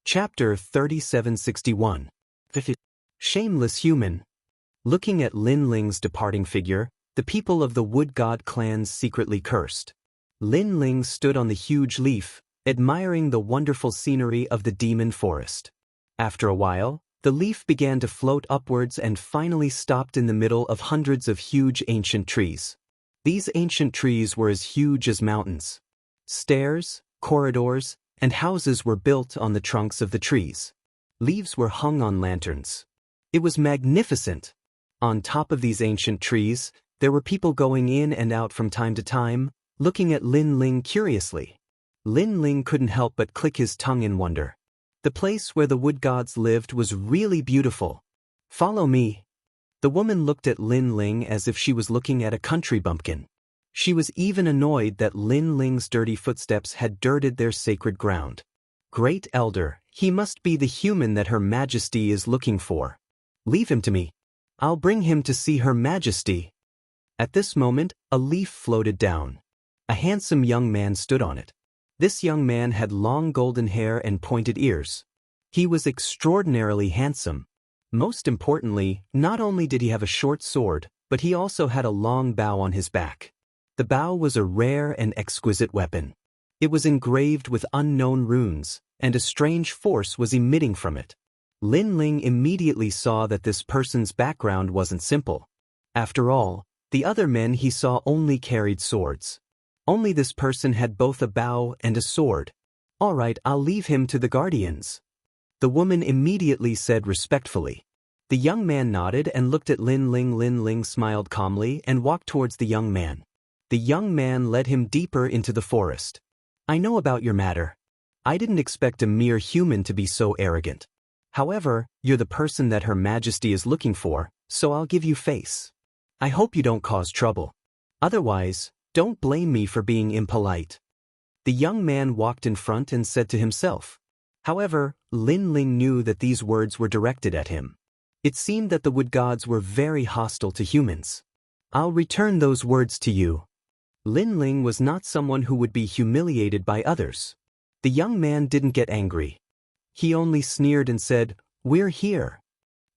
Chapter 3761. Shameless Human. Looking at Lin Ling's departing figure, the people of the wood god clans secretly cursed. Lin Ling stood on the huge leaf, admiring the wonderful scenery of the demon forest. After a while, the leaf began to float upwards and finally stopped in the middle of hundreds of huge ancient trees. These ancient trees were as huge as mountains. Stairs, corridors, and houses were built on the trunks of the trees. Leaves were hung on lanterns. It was magnificent. On top of these ancient trees, there were people going in and out from time to time, looking at Lin Ling curiously. Lin Ling couldn't help but click his tongue in wonder. The place where the wood gods lived was really beautiful. Follow me. The woman looked at Lin Ling as if she was looking at a country bumpkin. She was even annoyed that Lin Ling's dirty footsteps had dirted their sacred ground. Great Elder, he must be the human that Her Majesty is looking for. Leave him to me. I'll bring him to see Her Majesty. At this moment, a leaf floated down. A handsome young man stood on it. This young man had long golden hair and pointed ears. He was extraordinarily handsome. Most importantly, not only did he have a short sword, but he also had a long bow on his back. The bow was a rare and exquisite weapon. It was engraved with unknown runes, and a strange force was emitting from it. Lin Ling immediately saw that this person's background wasn't simple. After all, the other men he saw only carried swords. Only this person had both a bow and a sword. All right, I'll leave him to the guardians. The woman immediately said respectfully. The young man nodded and looked at Lin Ling. Lin Ling smiled calmly and walked towards the young man. The young man led him deeper into the forest. I know about your matter. I didn't expect a mere human to be so arrogant. However, you're the person that Her Majesty is looking for, so I'll give you face. I hope you don't cause trouble. Otherwise, don't blame me for being impolite. The young man walked in front and said to himself. However, Lin Ling knew that these words were directed at him. It seemed that the wood gods were very hostile to humans. I'll return those words to you. Lin Ling was not someone who would be humiliated by others. The young man didn't get angry. He only sneered and said, "We're here."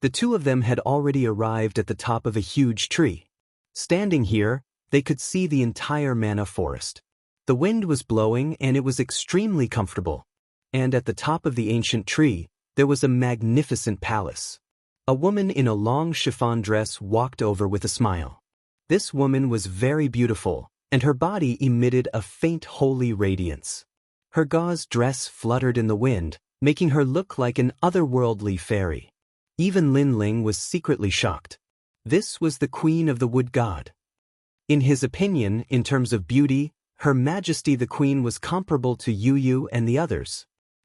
The two of them had already arrived at the top of a huge tree. Standing here, they could see the entire manna forest. The wind was blowing and it was extremely comfortable. And at the top of the ancient tree, there was a magnificent palace. A woman in a long chiffon dress walked over with a smile. This woman was very beautiful, and her body emitted a faint holy radiance. Her gauze dress fluttered in the wind, making her look like an otherworldly fairy. Even Lin Ling was secretly shocked. This was the queen of the wood god. In his opinion, in terms of beauty, Her Majesty the Queen was comparable to Yu and the others.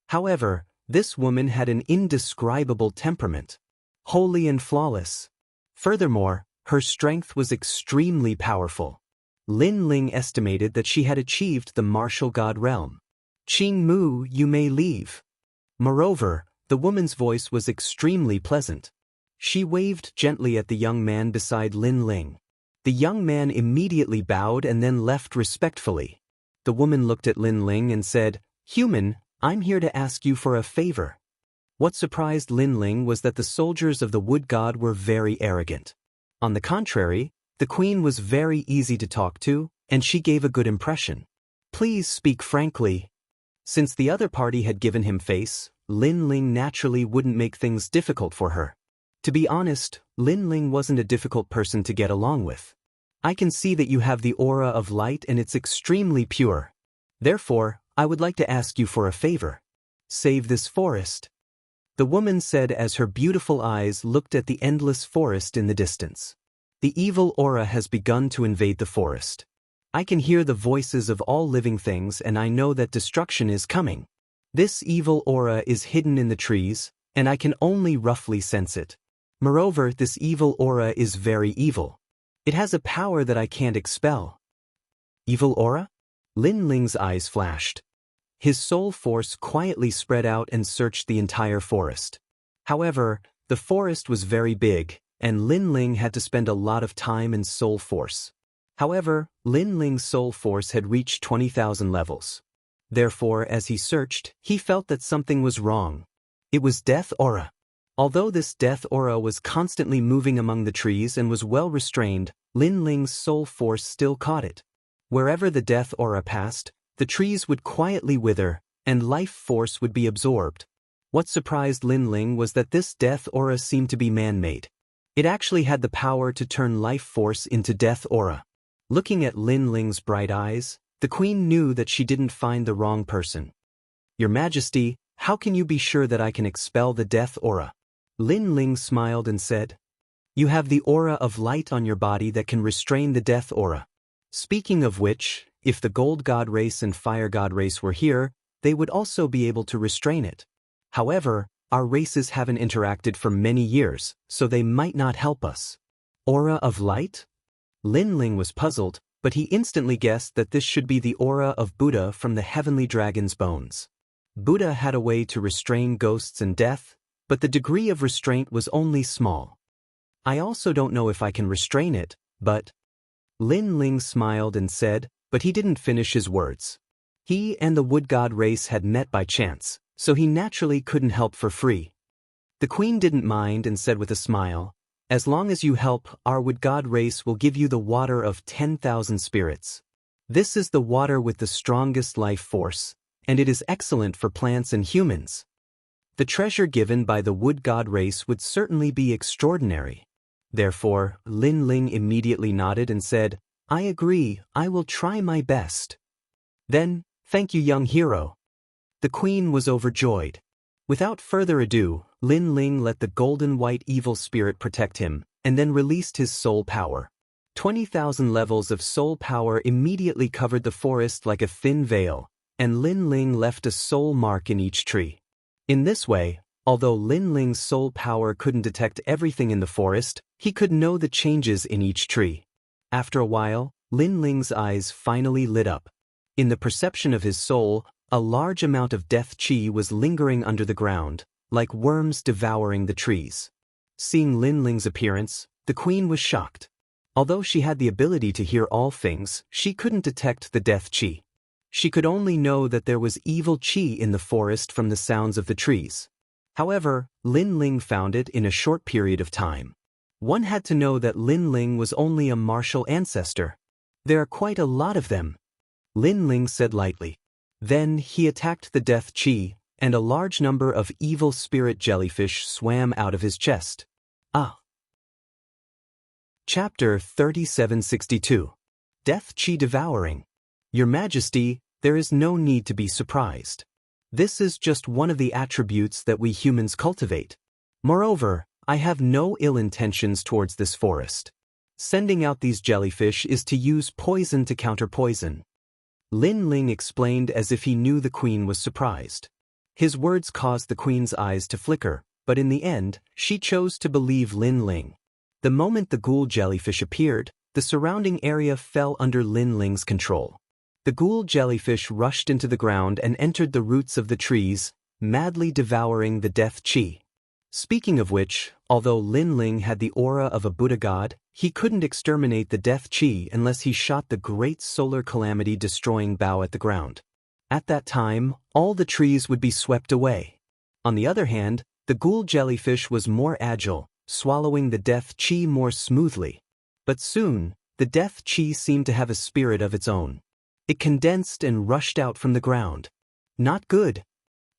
However, this woman had an indescribable temperament. Holy and flawless. Furthermore, her strength was extremely powerful. Lin Ling estimated that she had achieved the martial god realm. Qing Mu, you may leave. Moreover, the woman's voice was extremely pleasant. She waved gently at the young man beside Lin Ling. The young man immediately bowed and then left respectfully. The woman looked at Lin Ling and said, "Human, I'm here to ask you for a favor." What surprised Lin Ling was that the soldiers of the wood god were very arrogant. On the contrary, the queen was very easy to talk to, and she gave a good impression. Please speak frankly. Since the other party had given him face, Lin Ling naturally wouldn't make things difficult for her. To be honest, Lin Ling wasn't a difficult person to get along with. I can see that you have the aura of light and it's extremely pure. Therefore, I would like to ask you for a favor. Save this forest. The woman said as her beautiful eyes looked at the endless forest in the distance. The evil aura has begun to invade the forest. I can hear the voices of all living things and I know that destruction is coming. This evil aura is hidden in the trees, and I can only roughly sense it. Moreover, this evil aura is very evil. It has a power that I can't expel. Evil aura? Lin Ling's eyes flashed. His soul force quietly spread out and searched the entire forest. However, the forest was very big, and Lin Ling had to spend a lot of time and soul force. However, Lin Ling's soul force had reached 20,000 levels. Therefore, as he searched, he felt that something was wrong. It was death aura. Although this death aura was constantly moving among the trees and was well restrained, Lin Ling's soul force still caught it. Wherever the death aura passed, the trees would quietly wither, and life force would be absorbed. What surprised Lin Ling was that this death aura seemed to be man-made. It actually had the power to turn life force into death aura. Looking at Lin Ling's bright eyes, the queen knew that she didn't find the wrong person. "Your Majesty, how can you be sure that I can expel the death aura?" Lin Ling smiled and said, "You have the aura of light on your body that can restrain the death aura. Speaking of which, if the Gold God race and Fire God race were here, they would also be able to restrain it. However, our races haven't interacted for many years, so they might not help us." Aura of light? Lin Ling was puzzled, but he instantly guessed that this should be the aura of Buddha from the heavenly dragon's bones. Buddha had a way to restrain ghosts and death, but the degree of restraint was only small. "I also don't know if I can restrain it, but..." Lin Ling smiled and said, but he didn't finish his words. He and the wood god race had met by chance, so he naturally couldn't help for free. The queen didn't mind and said with a smile, "As long as you help, our wood god race will give you the water of 10,000 spirits. This is the water with the strongest life force, and it is excellent for plants and humans." The treasure given by the wood god race would certainly be extraordinary. Therefore, Lin Ling immediately nodded and said, "I agree, I will try my best." "Then, thank you, young hero." The queen was overjoyed. Without further ado, Lin Ling let the golden white evil spirit protect him, and then released his soul power. 20,000 levels of soul power immediately covered the forest like a thin veil, and Lin Ling left a soul mark in each tree. In this way, although Lin Ling's soul power couldn't detect everything in the forest, he could know the changes in each tree. After a while, Lin Ling's eyes finally lit up. In the perception of his soul, a large amount of death chi was lingering under the ground, like worms devouring the trees. Seeing Lin Ling's appearance, the queen was shocked. Although she had the ability to hear all things, she couldn't detect the death chi. She could only know that there was evil chi in the forest from the sounds of the trees. However, Lin Ling found it in a short period of time. One had to know that Lin Ling was only a martial ancestor. "There are quite a lot of them," Lin Ling said lightly. Then he attacked the death chi, and a large number of evil spirit jellyfish swam out of his chest. Ah. Chapter 3762. Death Chi Devouring. Your Majesty, there is no need to be surprised. This is just one of the attributes that we humans cultivate. Moreover, I have no ill intentions towards this forest. Sending out these jellyfish is to use poison to counter poison. Lin Ling explained as if he knew the queen was surprised. His words caused the queen's eyes to flicker, but in the end, she chose to believe Lin Ling. The moment the ghoul jellyfish appeared, the surrounding area fell under Lin Ling's control. The ghoul jellyfish rushed into the ground and entered the roots of the trees, madly devouring the death chi. Speaking of which, although Lin Ling had the aura of a Buddha god, he couldn't exterminate the death chi unless he shot the great solar calamity-destroying bow at the ground. At that time, all the trees would be swept away. On the other hand, the ghoul jellyfish was more agile, swallowing the death chi more smoothly. But soon, the death chi seemed to have a spirit of its own. It condensed and rushed out from the ground. Not good.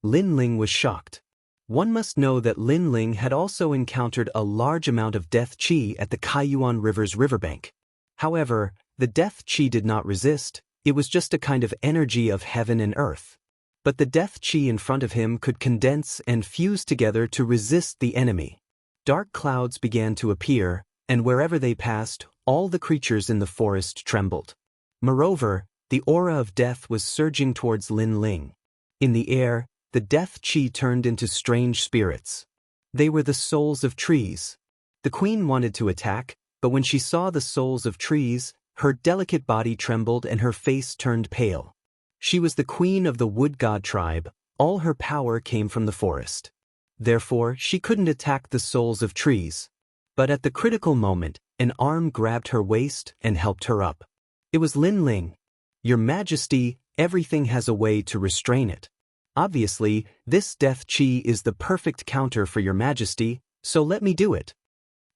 Lin Ling was shocked. One must know that Lin Ling had also encountered a large amount of death chi at the Kaiyuan River's riverbank. However, the death chi did not resist, it was just a kind of energy of heaven and earth. But the death chi in front of him could condense and fuse together to resist the enemy. Dark clouds began to appear, and wherever they passed, all the creatures in the forest trembled. Moreover, the aura of death was surging towards Lin Ling. In the air, the death chi turned into strange spirits. They were the souls of trees. The queen wanted to attack, but when she saw the souls of trees, her delicate body trembled and her face turned pale. She was the queen of the wood god tribe, all her power came from the forest. Therefore, she couldn't attack the souls of trees. But at the critical moment, an arm grabbed her waist and helped her up. It was Lin Ling. Your Majesty, everything has a way to restrain it. Obviously, this death chi is the perfect counter for your majesty, so let me do it.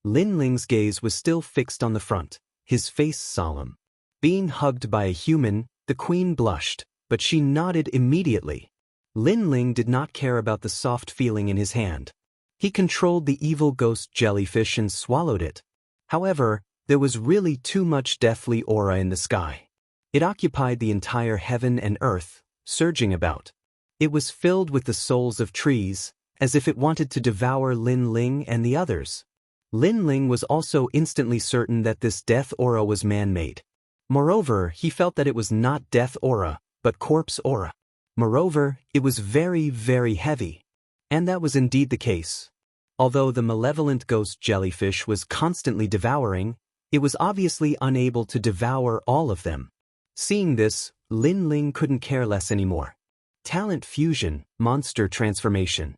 Lin Ling's gaze was still fixed on the front, his face solemn. Being hugged by a human, the queen blushed, but she nodded immediately. Lin Ling did not care about the soft feeling in his hand. He controlled the evil ghost jellyfish and swallowed it. However, there was really too much deathly aura in the sky. It occupied the entire heaven and earth, surging about. It was filled with the souls of trees, as if it wanted to devour Lin Ling and the others. Lin Ling was also instantly certain that this death aura was man-made. Moreover, he felt that it was not death aura, but corpse aura. Moreover, it was very, very heavy. And that was indeed the case. Although the malevolent ghost jellyfish was constantly devouring, it was obviously unable to devour all of them. Seeing this, Lin Ling couldn't care less anymore. Talent fusion, monster transformation.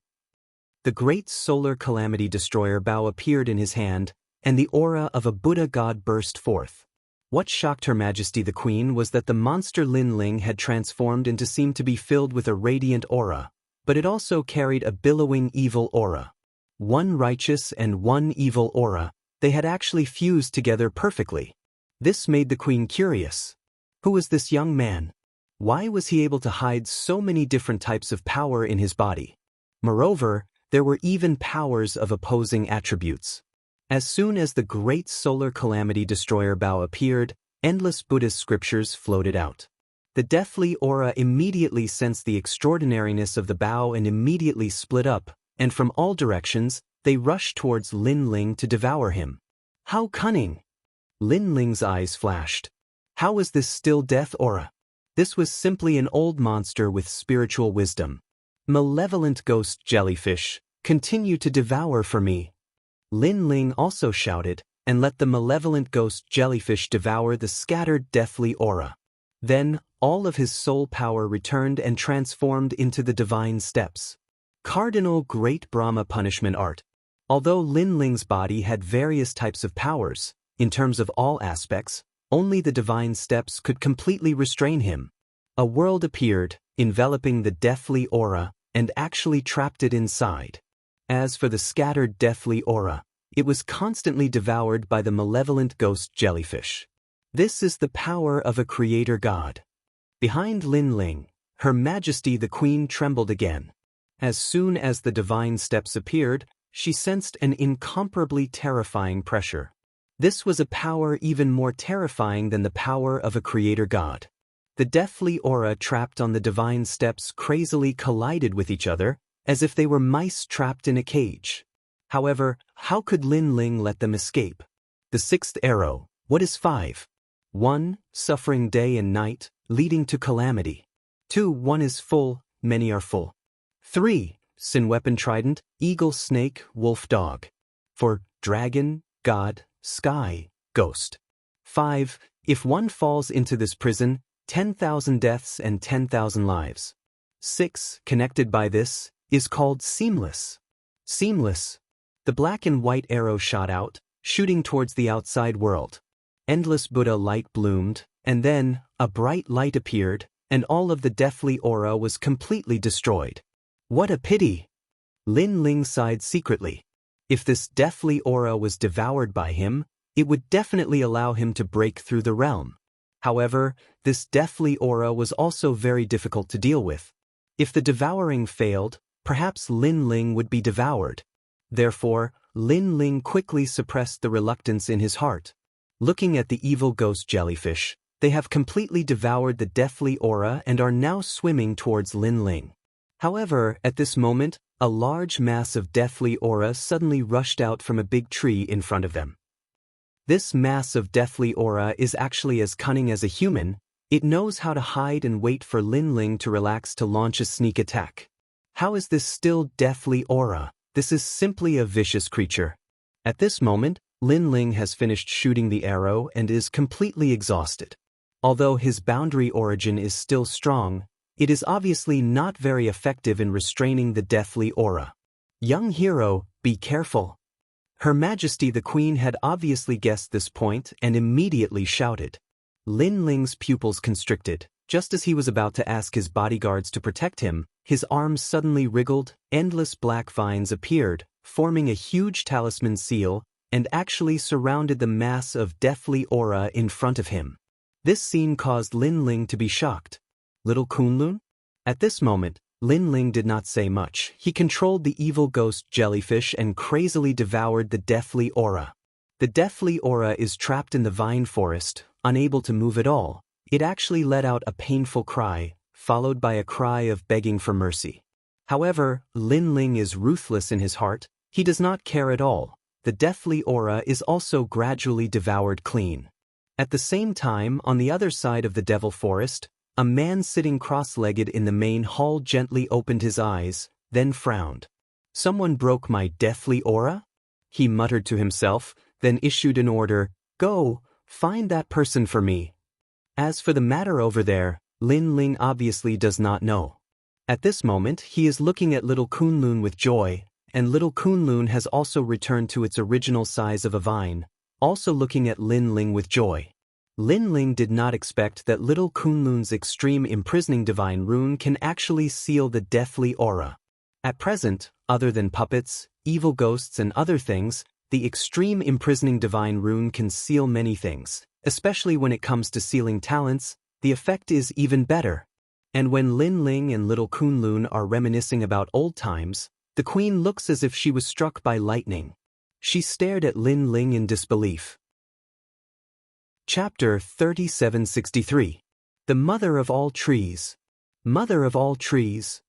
The great solar calamity destroyer bow appeared in his hand, and the aura of a Buddha god burst forth. What shocked Her Majesty the Queen was that the monster Lin Ling had transformed into seemed to be filled with a radiant aura, but it also carried a billowing evil aura. One righteous and one evil aura, they had actually fused together perfectly. This made the Queen curious. Who was this young man? Why was he able to hide so many different types of power in his body? Moreover, there were even powers of opposing attributes. As soon as the great solar calamity destroyer bow appeared, endless Buddhist scriptures floated out. The deathly aura immediately sensed the extraordinariness of the bow and immediately split up, and from all directions, they rushed towards Lin Ling to devour him. How cunning! Lin Ling's eyes flashed. How was this still death aura? This was simply an old monster with spiritual wisdom. Malevolent ghost jellyfish, continue to devour for me. Lin Ling also shouted, and let the malevolent ghost jellyfish devour the scattered deathly aura. Then, all of his soul power returned and transformed into the divine steps. Cardinal Great Brahma Punishment Art. Although Lin Ling's body had various types of powers, in terms of all aspects, only the divine steps could completely restrain him. A world appeared, enveloping the deathly aura, and actually trapped it inside. As for the scattered deathly aura, it was constantly devoured by the malevolent ghost jellyfish. This is the power of a creator god. Behind Lin Ling, Her Majesty the Queen trembled again. As soon as the divine steps appeared, she sensed an incomparably terrifying pressure. This was a power even more terrifying than the power of a creator god. The deathly aura trapped on the divine steps crazily collided with each other, as if they were mice trapped in a cage. However, how could Lin Ling let them escape? The sixth arrow, what is 5? 1. Suffering day and night, leading to calamity. 2. 1 is full, many are full. 3. Sin weapon trident, eagle snake, wolf dog. 4. Dragon, god, sky, ghost. 5. If one falls into this prison, 10,000 deaths and 10,000 lives. 6. Connected by this, is called seamless. Seamless. The black and white arrow shot out, shooting towards the outside world. Endless Buddha light bloomed, and then, a bright light appeared, and all of the deathly aura was completely destroyed. What a pity! Lin Ling sighed secretly. If this deathly aura was devoured by him, it would definitely allow him to break through the realm. However, this deathly aura was also very difficult to deal with. If the devouring failed, perhaps Lin Ling would be devoured. Therefore, Lin Ling quickly suppressed the reluctance in his heart. Looking at the evil ghost jellyfish, they have completely devoured the deathly aura and are now swimming towards Lin Ling. However, at this moment, a large mass of deathly aura suddenly rushed out from a big tree in front of them. This mass of deathly aura is actually as cunning as a human. It knows how to hide and wait for Lin Ling to relax to launch a sneak attack. How is this still deathly aura? This is simply a vicious creature. At this moment, Lin Ling has finished shooting the arrow and is completely exhausted. Although his boundary origin is still strong, it is obviously not very effective in restraining the deathly aura. Young hero, be careful. Her Majesty the Queen had obviously guessed this point and immediately shouted. Lin Ling's pupils constricted. Just as he was about to ask his bodyguards to protect him, His arms suddenly wriggled, endless black vines appeared, forming a huge talisman seal, and actually surrounded the mass of deathly aura in front of him. This scene caused Lin Ling to be shocked. Little Kunlun? At this moment, Lin Ling did not say much. He controlled the evil ghost jellyfish and crazily devoured the deathly aura. The deathly aura is trapped in the vine forest, unable to move at all. It actually let out a painful cry, followed by a cry of begging for mercy. However, Lin Ling is ruthless in his heart. He does not care at all. The deathly aura is also gradually devoured clean. At the same time, on the other side of the devil forest, a man sitting cross-legged in the main hall gently opened his eyes, then frowned. "Someone broke my deathly aura?" he muttered to himself, then issued an order, "Go, find that person for me." As for the matter over there, Lin Ling obviously does not know. At this moment, he is looking at little Kunlun with joy, and little Kunlun has also returned to its original size of a vine, also looking at Lin Ling with joy. Lin Ling did not expect that little Kunlun's extreme imprisoning divine rune can actually seal the deathly aura. At present, other than puppets, evil ghosts and other things, the extreme imprisoning divine rune can seal many things, especially when it comes to sealing talents. The effect is even better. And when Lin Ling and little Kunlun are reminiscing about old times, the queen looks as if she was struck by lightning. She stared at Lin Ling in disbelief. Chapter 3763. The Mother of All Trees. Mother of all trees.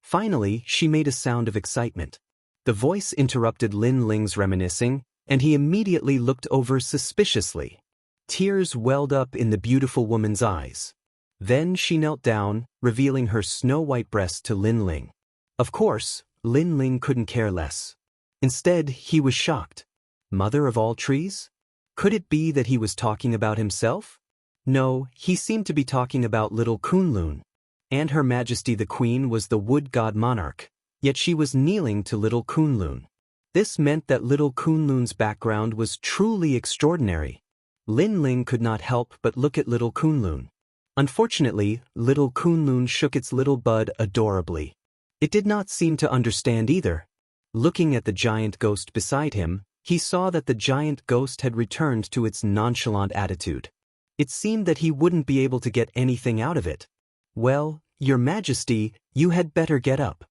Finally, she made a sound of excitement. The voice interrupted Lin Ling's reminiscing, and he immediately looked over suspiciously. Tears welled up in the beautiful woman's eyes. Then she knelt down, revealing her snow-white breast to Lin Ling. Of course, Lin Ling couldn't care less. Instead, he was shocked. Mother of all trees? Could it be that he was talking about himself? No, he seemed to be talking about little Kunlun. And Her Majesty the Queen was the wood god monarch, yet she was kneeling to little Kunlun. This meant that little Kunlun's background was truly extraordinary. Lin Ling could not help but look at little Kunlun. Unfortunately, little Kunlun shook its little bud adorably. It did not seem to understand either. Looking at the giant ghost beside him, he saw that the giant ghost had returned to its nonchalant attitude. It seemed that he wouldn't be able to get anything out of it. "Well, Your Majesty, you had better get up."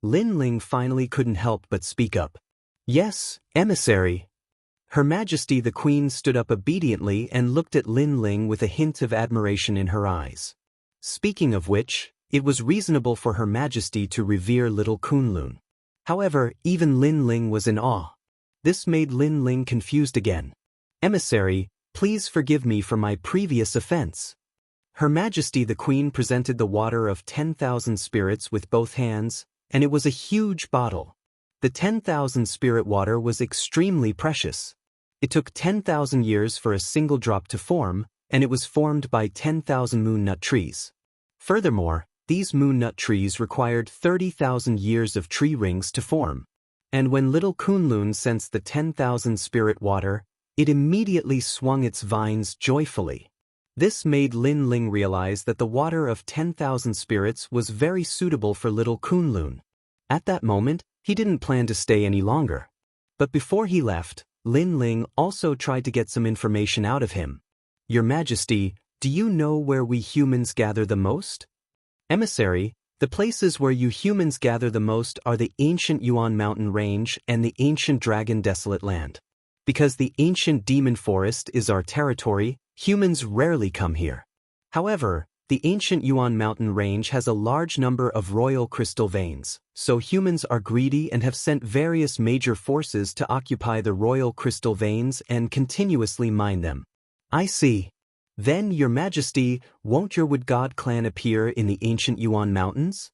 Lin Ling finally couldn't help but speak up. "Yes, emissary." Her Majesty the Queen stood up obediently and looked at Lin Ling with a hint of admiration in her eyes. Speaking of which, it was reasonable for Her Majesty to revere little Kunlun. However, even Lin Ling was in awe. This made Lin Ling confused again. "Emissary, please forgive me for my previous offense." Her Majesty the Queen presented the water of 10,000 spirits with both hands, and it was a huge bottle. The 10,000 spirit water was extremely precious. It took 10,000 years for a single drop to form, and it was formed by 10,000 moon nut trees. Furthermore, these moon nut trees required 30,000 years of tree rings to form. And when little Kunlun sensed the 10,000 spirit water, it immediately swung its vines joyfully. This made Lin Ling realize that the water of 10,000 spirits was very suitable for little Kunlun. At that moment, he didn't plan to stay any longer. But before he left, Lin Ling also tried to get some information out of him. "Your Majesty, do you know where we humans gather the most?" "Emissary, the places where you humans gather the most are the ancient Yuan Mountain Range and the ancient Dragon Desolate Land. Because the ancient Demon Forest is our territory, humans rarely come here. However, the ancient Yuan Mountain Range has a large number of royal crystal veins, so humans are greedy and have sent various major forces to occupy the royal crystal veins and continuously mine them." "I see. Then, Your Majesty, won't your wood god clan appear in the ancient Yuan Mountains?"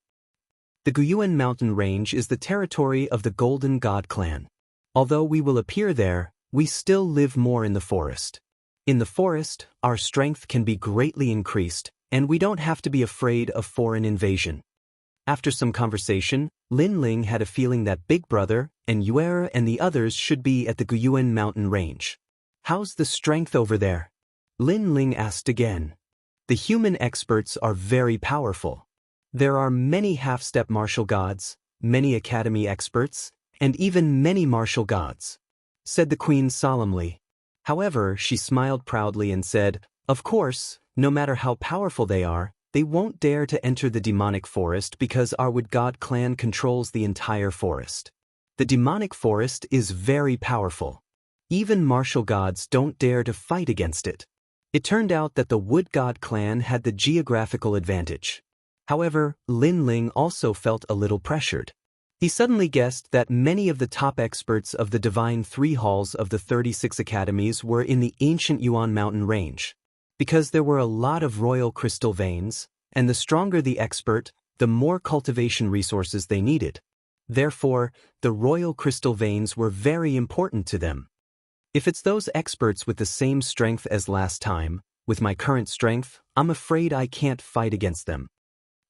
The Guyuan Mountain Range is the territory of the Golden God clan. Although we will appear there, we still live more in the forest. In the forest, our strength can be greatly increased, and we don't have to be afraid of foreign invasion. After some conversation, Lin Ling had a feeling that Big Brother and Yuer and the others should be at the Guyuan Mountain Range. "How's the strength over there?" Lin Ling asked again. "The human experts are very powerful. There are many half-step martial gods, many academy experts, and even many martial gods," said the queen solemnly. However, she smiled proudly and said, "Of course, no matter how powerful they won't dare to enter the demonic forest because our wood god clan controls the entire forest. The demonic forest is very powerful. Even martial gods don't dare to fight against it." It turned out that the wood god clan had the geographical advantage. However, Lin Ling also felt a little pressured. He suddenly guessed that many of the top experts of the Divine Three Halls of the 36 academies were in the ancient Yuan mountain range. Because there were a lot of royal crystal veins, and the stronger the expert, the more cultivation resources they needed. Therefore, the royal crystal veins were very important to them. If it's those experts with the same strength as last time, with my current strength, I'm afraid I can't fight against them.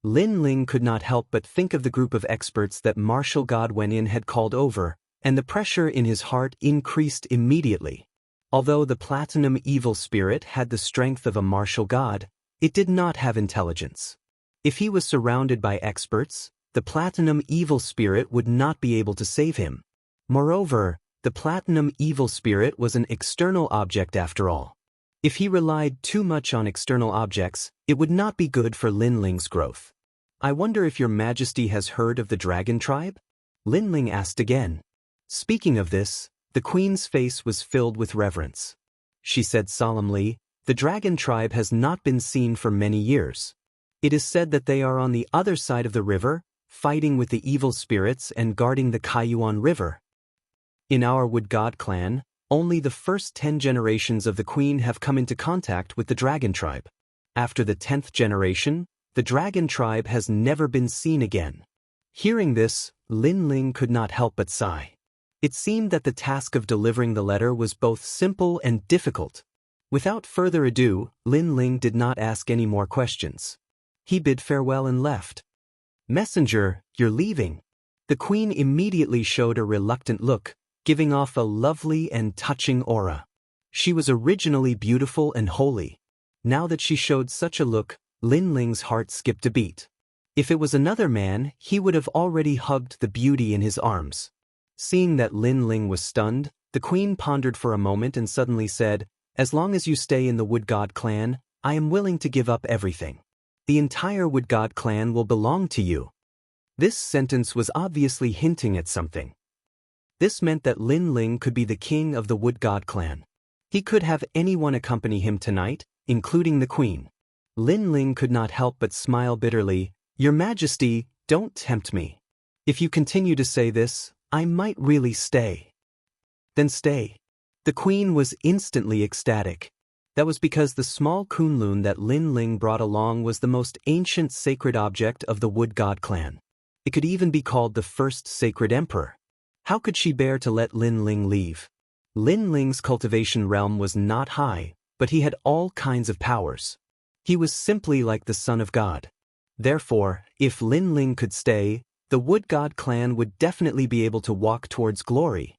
Lin Ling could not help but think of the group of experts that martial god Wen Yin had called over, and the pressure in his heart increased immediately. Although the platinum evil spirit had the strength of a martial god, it did not have intelligence. If he was surrounded by experts, the platinum evil spirit would not be able to save him. Moreover, the platinum evil spirit was an external object after all. If he relied too much on external objects, it would not be good for Lin Ling's growth. "I wonder if your majesty has heard of the dragon tribe?" Lin Ling asked again. Speaking of this, the queen's face was filled with reverence. She said solemnly, "The dragon tribe has not been seen for many years. It is said that they are on the other side of the river, fighting with the evil spirits and guarding the Kaiyuan River. In our wood god clan, only the first 10 generations of the queen have come into contact with the dragon tribe. After the 10th generation, the dragon tribe has never been seen again." Hearing this, Lin Ling could not help but sigh. It seemed that the task of delivering the letter was both simple and difficult. Without further ado, Lin Ling did not ask any more questions. He bid farewell and left. "Messenger, you're leaving." The queen immediately showed a reluctant look, giving off a lovely and touching aura. She was originally beautiful and holy. Now that she showed such a look, Lin Ling's heart skipped a beat. If it was another man, he would have already hugged the beauty in his arms. Seeing that Lin Ling was stunned, the queen pondered for a moment and suddenly said, "As long as you stay in the wood god clan, I am willing to give up everything. The entire wood god clan will belong to you." This sentence was obviously hinting at something. This meant that Lin Ling could be the king of the wood god clan. He could have anyone accompany him tonight, including the queen. Lin Ling could not help but smile bitterly. "Your Majesty, don't tempt me. If you continue to say this, I might really stay." "Then stay." The queen was instantly ecstatic. That was because the small kunlun that Lin Ling brought along was the most ancient sacred object of the wood god clan. It could even be called the first sacred emperor. How could she bear to let Lin Ling leave? Lin Ling's cultivation realm was not high, but he had all kinds of powers. He was simply like the son of God. Therefore, if Lin Ling could stay, the wood god clan would definitely be able to walk towards glory.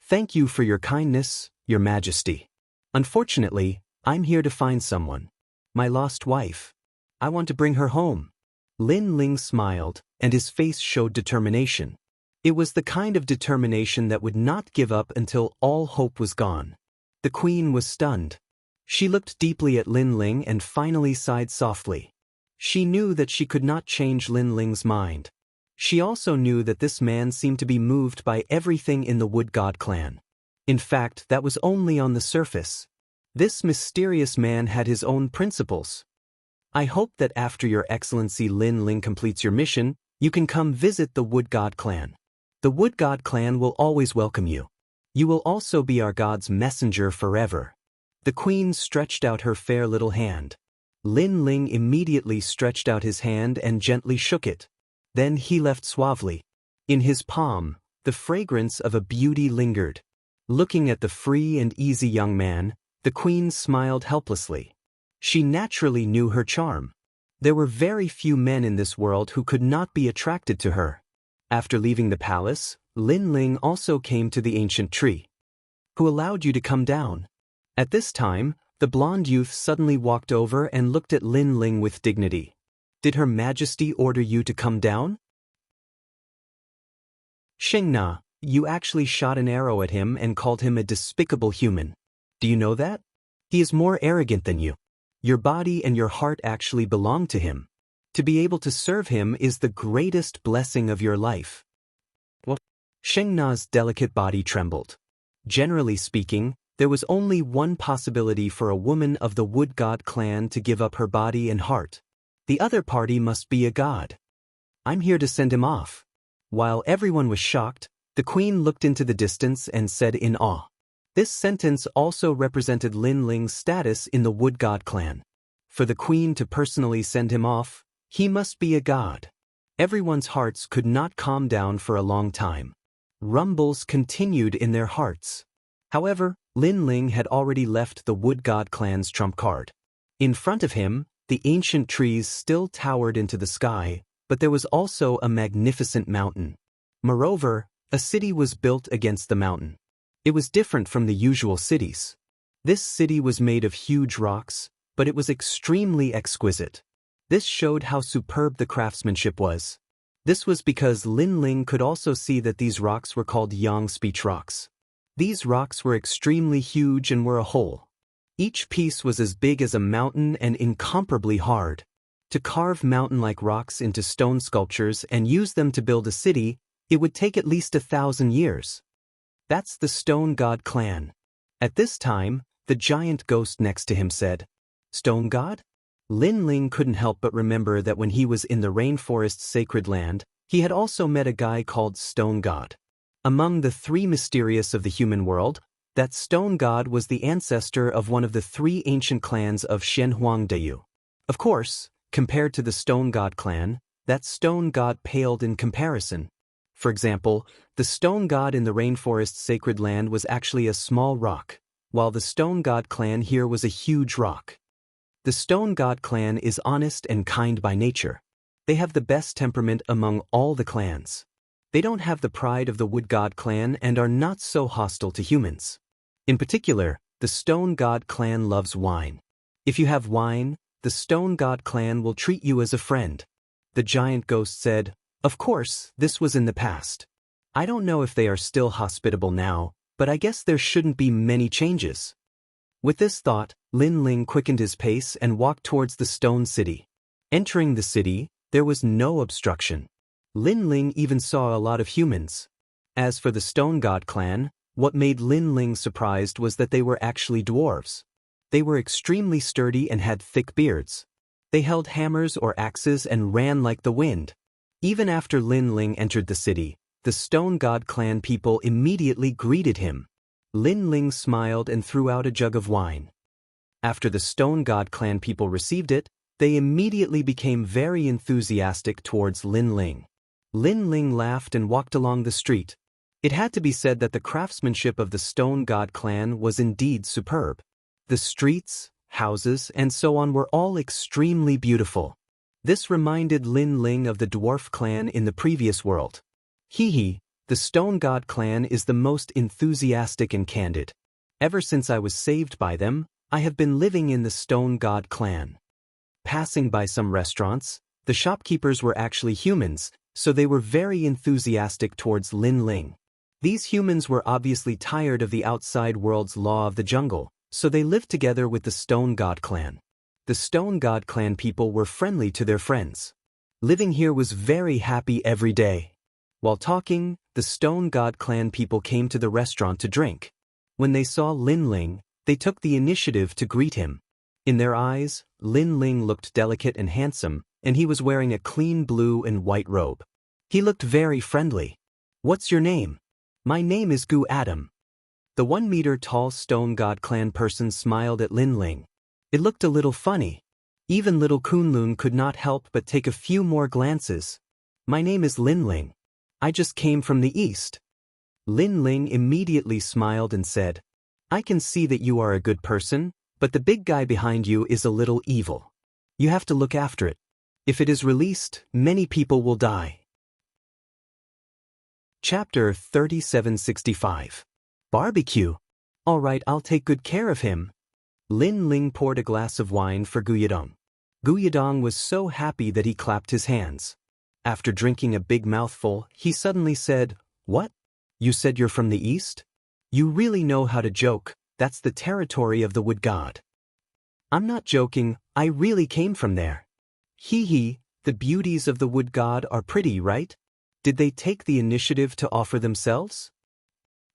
"Thank you for your kindness, Your Majesty. Unfortunately, I'm here to find someone. My lost wife. I want to bring her home." Lin Ling smiled, and his face showed determination. It was the kind of determination that would not give up until all hope was gone. The queen was stunned. She looked deeply at Lin Ling and finally sighed softly. She knew that she could not change Lin Ling's mind. She also knew that this man seemed to be moved by everything in the wood god clan. In fact, that was only on the surface. This mysterious man had his own principles. "I hope that after Your Excellency Lin Ling completes your mission, you can come visit the wood god clan. The wood god clan will always welcome you. You will also be our god's messenger forever." The queen stretched out her fair little hand. Lin Ling immediately stretched out his hand and gently shook it. Then he left suavely. In his palm, the fragrance of a beauty lingered. Looking at the free and easy young man, the queen smiled helplessly. She naturally knew her charm. There were very few men in this world who could not be attracted to her. After leaving the palace, Lin Ling also came to the ancient tree. "Who allowed you to come down?" At this time, the blonde youth suddenly walked over and looked at Lin Ling with dignity. Did Her Majesty order you to come down? Shengna, you actually shot an arrow at him and called him a despicable human. Do you know that? He is more arrogant than you. Your body and your heart actually belong to him. To be able to serve him is the greatest blessing of your life. Well, Shengna's delicate body trembled. Generally speaking, there was only one possibility for a woman of the wood god clan to give up her body and heart. The other party must be a god. I'm here to send him off. While everyone was shocked, the queen looked into the distance and said in awe. This sentence also represented Lin Ling's status in the wood god clan. For the queen to personally send him off, he must be a god. Everyone's hearts could not calm down for a long time. Rumbles continued in their hearts. However, Lin Ling had already left the wood god clan's trump card. In front of him, the ancient trees still towered into the sky, but there was also a magnificent mountain. Moreover, a city was built against the mountain. It was different from the usual cities. This city was made of huge rocks, but it was extremely exquisite. This showed how superb the craftsmanship was. This was because Lin Ling could also see that these rocks were called Yang speech rocks. These rocks were extremely huge and were a whole. Each piece was as big as a mountain and incomparably hard. To carve mountain-like rocks into stone sculptures and use them to build a city, it would take at least 1,000 years. That's the Stone God clan. At this time, the giant ghost next to him said, Stone God? Lin Ling couldn't help but remember that when he was in the rainforest's sacred land, he had also met a guy called Stone God. Among the three mysterious of the human world, that Stone God was the ancestor of one of the three ancient clans of Shenhuangdayu. Of course, compared to the Stone God clan, that Stone God paled in comparison. For example, the Stone God in the rainforest's sacred land was actually a small rock, while the Stone God clan here was a huge rock. The Stone God clan is honest and kind by nature. They have the best temperament among all the clans. They don't have the pride of the Wood God clan and are not so hostile to humans. In particular, the Stone God clan loves wine. If you have wine, the Stone God clan will treat you as a friend. The giant ghost said, Of course, this was in the past. I don't know if they are still hospitable now, but I guess there shouldn't be many changes. With this thought, Lin Ling quickened his pace and walked towards the stone city. Entering the city, there was no obstruction. Lin Ling even saw a lot of humans. As for the Stone God clan, what made Lin Ling surprised was that they were actually dwarves. They were extremely sturdy and had thick beards. They held hammers or axes and ran like the wind. Even after Lin Ling entered the city, the Stone God clan people immediately greeted him. Lin Ling smiled and threw out a jug of wine. After the Stone God clan people received it, they immediately became very enthusiastic towards Lin Ling. Lin Ling laughed and walked along the street. It had to be said that the craftsmanship of the Stone God clan was indeed superb. The streets, houses, and so on were all extremely beautiful. This reminded Lin Ling of the dwarf clan in the previous world. The Stone God clan is the most enthusiastic and candid. Ever since I was saved by them, I have been living in the Stone God clan. Passing by some restaurants, the shopkeepers were actually humans, so they were very enthusiastic towards Lin Ling. These humans were obviously tired of the outside world's law of the jungle, so they lived together with the Stone God clan. The Stone God clan people were friendly to their friends. Living here was very happy every day. While talking, the Stone God clan people came to the restaurant to drink. When they saw Lin Ling, they took the initiative to greet him. In their eyes, Lin Ling looked delicate and handsome, and he was wearing a clean blue and white robe. He looked very friendly. What's your name? My name is Gu Adam. The 1-meter-tall Stone God clan person smiled at Lin Ling. It looked a little funny. Even little Kunlun could not help but take a few more glances. My name is Lin Ling. I just came from the east. Lin Ling immediately smiled and said, I can see that you are a good person, but the big guy behind you is a little evil. You have to look after it. If it is released, many people will die. Chapter 3765. Barbecue. All right, I'll take good care of him. Lin Ling poured a glass of wine for Gu Yadong. Guyadong was so happy that he clapped his hands. After drinking a big mouthful, he suddenly said, "What? You said you're from the east? You really know how to joke. That's the territory of the wood god." "I'm not joking, I really came from there." "Hee hee, the beauties of the wood god are pretty, right? Did they take the initiative to offer themselves?"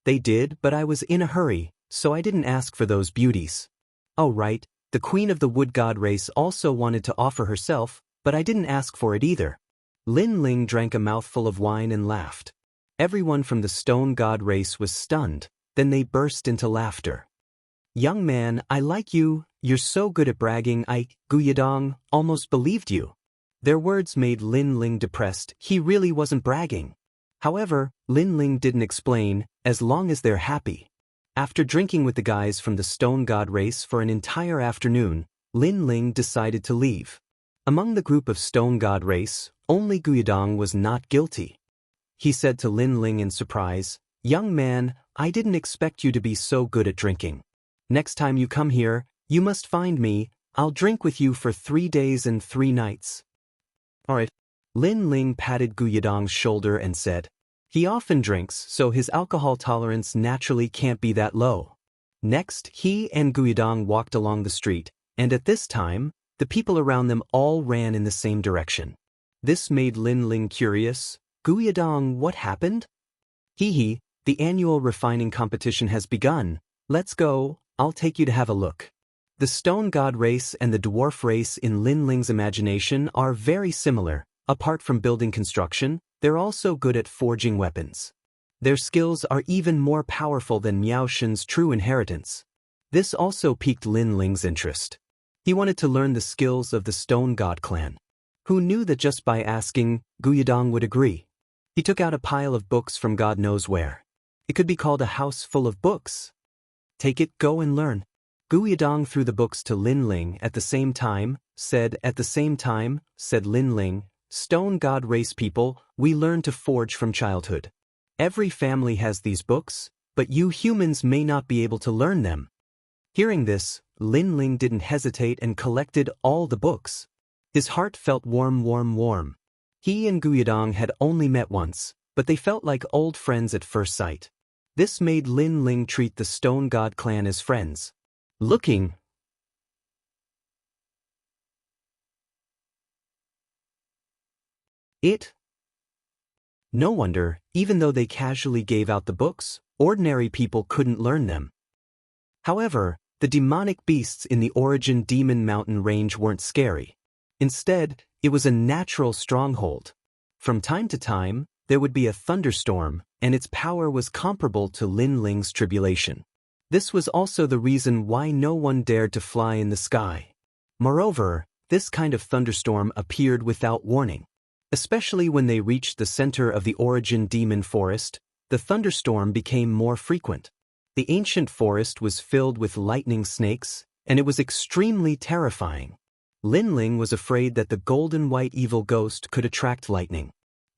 "They did, but I was in a hurry, so I didn't ask for those beauties." "Oh right, the queen of the wood god race also wanted to offer herself, but I didn't ask for it either." Lin Ling drank a mouthful of wine and laughed. Everyone from the stone god race was stunned, then they burst into laughter. "Young man, I like you, you're so good at bragging, Guyadong, almost believed you." Their words made Lin Ling depressed. He really wasn't bragging. However, Lin Ling didn't explain, as long as they're happy. After drinking with the guys from the stone god race for an entire afternoon, Lin Ling decided to leave. Among the group of stone god race, only Guyadong was not guilty. He said to Lin Ling in surprise, "Young man, I didn't expect you to be so good at drinking. Next time you come here, you must find me. I'll drink with you for 3 days and 3 nights. "Alright." Lin Ling patted Guyadong's shoulder and said, "He often drinks, so his alcohol tolerance naturally can't be that low." Next, he and Guyadong walked along the street, and at this time, the people around them all ran in the same direction. This made Lin Ling curious. "Guyadong, what happened?" "Hee hee, the annual refining competition has begun. Let's go, I'll take you to have a look." The stone god race and the dwarf race in Lin Ling's imagination are very similar. Apart from building construction, they're also good at forging weapons. Their skills are even more powerful than Miao Shen's true inheritance. This also piqued Lin Ling's interest. He wanted to learn the skills of the stone god clan. Who knew that just by asking, Guyadong would agree? He took out a pile of books from God knows where. It could be called a house full of books. "Take it, go and learn." Guyadong threw the books to Lin Ling at the same time, said Lin Ling, "Stone god race people, we learn to forge from childhood. Every family has these books, but you humans may not be able to learn them." Hearing this, Lin Ling didn't hesitate and collected all the books. His heart felt warm. He and Guyadong had only met once, but they felt like old friends at first sight. This made Lin Ling treat the Stone God clan as friends. Looking it. No wonder, even though they casually gave out the books, ordinary people couldn't learn them. However, the demonic beasts in the Origin Demon Mountain range weren't scary. Instead, it was a natural stronghold. From time to time, there would be a thunderstorm, and its power was comparable to Lin Ling's tribulation. This was also the reason why no one dared to fly in the sky. Moreover, this kind of thunderstorm appeared without warning. Especially when they reached the center of the Origin Demon Forest, the thunderstorm became more frequent. The ancient forest was filled with lightning snakes, and it was extremely terrifying. Lin Ling was afraid that the golden white evil ghost could attract lightning.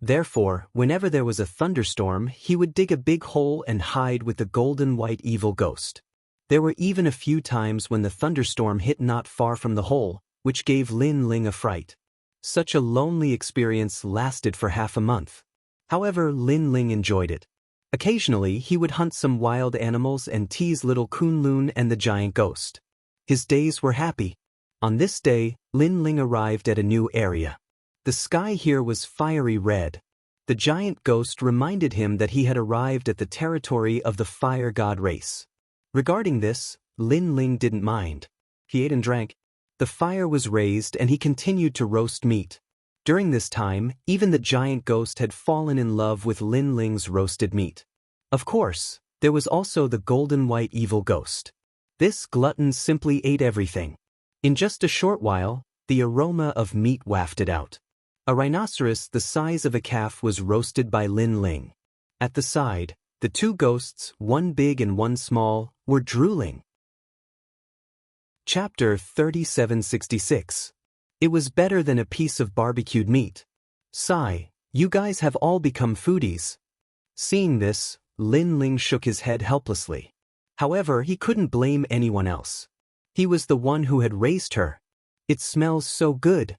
Therefore, whenever there was a thunderstorm, he would dig a big hole and hide with the golden white evil ghost. There were even a few times when the thunderstorm hit not far from the hole, which gave Lin Ling a fright. Such a lonely experience lasted for half a month. However, Lin Ling enjoyed it. Occasionally, he would hunt some wild animals and tease little Kunlun and the giant ghost. His days were happy. On this day, Lin Ling arrived at a new area. The sky here was fiery red. The giant ghost reminded him that he had arrived at the territory of the fire god race. Regarding this, Lin Ling didn't mind. He ate and drank. The fire was raised and he continued to roast meat. During this time, even the giant ghost had fallen in love with Lin Ling's roasted meat. Of course, there was also the golden white evil ghost. This glutton simply ate everything. In just a short while, the aroma of meat wafted out. A rhinoceros the size of a calf was roasted by Lin Ling. At the side, the two ghosts, one big and one small, were drooling. Chapter 3766. It was better than a piece of barbecued meat. Sigh, you guys have all become foodies. Seeing this, Lin Ling shook his head helplessly. However, he couldn't blame anyone else. He was the one who had raised her. It smells so good.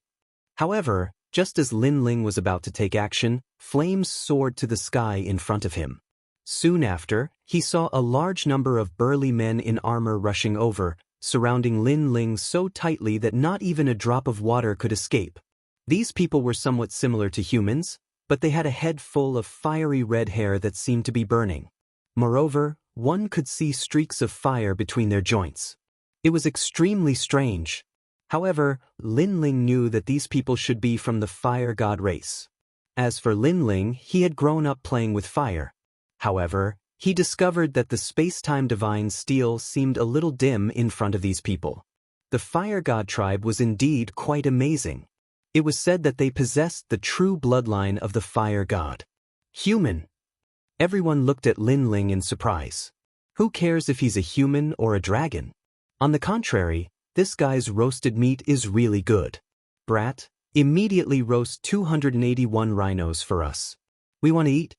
However, just as Lin Ling was about to take action, flames soared to the sky in front of him. Soon after, he saw a large number of burly men in armor rushing over, surrounding Lin Ling so tightly that not even a drop of water could escape. These people were somewhat similar to humans, but they had a head full of fiery red hair that seemed to be burning. Moreover, one could see streaks of fire between their joints. It was extremely strange. However, Lin Ling knew that these people should be from the fire god race. As for Lin Ling, he had grown up playing with fire. However, he discovered that the space-time divine steel seemed a little dim in front of these people. The fire god tribe was indeed quite amazing. It was said that they possessed the true bloodline of the fire god. Human. Everyone looked at Lin Ling in surprise. Who cares if he's a human or a dragon? On the contrary, this guy's roasted meat is really good. Brat, immediately roast 281 rhinos for us. We want to eat?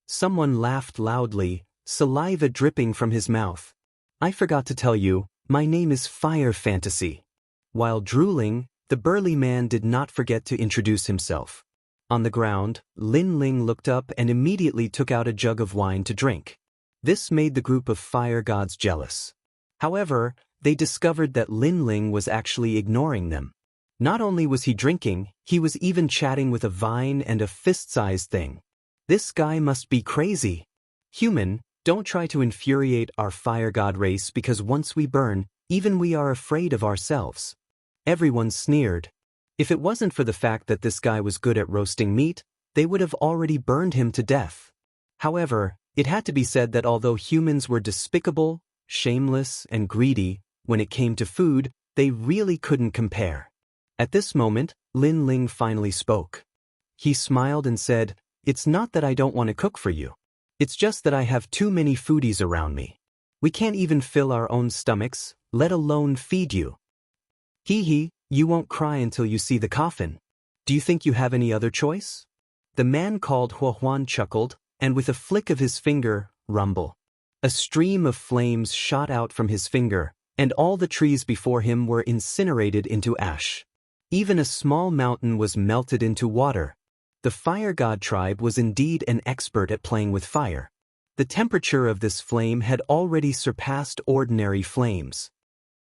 Someone laughed loudly, saliva dripping from his mouth. I forgot to tell you, my name is Fire Fantasy. While drooling, the burly man did not forget to introduce himself. On the ground, Lin Ling looked up and immediately took out a jug of wine to drink. This made the group of fire gods jealous. However, they discovered that Lin Ling was actually ignoring them. Not only was he drinking, he was even chatting with a vine and a fist-sized thing. This guy must be crazy. Human, don't try to infuriate our fire god race because once we burn, even we are afraid of ourselves. Everyone sneered. If it wasn't for the fact that this guy was good at roasting meat, they would have already burned him to death. However, it had to be said that although humans were despicable, shameless, and greedy, when it came to food, they really couldn't compare. At this moment, Lin Ling finally spoke. He smiled and said, "It's not that I don't want to cook for you. It's just that I have too many foodies around me. We can't even fill our own stomachs, let alone feed you. Hee, you won't cry until you see the coffin. Do you think you have any other choice?" The man called Huan chuckled, and with a flick of his finger, rumble. A stream of flames shot out from his finger, and all the trees before him were incinerated into ash. Even a small mountain was melted into water. The fire god tribe was indeed an expert at playing with fire. The temperature of this flame had already surpassed ordinary flames.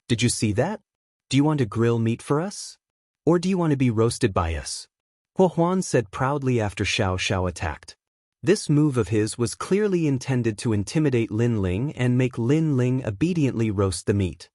Did you see that? Do you want to grill meat for us? Or do you want to be roasted by us? Huan said proudly after Xiao Xiao attacked. This move of his was clearly intended to intimidate Lin Ling and make Lin Ling obediently roast the meat.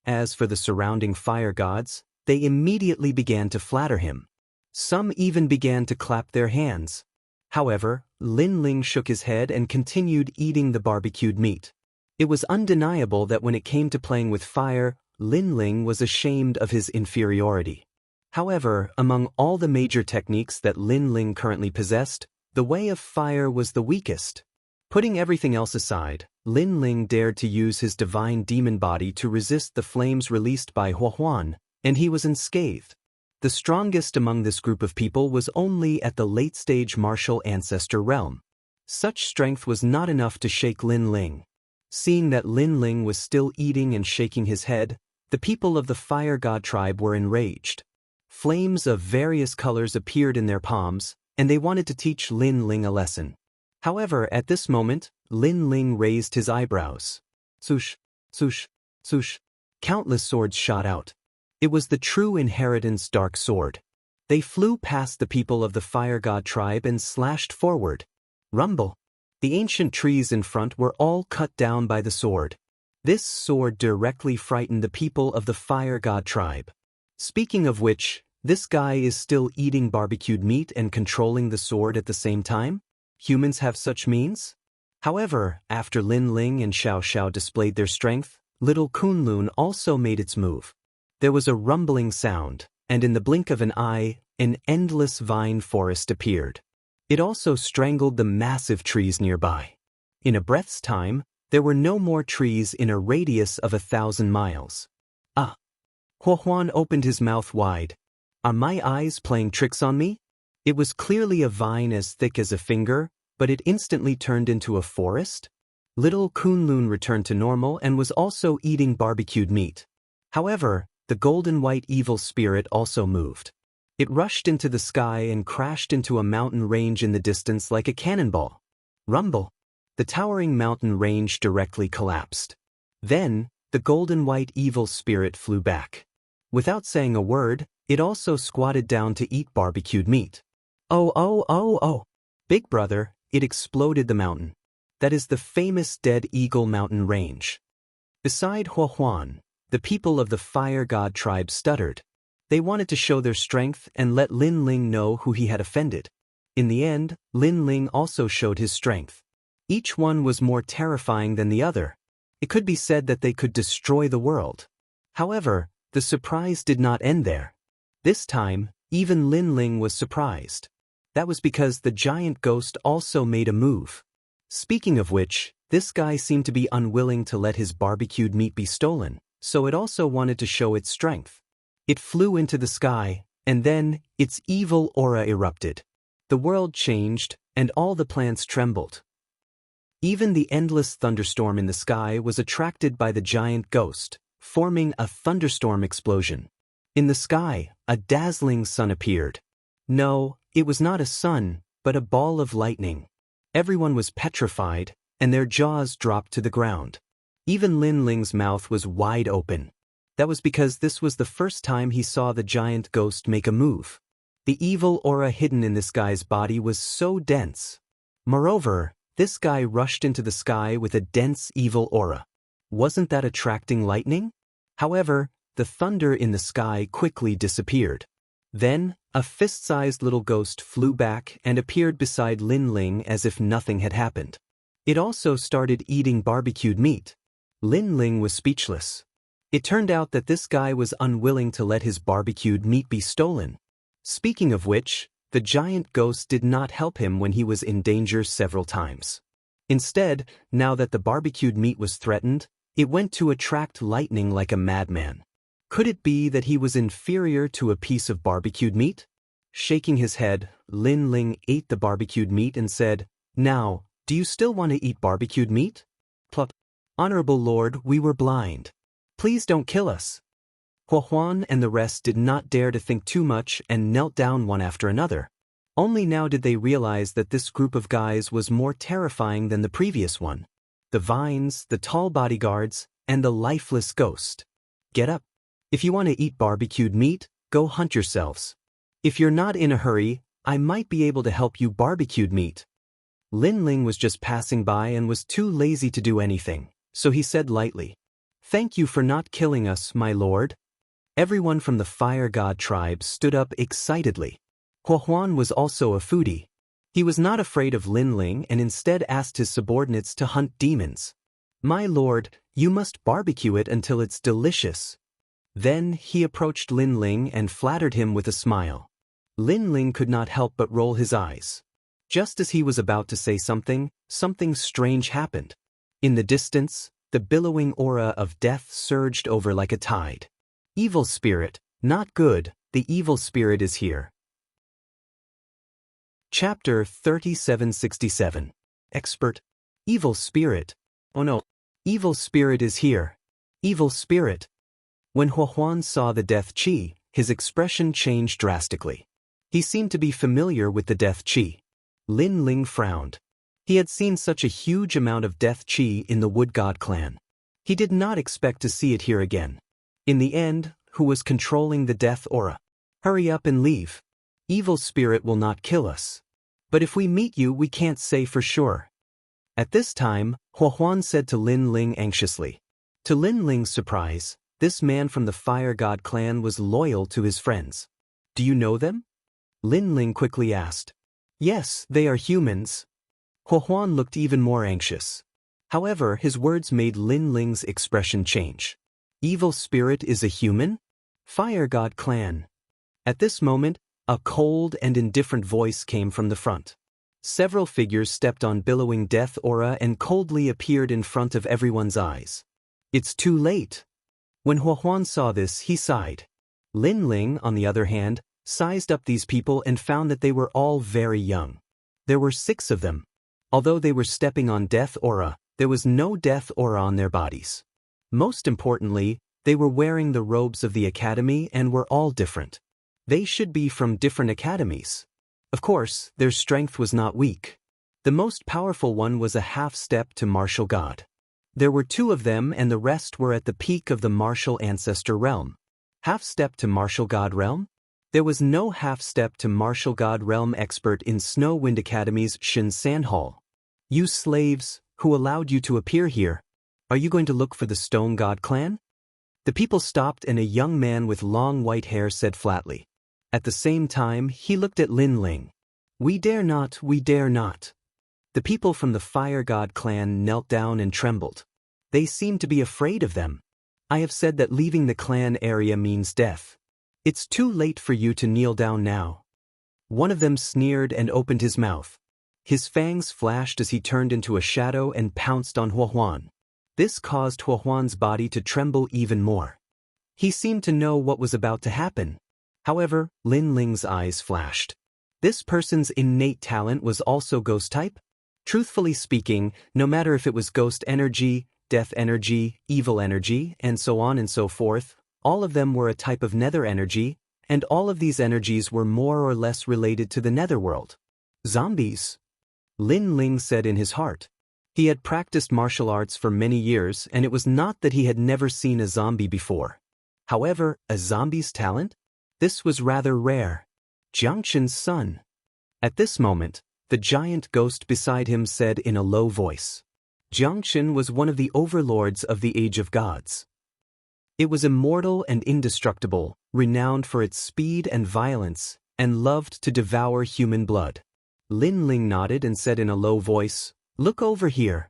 As for the surrounding fire gods, they immediately began to flatter him. Some even began to clap their hands. However, Lin Ling shook his head and continued eating the barbecued meat. It was undeniable that when it came to playing with fire, Lin Ling was ashamed of his inferiority. However, among all the major techniques that Lin Ling currently possessed, the way of fire was the weakest. Putting everything else aside, Lin Ling dared to use his divine demon body to resist the flames released by Huan, and he was unscathed. The strongest among this group of people was only at the late-stage martial ancestor realm. Such strength was not enough to shake Lin Ling. Seeing that Lin Ling was still eating and shaking his head, the people of the fire god tribe were enraged. Flames of various colors appeared in their palms, and they wanted to teach Lin Ling a lesson. However, at this moment, Lin Ling raised his eyebrows. Swoosh, swoosh, swoosh. Countless swords shot out. It was the true inheritance dark sword. They flew past the people of the fire god tribe and slashed forward. Rumble. The ancient trees in front were all cut down by the sword. This sword directly frightened the people of the fire god tribe. Speaking of which, this guy is still eating barbecued meat and controlling the sword at the same time? Humans have such means? However, after Lin Ling and Xiao Xiao displayed their strength, little Kunlun also made its move. There was a rumbling sound, and in the blink of an eye, an endless vine forest appeared. It also strangled the massive trees nearby. In a breath's time, there were no more trees in a radius of 1,000 miles. Ah! Huan opened his mouth wide. Are my eyes playing tricks on me? It was clearly a vine as thick as a finger, but it instantly turned into a forest. Little Kunlun returned to normal and was also eating barbecued meat. However, the golden-white evil spirit also moved. It rushed into the sky and crashed into a mountain range in the distance like a cannonball. Rumble! The towering mountain range directly collapsed. Then, the golden-white evil spirit flew back. Without saying a word, it also squatted down to eat barbecued meat. Oh, oh, oh, oh! Big brother, it exploded the mountain. That is the famous Dead Eagle Mountain Range. Beside Huahuan, the people of the Fire God tribe stuttered. They wanted to show their strength and let Lin Ling know who he had offended. In the end, Lin Ling also showed his strength. Each one was more terrifying than the other. It could be said that they could destroy the world. However, the surprise did not end there. This time, even Lin Ling was surprised. That was because the giant ghost also made a move. Speaking of which, this guy seemed to be unwilling to let his barbecued meat be stolen, so it also wanted to show its strength. It flew into the sky, and then, its evil aura erupted. The world changed, and all the plants trembled. Even the endless thunderstorm in the sky was attracted by the giant ghost, forming a thunderstorm explosion. In the sky, a dazzling sun appeared. No, it was not a sun, but a ball of lightning. Everyone was petrified, and their jaws dropped to the ground. Even Lin Ling's mouth was wide open. That was because this was the first time he saw the giant ghost make a move. The evil aura hidden in this guy's body was so dense. Moreover, this guy rushed into the sky with a dense evil aura. Wasn't that attracting lightning? However, the thunder in the sky quickly disappeared. Then, a fist-sized little ghost flew back and appeared beside Lin Ling as if nothing had happened. It also started eating barbecued meat. Lin Ling was speechless. It turned out that this guy was unwilling to let his barbecued meat be stolen. Speaking of which, the giant ghost did not help him when he was in danger several times. Instead, now that the barbecued meat was threatened, it went to attract lightning like a madman. Could it be that he was inferior to a piece of barbecued meat? Shaking his head, Lin Ling ate the barbecued meat and said, "Now, do you still want to eat barbecued meat?" Plop. "Honorable Lord, we were blind. Please don't kill us." Huahuan and the rest did not dare to think too much and knelt down one after another. Only now did they realize that this group of guys was more terrifying than the previous one. The vines, the tall bodyguards, and the lifeless ghost. Get up. If you want to eat barbecued meat, go hunt yourselves. If you're not in a hurry, I might be able to help you barbecued meat. Lin Ling was just passing by and was too lazy to do anything, so he said lightly, "Thank you for not killing us, my lord." Everyone from the Fire God tribe stood up excitedly. Huahuan was also a foodie. He was not afraid of Lin Ling and instead asked his subordinates to hunt demons. "My lord, you must barbecue it until it's delicious." Then he approached Lin Ling and flattered him with a smile. Lin Ling could not help but roll his eyes. Just as he was about to say something, something strange happened. In the distance, the billowing aura of death surged over like a tide. Evil spirit, not good, the evil spirit is here. Chapter 3767. Expert. Evil spirit. Oh no. Evil spirit is here. Evil spirit. When Huahuan saw the death chi, his expression changed drastically. He seemed to be familiar with the death chi. Lin Ling frowned. He had seen such a huge amount of death chi in the Wood God clan. He did not expect to see it here again. In the end, who was controlling the death aura? Hurry up and leave. Evil spirit will not kill us. But if we meet you, we can't say for sure. At this time, Huahuan said to Lin Ling anxiously. To Lin Ling's surprise, this man from the Fire God clan was loyal to his friends. "Do you know them?" Lin Ling quickly asked. "Yes, they are humans." Huahuan looked even more anxious. However, his words made Lin Ling's expression change. Evil spirit is a human? Fire God clan. At this moment, a cold and indifferent voice came from the front. Several figures stepped on billowing death aura and coldly appeared in front of everyone's eyes. It's too late. When Huahuan saw this, he sighed. Lin Ling, on the other hand, sized up these people and found that they were all very young. There were 6 of them. Although they were stepping on death aura, there was no death aura on their bodies. Most importantly, They were wearing the robes of the academy and were all different. They should be from different academies. Of course, their strength was not weak. The most powerful one was a half-step to martial god. There were 2 of them and the rest were at the peak of the martial ancestor realm. Half-step to martial god realm? There was no half-step to martial god realm expert in Snow Wind Academy's Shin Sand Hall. You slaves, who allowed you to appear here? Are you going to look for the Stone God clan? The people stopped and a young man with long white hair said flatly. At the same time, he looked at Lin Ling. We dare not, we dare not. The people from the Fire God clan knelt down and trembled. They seemed to be afraid of them. I have said that leaving the clan area means death. It's too late for you to kneel down now. One of them sneered and opened his mouth. His fangs flashed as he turned into a shadow and pounced on Huohuan. This caused Huohuan's body to tremble even more. He seemed to know what was about to happen. However, Lin Ling's eyes flashed. This person's innate talent was also ghost type? Truthfully speaking, no matter if it was ghost energy, death energy, evil energy, and so on and so forth, all of them were a type of nether energy, and all of these energies were more or less related to the netherworld. Zombies? Lin Ling said in his heart. He had practiced martial arts for many years and it was not that he had never seen a zombie before. However, a zombie's talent? This was rather rare. Jiangchen's son. At this moment, the giant ghost beside him said in a low voice. Jiangchen was one of the overlords of the Age of Gods. It was immortal and indestructible, renowned for its speed and violence, and loved to devour human blood. Lin Ling nodded and said in a low voice, "Look over here."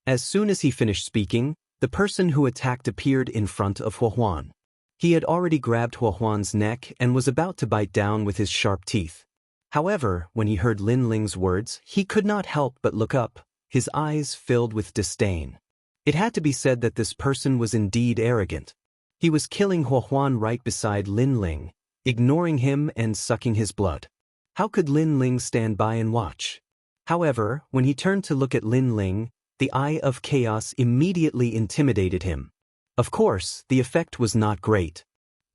As soon as he finished speaking, the person who attacked appeared in front of Huohuan. He had already grabbed Huohuan's neck and was about to bite down with his sharp teeth. However, when he heard Lin Ling's words, he could not help but look up, his eyes filled with disdain. It had to be said that this person was indeed arrogant. He was killing Huohuan right beside Lin Ling, ignoring him and sucking his blood. How could Lin Ling stand by and watch? However, when he turned to look at Lin Ling, the Eye of Chaos immediately intimidated him. Of course, the effect was not great.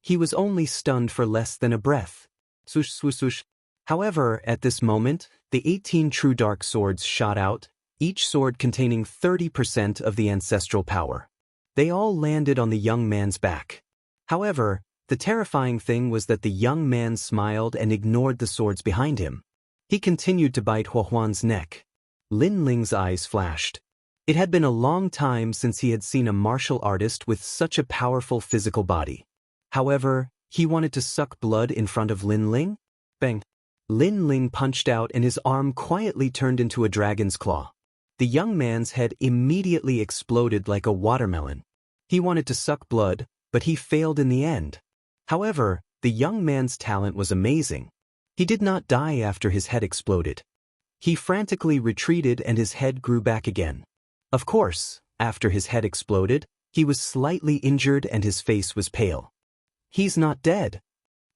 He was only stunned for less than a breath. Swoosh, swoosh, swoosh. However, at this moment, the 18 true dark swords shot out, each sword containing 30% of the ancestral power. They all landed on the young man's back. However, the terrifying thing was that the young man smiled and ignored the swords behind him. He continued to bite Huohuan's neck. Lin Ling's eyes flashed. It had been a long time since he had seen a martial artist with such a powerful physical body. However, he wanted to suck blood in front of Lin Ling? Bang! Lin Ling punched out and his arm quietly turned into a dragon's claw. The young man's head immediately exploded like a watermelon. He wanted to suck blood, but he failed in the end. However, the young man's talent was amazing. He did not die after his head exploded. He frantically retreated and his head grew back again. Of course, after his head exploded, he was slightly injured and his face was pale. He's not dead.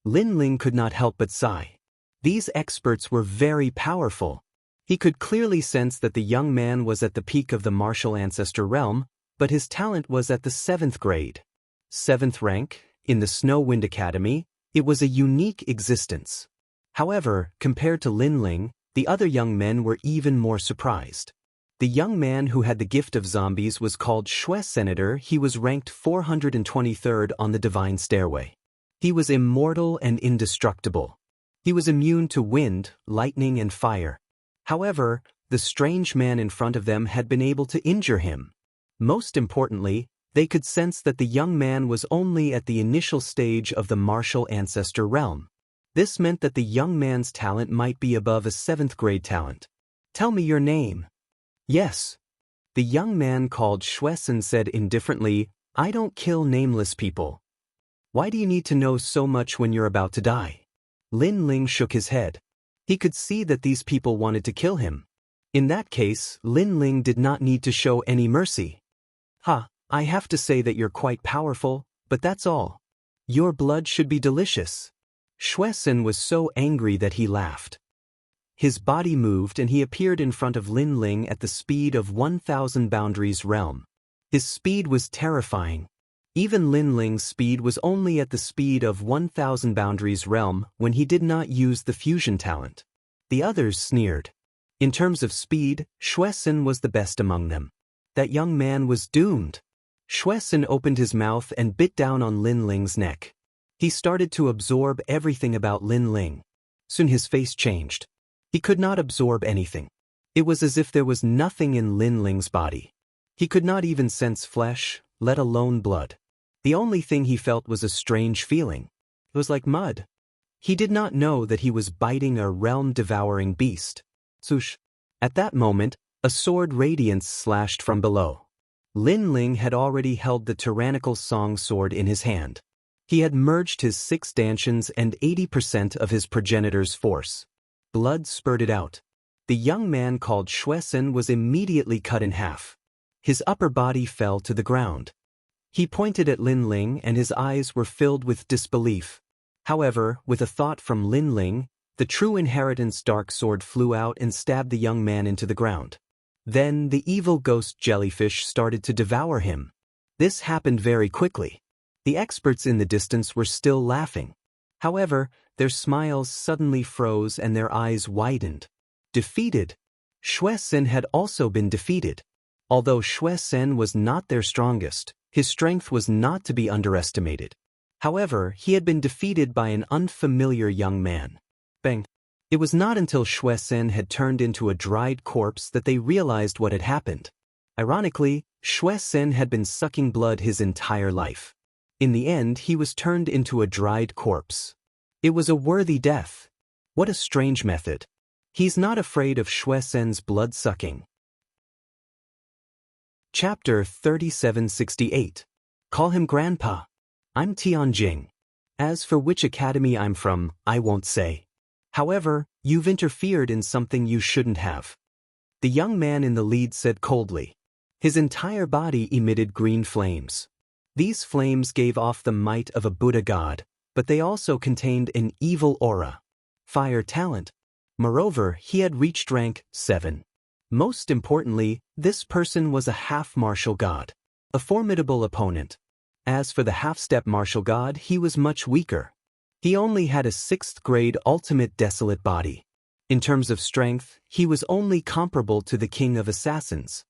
Lin Ling could not help but sigh. These experts were very powerful. He could clearly sense that the young man was at the peak of the martial ancestor realm, but his talent was at the 7th grade. 7th rank, in the Snow Wind Academy, it was a unique existence. However, compared to Lin Ling, the other young men were even more surprised. The young man who had the gift of zombies was called Shui Senator. He was ranked 423rd on the Divine Stairway. He was immortal and indestructible. He was immune to wind, lightning, and fire. However, the strange man in front of them had been able to injure him. Most importantly, they could sense that the young man was only at the initial stage of the martial ancestor realm. This meant that the young man's talent might be above a 7th grade talent. "Tell me your name." "Yes." The young man called Shuesen said indifferently, "I don't kill nameless people." "Why do you need to know so much when you're about to die?" Lin Ling shook his head. He could see that these people wanted to kill him. In that case, Lin Ling did not need to show any mercy. I have to say that you're quite powerful, but that's all. Your blood should be delicious." Shuesen was so angry that he laughed. His body moved and he appeared in front of Lin Ling at the speed of 1,000 boundaries realm. His speed was terrifying. Even Lin Ling's speed was only at the speed of 1,000 Boundaries Realm when he did not use the fusion talent. The others sneered. In terms of speed, Xuesen was the best among them. That young man was doomed. Xuesen opened his mouth and bit down on Lin Ling's neck. He started to absorb everything about Lin Ling. Soon his face changed. He could not absorb anything. It was as if there was nothing in Lin Ling's body. He could not even sense flesh, let alone blood. The only thing he felt was a strange feeling. It was like mud. He did not know that he was biting a realm-devouring beast. Swoosh. At that moment, a sword radiance slashed from below. Lin Ling had already held the tyrannical song sword in his hand. He had merged his 6 stanchions and 80% of his progenitor's force. Blood spurted out. The young man called Xuesen was immediately cut in half. His upper body fell to the ground. He pointed at Lin Ling and his eyes were filled with disbelief. However, with a thought from Lin Ling, the true inheritance dark sword flew out and stabbed the young man into the ground. Then the evil ghost jellyfish started to devour him. This happened very quickly. The experts in the distance were still laughing. However, their smiles suddenly froze and their eyes widened. Defeated. Xuesen had also been defeated. Although Xuesen was not their strongest, his strength was not to be underestimated. However, he had been defeated by an unfamiliar young man. Bang. It was not until Xuesen had turned into a dried corpse that they realized what had happened. Ironically, Xuesen had been sucking blood his entire life. In the end, he was turned into a dried corpse. It was a worthy death. What a strange method. He's not afraid of Xuesen's blood-sucking. Chapter 3768. Call him Grandpa. I'm Tianjing. As for which academy I'm from, I won't say. However, you've interfered in something you shouldn't have. The young man in the lead said coldly. His entire body emitted green flames. These flames gave off the might of a Buddha god, but they also contained an evil aura. Fire talent. Moreover, he had reached rank 7. Most importantly, this person was a half-martial god. A formidable opponent. As for the half-step martial god, he was much weaker. He only had a 6th grade ultimate desolate body. In terms of strength, he was only comparable to the king of assassins.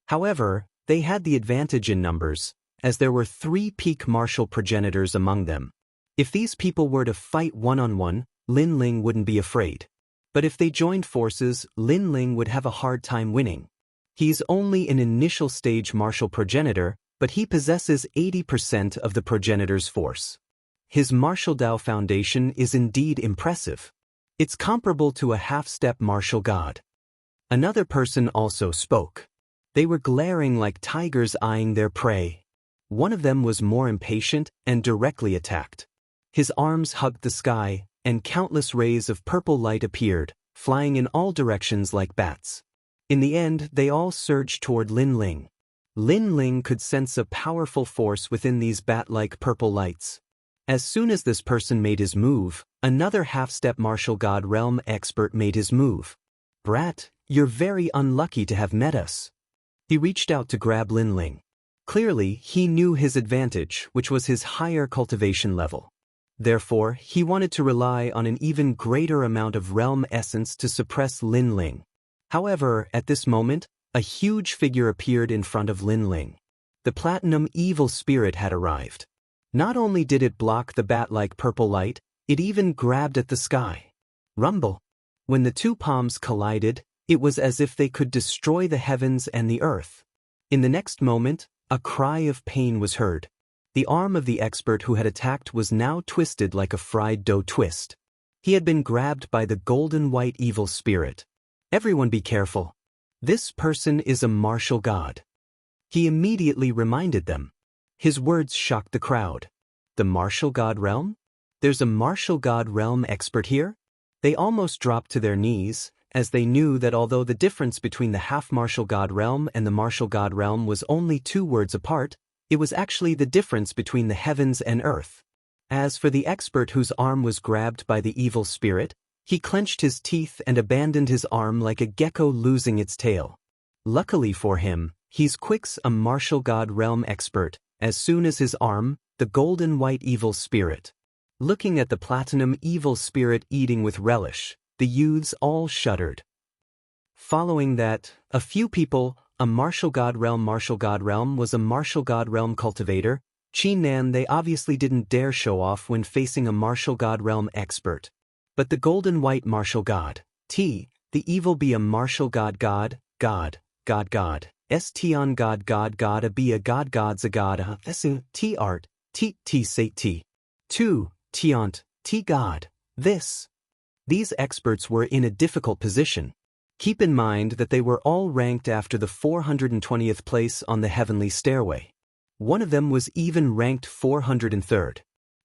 However, they had the advantage in numbers, as there were 3 peak martial progenitors among them. If these people were to fight one-on-one, Lin Ling wouldn't be afraid. But if they joined forces, Lin Ling would have a hard time winning. He's only an initial stage martial progenitor, but he possesses 80% of the progenitor's force. His martial Dao foundation is indeed impressive. It's comparable to a half-step martial god. Another person also spoke. They were glaring like tigers eyeing their prey. One of them was more impatient and directly attacked. His arms hugged the sky, and countless rays of purple light appeared, flying in all directions like bats. In the end, they all surged toward Lin Ling. Lin Ling could sense a powerful force within these bat-like purple lights. As soon as this person made his move, another half-step martial god realm expert made his move. Brat, you're very unlucky to have met us. He reached out to grab Lin Ling. Clearly, he knew his advantage, which was his higher cultivation level. Therefore, he wanted to rely on an even greater amount of realm essence to suppress Lin Ling. However, at this moment, a huge figure appeared in front of Lin Ling. The platinum evil spirit had arrived. Not only did it block the bat-like purple light, it even grabbed at the sky. Rumble. When the 2 palms collided, it was as if they could destroy the heavens and the earth. In the next moment, a cry of pain was heard. The arm of the expert who had attacked was now twisted like a fried dough twist. He had been grabbed by the golden white evil spirit. Everyone be careful. This person is a martial god. He immediately reminded them. His words shocked the crowd. The martial god realm? There's a martial god realm expert here? They almost dropped to their knees, as they knew that although the difference between the half-martial god realm and the martial god realm was only 2 words apart, it was actually the difference between the heavens and earth. As for the expert whose arm was grabbed by the evil spirit, he clenched his teeth and abandoned his arm like a gecko losing its tail. Luckily for him, he's Quick's a martial god realm expert, as soon as his arm, the golden white evil spirit. Looking at the platinum evil spirit eating with relish, the youths all shuddered. Following that, a few people, a martial god realm was a martial god realm cultivator, Chi Nan. They obviously didn't dare show off when facing a martial god realm expert. But the golden white martial god, the evil be a martial god Tion god a be a god gods a god t art t say t. 2. Tiant, god. These experts were in a difficult position. Keep in mind that they were all ranked after the 420th place on the heavenly stairway. One of them was even ranked 403rd.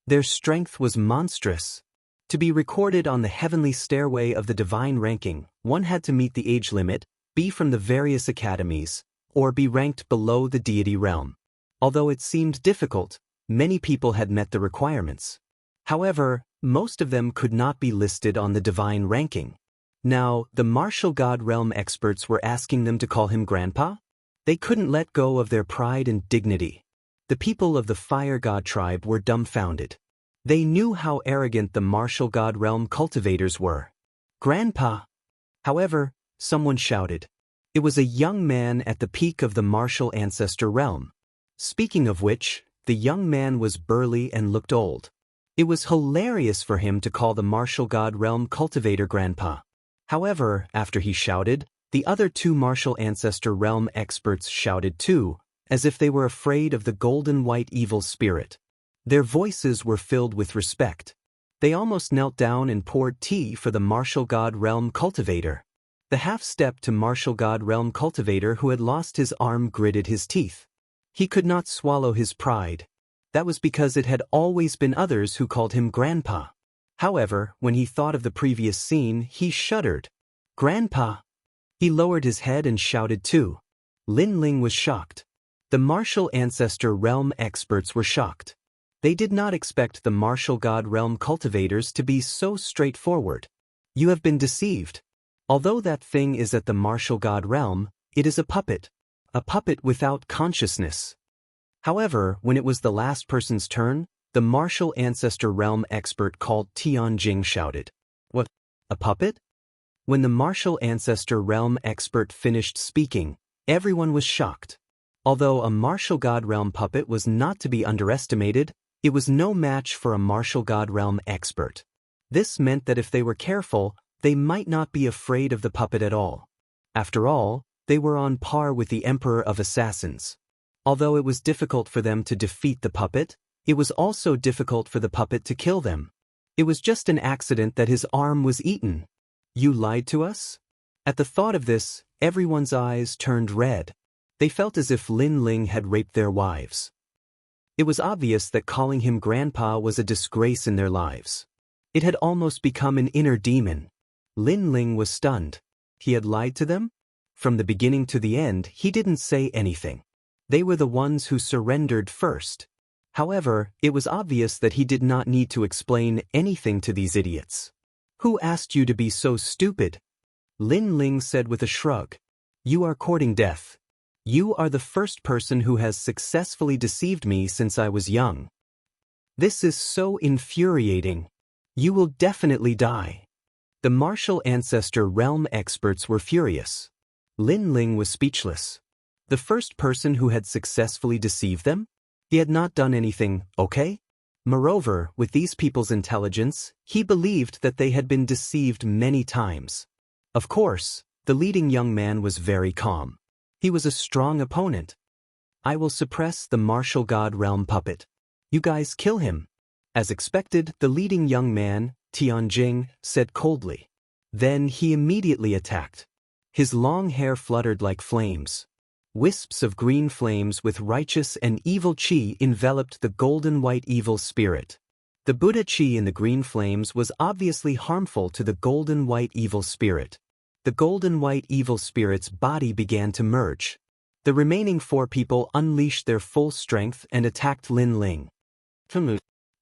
Their strength was monstrous. To be recorded on the heavenly stairway of the divine ranking, one had to meet the age limit, be from the various academies, or be ranked below the deity realm. Although it seemed difficult, many people had met the requirements. However, most of them could not be listed on the divine ranking. Now, the martial god realm experts were asking them to call him Grandpa? They couldn't let go of their pride and dignity. The people of the fire god tribe were dumbfounded. They knew how arrogant the martial god realm cultivators were. Grandpa! However, someone shouted. It was a young man at the peak of the martial ancestor realm. Speaking of which, the young man was burly and looked old. It was hilarious for him to call the martial god realm cultivator Grandpa. However, after he shouted, the other two martial ancestor realm experts shouted too, as if they were afraid of the golden white evil spirit. Their voices were filled with respect. They almost knelt down and poured tea for the martial god realm cultivator. The half-step to martial god realm cultivator who had lost his arm gritted his teeth. He could not swallow his pride. That was because it had always been others who called him Grandpa. However, when he thought of the previous scene, he shuddered. Grandpa! He lowered his head and shouted too. Lin Ling was shocked. The martial ancestor realm experts were shocked. They did not expect the martial god realm cultivators to be so straightforward. You have been deceived. Although that thing is at the martial god realm, it is a puppet without consciousness. However, when it was the last person's turn, the martial ancestor realm expert called Tianjing shouted. What? A puppet? When the martial ancestor realm expert finished speaking, everyone was shocked. Although a martial god realm puppet was not to be underestimated, it was no match for a martial god realm expert. This meant that if they were careful, they might not be afraid of the puppet at all. After all, they were on par with the Emperor of Assassins. Although it was difficult for them to defeat the puppet, it was also difficult for the puppet to kill them. It was just an accident that his arm was eaten. You lied to us? At the thought of this, everyone's eyes turned red. They felt as if Lin Ling had raped their wives. It was obvious that calling him Grandpa was a disgrace in their lives. It had almost become an inner demon. Lin Ling was stunned. He had lied to them? From the beginning to the end, he didn't say anything. They were the ones who surrendered first. However, it was obvious that he did not need to explain anything to these idiots. Who asked you to be so stupid? Lin Ling said with a shrug. You are courting death. You are the first person who has successfully deceived me since I was young. This is so infuriating. You will definitely die. The martial ancestor realm experts were furious. Lin Ling was speechless. The first person who had successfully deceived them? He had not done anything, okay? Moreover, with these people's intelligence, he believed that they had been deceived many times. Of course, the leading young man was very calm. He was a strong opponent. I will suppress the martial god realm puppet. You guys kill him. As expected, the leading young man, Tianjing, said coldly. Then he immediately attacked. His long hair fluttered like flames. Wisps of green flames with righteous and evil chi enveloped the golden white evil spirit. The Buddha chi in the green flames was obviously harmful to the golden white evil spirit. The golden white evil spirit's body began to merge. The remaining four people unleashed their full strength and attacked Lin Ling.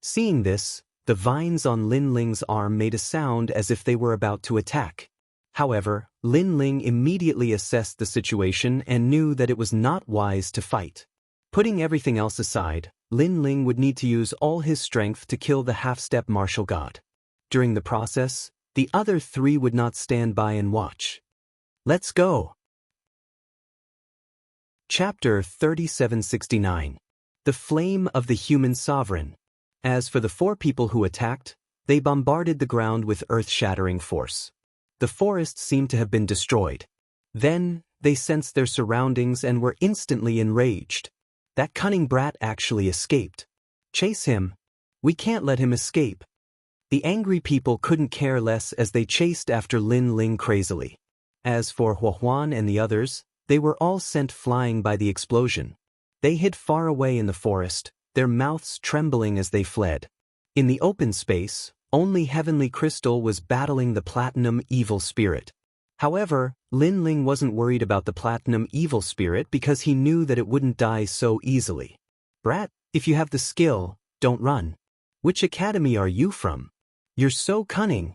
Seeing this, the vines on Lin Ling's arm made a sound as if they were about to attack. However, Lin Ling immediately assessed the situation and knew that it was not wise to fight. Putting everything else aside, Lin Ling would need to use all his strength to kill the half-step martial god. During the process, the other three would not stand by and watch. Let's go! Chapter 3769. The Flame of the Human Sovereign. As for the four people who attacked, they bombarded the ground with earth-shattering force. The forest seemed to have been destroyed. Then, they sensed their surroundings and were instantly enraged. That cunning brat actually escaped. Chase him. We can't let him escape. The angry people couldn't care less as they chased after Lin Ling crazily. As for Huahuan and the others, they were all sent flying by the explosion. They hid far away in the forest, their mouths trembling as they fled. In the open space, only Heavenly Crystal was battling the Platinum Evil Spirit. However, Lin Ling wasn't worried about the Platinum Evil Spirit because he knew that it wouldn't die so easily. Brat, if you have the skill, don't run. Which academy are you from? You're so cunning.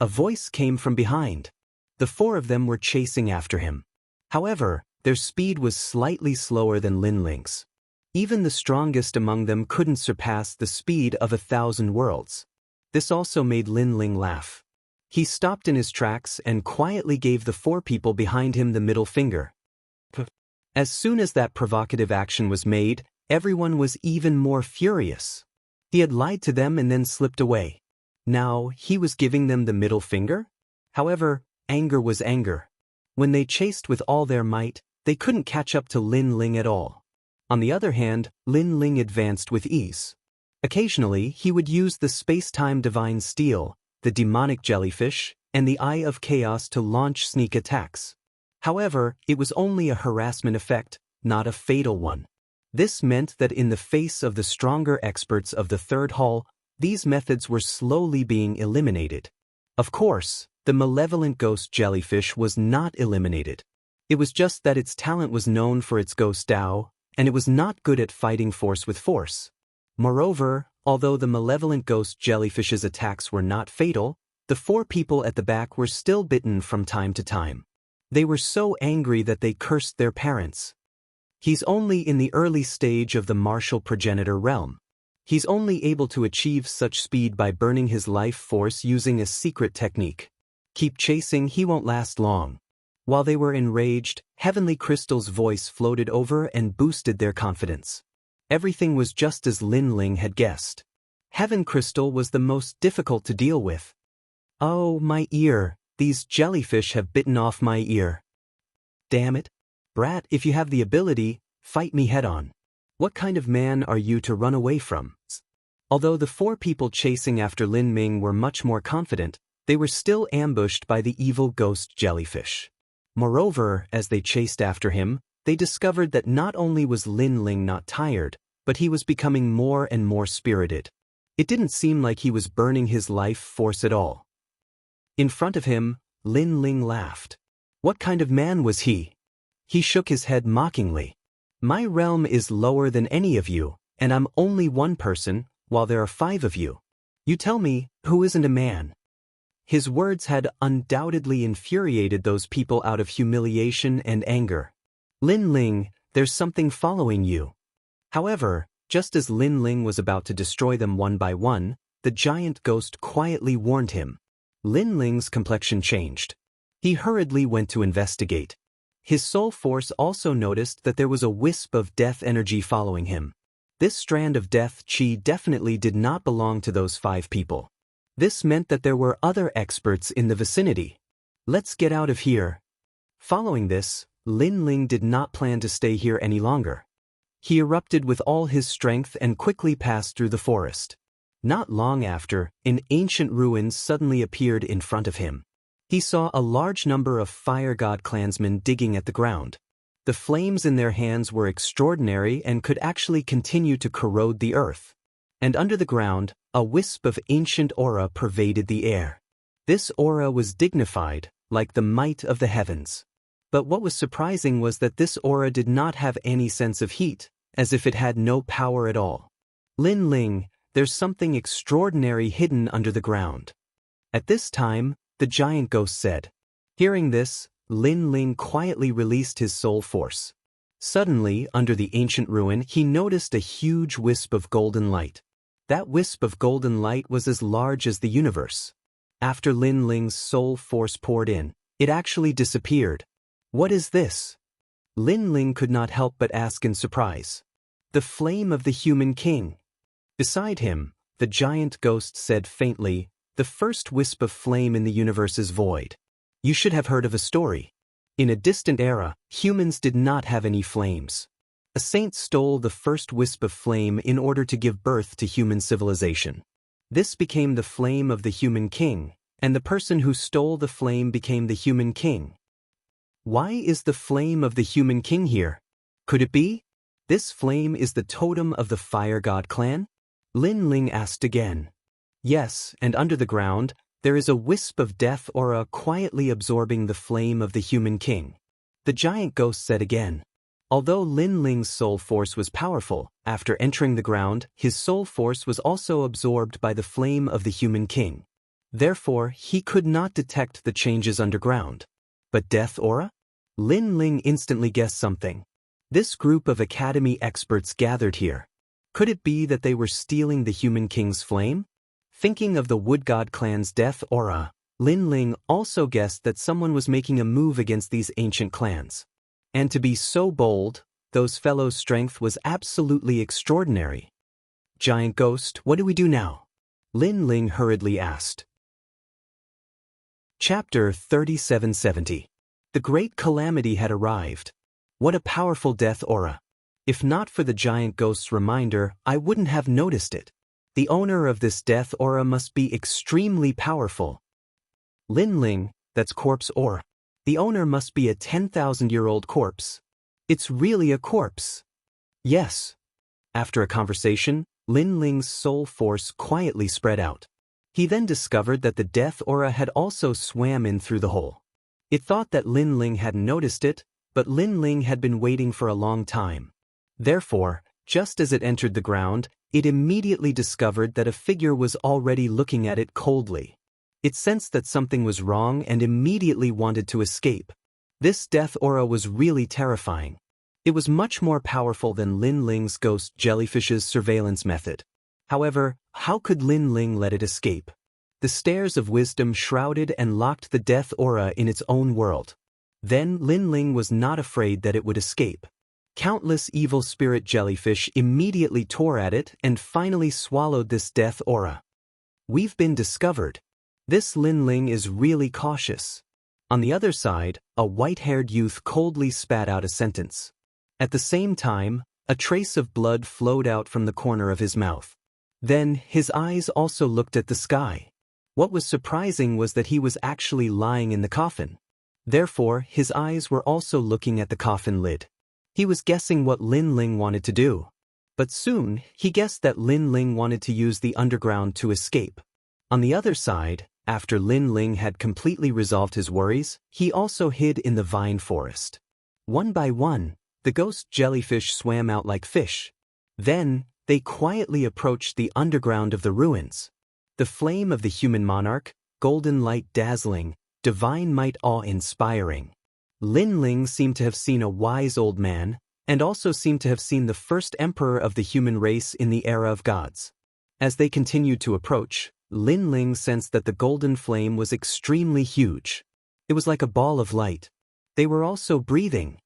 A voice came from behind. The four of them were chasing after him. However, their speed was slightly slower than Lin Ling's. Even the strongest among them couldn't surpass the speed of 1,000 worlds. This also made Lin Ling laugh. He stopped in his tracks and quietly gave the four people behind him the middle finger. As soon as that provocative action was made, everyone was even more furious. He had lied to them and then slipped away. Now, he was giving them the middle finger? However, anger was anger. When they chased with all their might, they couldn't catch up to Lin Ling at all. On the other hand, Lin Ling advanced with ease. Occasionally, he would use the space-time divine steel, the demonic jellyfish, and the Eye of Chaos to launch sneak attacks. However, it was only a harassment effect, not a fatal one. This meant that in the face of the stronger experts of the third hall, these methods were slowly being eliminated. Of course, the malevolent ghost jellyfish was not eliminated. It was just that its talent was known for its ghost Tao, and it was not good at fighting force with force. Moreover, although the malevolent ghost jellyfish's attacks were not fatal, the four people at the back were still bitten from time to time. They were so angry that they cursed their parents. He's only in the early stage of the martial progenitor realm. He's only able to achieve such speed by burning his life force using a secret technique. Keep chasing, he won't last long. While they were enraged, Heavenly Crystal's voice floated over and boosted their confidence. Everything was just as Lin Ling had guessed. Heaven Crystal was the most difficult to deal with. Oh, my ear, these jellyfish have bitten off my ear. Damn it. Brat, if you have the ability, fight me head-on. What kind of man are you to run away from? Although the four people chasing after Lin Ming were much more confident, they were still ambushed by the evil ghost jellyfish. Moreover, as they chased after him, they discovered that not only was Lin Ling not tired, but he was becoming more and more spirited. It didn't seem like he was burning his life force at all. In front of him, Lin Ling laughed. What kind of man was he? He shook his head mockingly. My realm is lower than any of you, and I'm only one person, while there are 5 of you. You tell me, who isn't a man? His words had undoubtedly infuriated those people out of humiliation and anger. Lin Ling, there's something following you. However, just as Lin Ling was about to destroy them one by one, the giant ghost quietly warned him. Lin Ling's complexion changed. He hurriedly went to investigate. His soul force also noticed that there was a wisp of death energy following him. This strand of death chi definitely did not belong to those 5 people. This meant that there were other experts in the vicinity. Let's get out of here. Following this, Lin Ling did not plan to stay here any longer. He erupted with all his strength and quickly passed through the forest. Not long after, an ancient ruin suddenly appeared in front of him. He saw a large number of fire god clansmen digging at the ground. The flames in their hands were extraordinary and could actually continue to corrode the earth. And under the ground, a wisp of ancient aura pervaded the air. This aura was dignified, like the might of the heavens. But what was surprising was that this aura did not have any sense of heat, as if it had no power at all. Lin Ling, there's something extraordinary hidden under the ground. At this time, the giant ghost said. Hearing this, Lin Ling quietly released his soul force. Suddenly, under the ancient ruin, he noticed a huge wisp of golden light. That wisp of golden light was as large as the universe. After Lin Ling's soul force poured in, it actually disappeared. What is this? Lin Ling could not help but ask in surprise. The flame of the human king. Beside him, the giant ghost said faintly, "The first wisp of flame in the universe is void." You should have heard of a story. In a distant era, humans did not have any flames. A saint stole the first wisp of flame in order to give birth to human civilization. This became the flame of the human king, and the person who stole the flame became the human king. Why is the flame of the human king here? Could it be? This flame is the totem of the fire god clan? Lin Ling asked again. Yes, and under the ground, there is a wisp of death aura quietly absorbing the flame of the human king. The giant ghost said again. Although Lin Ling's soul force was powerful, after entering the ground, his soul force was also absorbed by the flame of the human king. Therefore, he could not detect the changes underground. But death aura? Lin Ling instantly guessed something. This group of academy experts gathered here. Could it be that they were stealing the human king's flame? Thinking of the Wood God clan's death aura, Lin Ling also guessed that someone was making a move against these ancient clans. And to be so bold, those fellows' strength was absolutely extraordinary. Giant Ghost, what do we do now? Lin Ling hurriedly asked. Chapter 3770. The Great Calamity had arrived. What a powerful death aura. If not for the giant ghost's reminder, I wouldn't have noticed it. The owner of this death aura must be extremely powerful. Lin Ling, that's corpse aura. The owner must be a 10,000-year-old corpse. It's really a corpse. Yes. After a conversation, Lin Ling's soul force quietly spread out. He then discovered that the death aura had also swam in through the hole. It thought that Lin Ling hadn't noticed it, but Lin Ling had been waiting for a long time. Therefore, just as it entered the ground, it immediately discovered that a figure was already looking at it coldly. It sensed that something was wrong and immediately wanted to escape. This death aura was really terrifying. It was much more powerful than Lin Ling's ghost jellyfish's surveillance method. However, how could Lin Ling let it escape? The stairs of wisdom shrouded and locked the death aura in its own world. Then Lin Ling was not afraid that it would escape. Countless evil spirit jellyfish immediately tore at it and finally swallowed this death aura. We've been discovered. This Lin Ling is really cautious. On the other side, a white-haired youth coldly spat out a sentence. At the same time, a trace of blood flowed out from the corner of his mouth. Then, his eyes also looked at the sky. What was surprising was that he was actually lying in the coffin. Therefore, his eyes were also looking at the coffin lid. He was guessing what Lin Ling wanted to do. But soon, he guessed that Lin Ling wanted to use the underground to escape. On the other side, after Lin Ling had completely resolved his worries, he also hid in the vine forest. One by one, the ghost jellyfish swam out like fish. Then, they quietly approached the underground of the ruins. The flame of the human monarch, golden light dazzling, divine might awe-inspiring. Lin Ling seemed to have seen a wise old man, and also seemed to have seen the first emperor of the human race in the era of gods. As they continued to approach, Lin Ling sensed that the golden flame was extremely huge. It was like a ball of light. They were also breathing.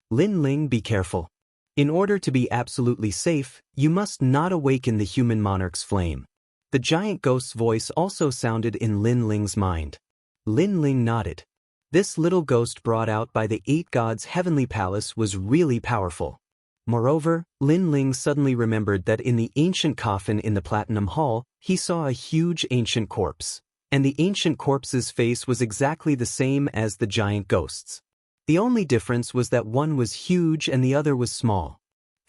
Lin Ling, be careful. In order to be absolutely safe, you must not awaken the human monarch's flame. The giant ghost's voice also sounded in Lin Ling's mind. Lin Ling nodded. This little ghost brought out by the 8 gods' heavenly palace was really powerful. Moreover, Lin Ling suddenly remembered that in the ancient coffin in the Platinum Hall, he saw a huge ancient corpse. And the ancient corpse's face was exactly the same as the giant ghost's. The only difference was that one was huge and the other was small.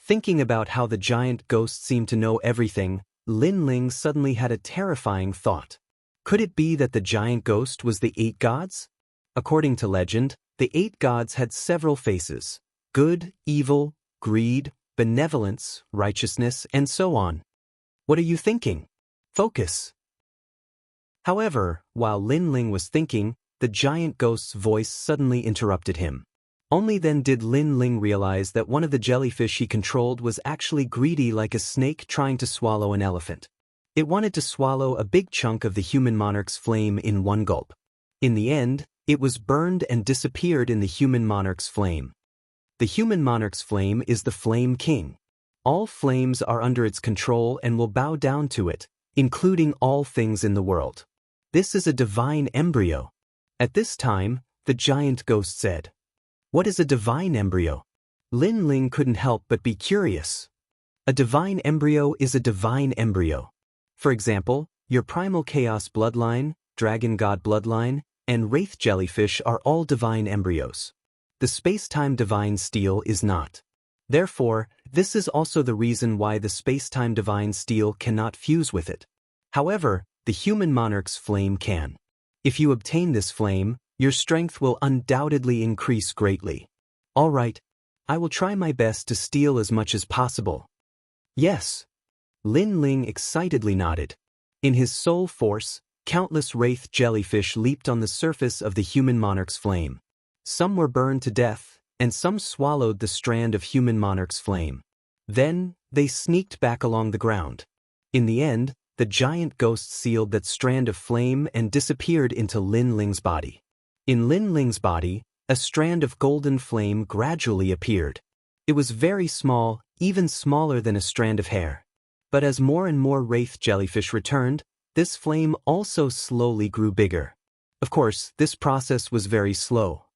Thinking about how the giant ghost seemed to know everything, Lin Ling suddenly had a terrifying thought. Could it be that the giant ghost was the 8 gods? According to legend, the 8 gods had several faces: good, evil, greed, benevolence, righteousness, and so on. What are you thinking? Focus. However, while Lin Ling was thinking, the giant ghost's voice suddenly interrupted him. Only then did Lin Ling realize that one of the jellyfish he controlled was actually greedy like a snake trying to swallow an elephant. It wanted to swallow a big chunk of the human monarch's flame in one gulp. In the end, it was burned and disappeared in the human monarch's flame. The human monarch's flame is the Flame King. All flames are under its control and will bow down to it, including all things in the world. This is a divine embryo. At this time, the giant ghost said, "What is a divine embryo?" Lin Ling couldn't help but be curious. A divine embryo is a divine embryo. For example, your primal chaos bloodline, dragon god bloodline, and wraith jellyfish are all divine embryos. The space-time divine steel is not. Therefore, this is also the reason why the space-time divine steel cannot fuse with it. However, the human monarch's flame can. If you obtain this flame, your strength will undoubtedly increase greatly. All right, I will try my best to steal as much as possible. Yes. Lin Ling excitedly nodded. In his soul force, countless wraith jellyfish leaped on the surface of the human monarch's flame. Some were burned to death, and some swallowed the strand of human monarch's flame. Then, they sneaked back along the ground. In the end, the giant ghost sealed that strand of flame and disappeared into Lin Ling's body. In Lin Ling's body, a strand of golden flame gradually appeared. It was very small, even smaller than a strand of hair. But as more and more wraith jellyfish returned, this flame also slowly grew bigger. Of course, this process was very slow.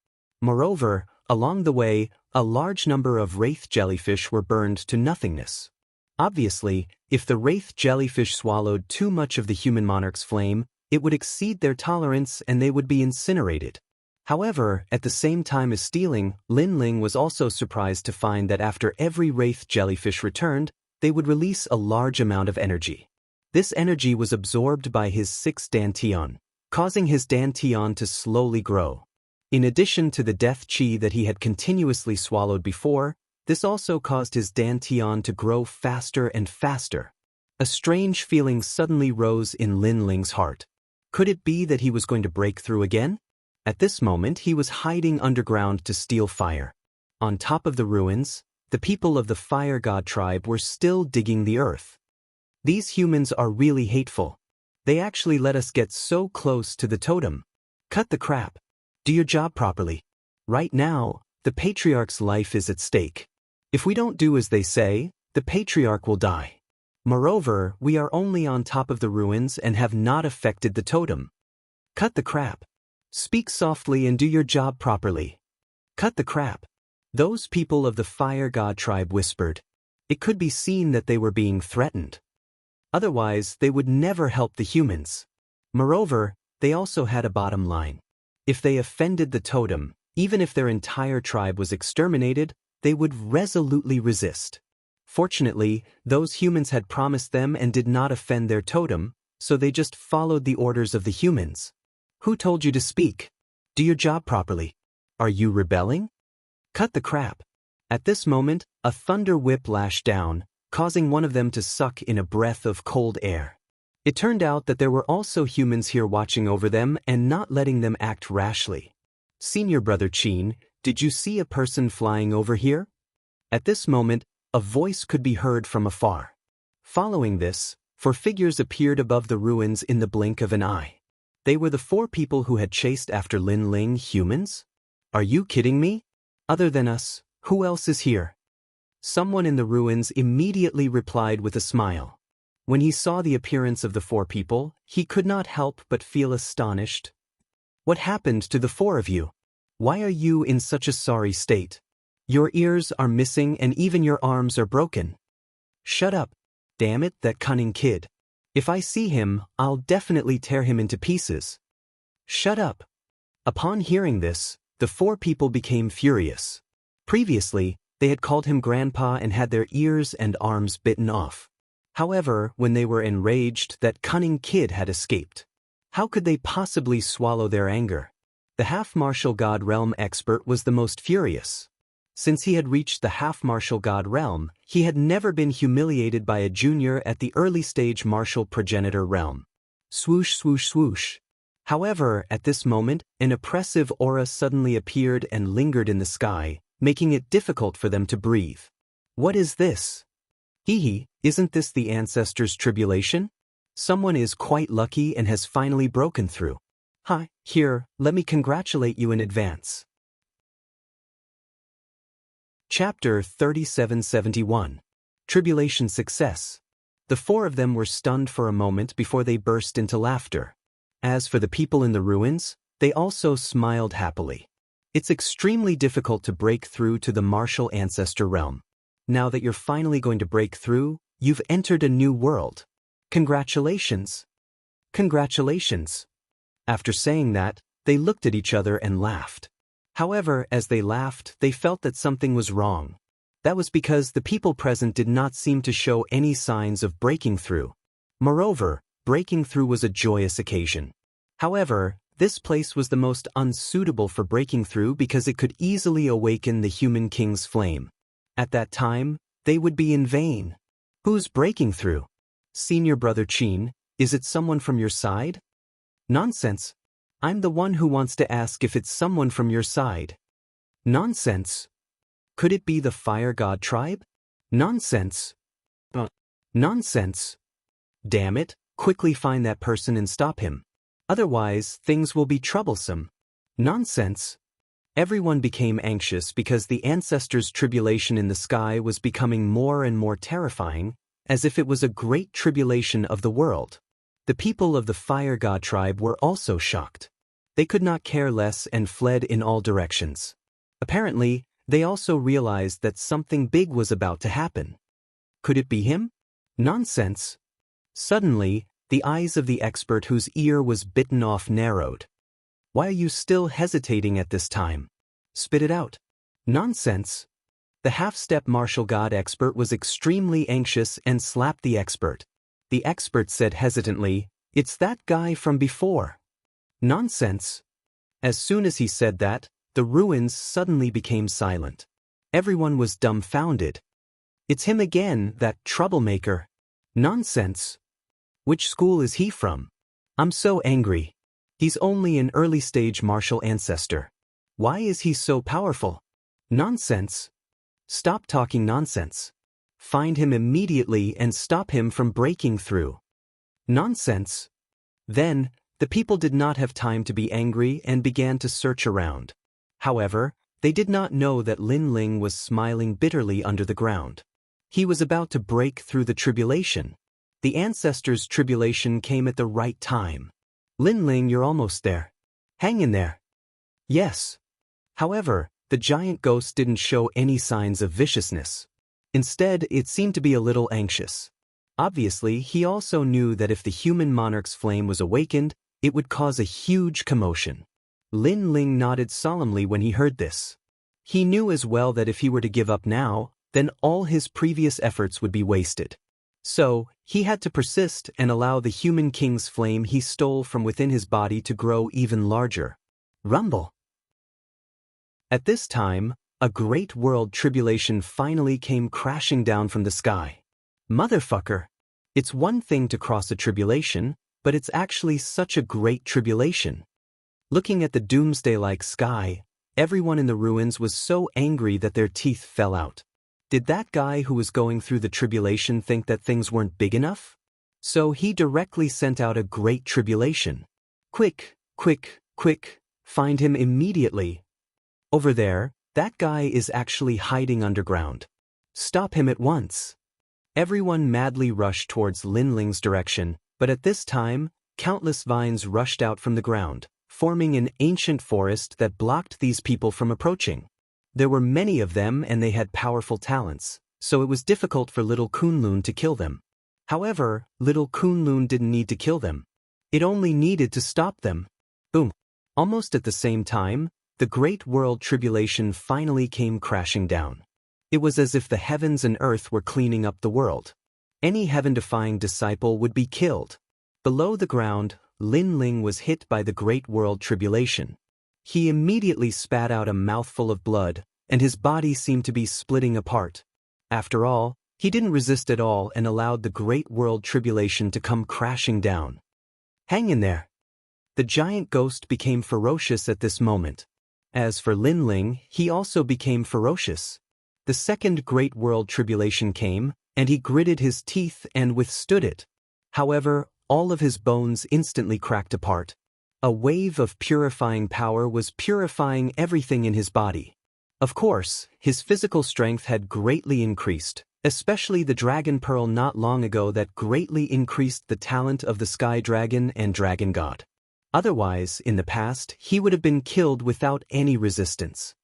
Moreover, along the way, a large number of wraith jellyfish were burned to nothingness. Obviously, if the wraith jellyfish swallowed too much of the human monarch's flame, it would exceed their tolerance and they would be incinerated. However, at the same time as stealing, Lin Ling was also surprised to find that after every wraith jellyfish returned, they would release a large amount of energy. This energy was absorbed by his 6 dantian, causing his dantian to slowly grow. In addition to the death chi that he had continuously swallowed before, this also caused his dantian to grow faster and faster. A strange feeling suddenly rose in Lin Ling's heart. Could it be that he was going to break through again? At this moment he was hiding underground to steal fire. On top of the ruins, the people of the fire god tribe were still digging the earth. These humans are really hateful. They actually let us get so close to the totem. Cut the crap. Do your job properly. Right now, the patriarch's life is at stake. If we don't do as they say, the patriarch will die. Moreover, we are only on top of the ruins and have not affected the totem. Cut the crap. Speak softly and do your job properly. Cut the crap. Those people of the fire god tribe whispered. It could be seen that they were being threatened. Otherwise, they would never help the humans. Moreover, they also had a bottom line. If they offended the totem, even if their entire tribe was exterminated, they would resolutely resist. Fortunately, those humans had promised them and did not offend their totem, so they just followed the orders of the humans. Who told you to speak? Do your job properly. Are you rebelling? Cut the crap. At this moment, a thunder whip lashed down, causing one of them to suck in a breath of cold air. It turned out that there were also humans here watching over them and not letting them act rashly. Senior Brother Chin, did you see a person flying over here? At this moment, a voice could be heard from afar. Following this, 4 figures appeared above the ruins in the blink of an eye. They were the 4 people who had chased after Lin Ling. Humans? Are you kidding me? Other than us, who else is here? Someone in the ruins immediately replied with a smile. When he saw the appearance of the 4 people, he could not help but feel astonished. What happened to the 4 of you? Why are you in such a sorry state? Your ears are missing and even your arms are broken. Shut up. Damn it, that cunning kid. If I see him, I'll definitely tear him into pieces. Shut up. Upon hearing this, the 4 people became furious. Previously, they had called him Grandpa and had their ears and arms bitten off. However, when they were enraged, that cunning kid had escaped. How could they possibly swallow their anger? The half-martial god realm expert was the most furious. Since he had reached the half-martial god realm, he had never been humiliated by a junior at the early-stage martial progenitor realm. Swoosh, swoosh, swoosh. However, at this moment, an oppressive aura suddenly appeared and lingered in the sky, making it difficult for them to breathe. What is this? Hee, isn't this the ancestors' tribulation? Someone is quite lucky and has finally broken through. Hi, here, let me congratulate you in advance. Chapter 3771. Tribulation Success. The four of them were stunned for a moment before they burst into laughter. As for the people in the ruins, they also smiled happily. It's extremely difficult to break through to the martial ancestor realm. Now that you're finally going to break through, you've entered a new world. Congratulations. Congratulations. After saying that, they looked at each other and laughed. However, as they laughed, they felt that something was wrong. That was because the people present did not seem to show any signs of breaking through. Moreover, breaking through was a joyous occasion. However, this place was the most unsuitable for breaking through because it could easily awaken the human king's flame. At that time, they would be in vain. Who's breaking through? Senior Brother Chin, is it someone from your side? Nonsense. I'm the one who wants to ask if it's someone from your side. Nonsense. Could it be the Fire God tribe? Nonsense. Nonsense. Damn it, quickly find that person and stop him. Otherwise, things will be troublesome. Nonsense. Everyone became anxious because the ancestors' tribulation in the sky was becoming more and more terrifying, as if it was a great tribulation of the world. The people of the Fire God tribe were also shocked. They could not care less and fled in all directions. Apparently, they also realized that something big was about to happen. Could it be him? Nonsense. Suddenly, the eyes of the expert whose ear was bitten off narrowed. Why are you still hesitating at this time? Spit it out. Nonsense. The half-step martial god expert was extremely anxious and slapped the expert. The expert said hesitantly, "It's that guy from before." Nonsense. As soon as he said that, the ruins suddenly became silent. Everyone was dumbfounded. It's him again, that troublemaker. Nonsense. Which school is he from? I'm so angry. He's only an early-stage martial ancestor. Why is he so powerful? Nonsense. Stop talking nonsense. Find him immediately and stop him from breaking through. Nonsense. Then, the people did not have time to be angry and began to search around. However, they did not know that Lin Ling was smiling bitterly under the ground. He was about to break through the tribulation. The ancestors' tribulation came at the right time. Lin Ling, you're almost there. Hang in there. Yes. However, the giant ghost didn't show any signs of viciousness. Instead, it seemed to be a little anxious. Obviously, he also knew that if the human monarch's flame was awakened, it would cause a huge commotion. Lin Ling nodded solemnly when he heard this. He knew as well that if he were to give up now, then all his previous efforts would be wasted. So, he had to persist and allow the human king's flame he stole from within his body to grow even larger. Rumble. At this time, a great world tribulation finally came crashing down from the sky. Motherfucker! It's one thing to cross a tribulation, but it's actually such a great tribulation. Looking at the doomsday-like sky, everyone in the ruins was so angry that their teeth fell out. Did that guy who was going through the tribulation think that things weren't big enough? So he directly sent out a great tribulation. Quick, quick, quick, find him immediately. Over there, that guy is actually hiding underground. Stop him at once. Everyone madly rushed towards Lin Ling's direction, but at this time, countless vines rushed out from the ground, forming an ancient forest that blocked these people from approaching. There were many of them and they had powerful talents, so it was difficult for little Kunlun to kill them. However, little Kunlun didn't need to kill them. It only needed to stop them. Boom. Almost at the same time, the great world tribulation finally came crashing down. It was as if the heavens and earth were cleaning up the world. Any heaven-defying disciple would be killed. Below the ground, Lin Ling was hit by the great world tribulation. He immediately spat out a mouthful of blood, and his body seemed to be splitting apart. After all, he didn't resist at all and allowed the great world tribulation to come crashing down. Hang in there. The giant ghost became ferocious at this moment. As for Lin Ling, he also became ferocious. The second great world tribulation came, and he gritted his teeth and withstood it. However, all of his bones instantly cracked apart. A wave of purifying power was purifying everything in his body. Of course, his physical strength had greatly increased, especially the dragon pearl not long ago that greatly increased the talent of the sky dragon and dragon god. Otherwise, in the past, he would have been killed without any resistance.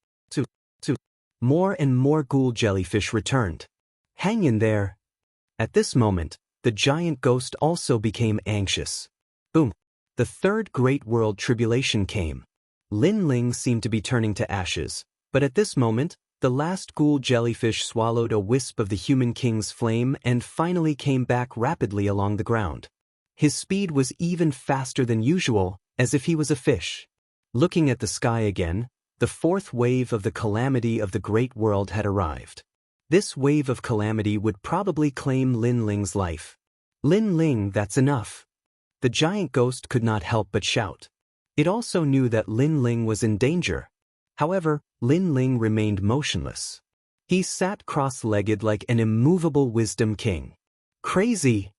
More and more ghoul jellyfish returned. Hang in there. At this moment, the giant ghost also became anxious. Boom. The third great world tribulation came. Lin Ling seemed to be turning to ashes, but at this moment, the last ghoul jellyfish swallowed a wisp of the human king's flame and finally came back rapidly along the ground. His speed was even faster than usual, as if he was a fish. Looking at the sky again, the fourth wave of the calamity of the great world had arrived. This wave of calamity would probably claim Lin Ling's life. Lin Ling, that's enough. The giant ghost could not help but shout. It also knew that Lin Ling was in danger. However, Lin Ling remained motionless. He sat cross-legged like an immovable wisdom king. Crazy!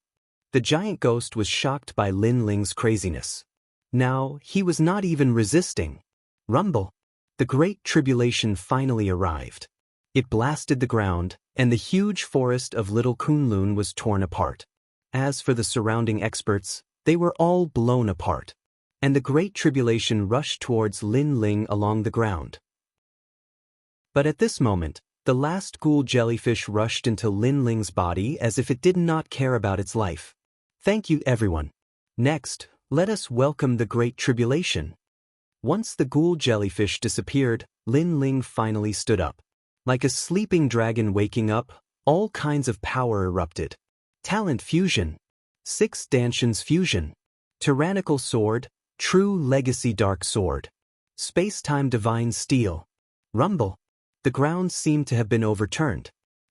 The giant ghost was shocked by Lin Ling's craziness. Now, he was not even resisting. Rumble! The great tribulation finally arrived. It blasted the ground, and the huge forest of Little Kunlun was torn apart. As for the surrounding experts, they were all blown apart. And the great tribulation rushed towards Lin Ling along the ground. But at this moment, the last ghoul jellyfish rushed into Lin Ling's body as if it did not care about its life. Thank you, everyone. Next, let us welcome the great tribulation. Once the ghoul jellyfish disappeared, Lin Ling finally stood up. Like a sleeping dragon waking up, all kinds of power erupted. Talent fusion. 6 Danshan's fusion. Tyrannical sword, true legacy dark sword. Space-time divine steel. Rumble. The ground seemed to have been overturned.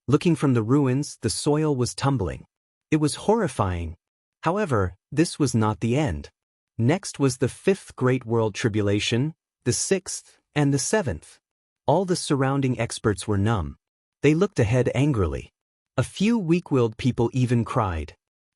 Looking from the ruins, the soil was tumbling. It was horrifying. However, this was not the end. Next was the 5th Great World Tribulation, the 6th, and the 7th. All the surrounding experts were numb. They looked ahead angrily. A few weak-willed people even cried.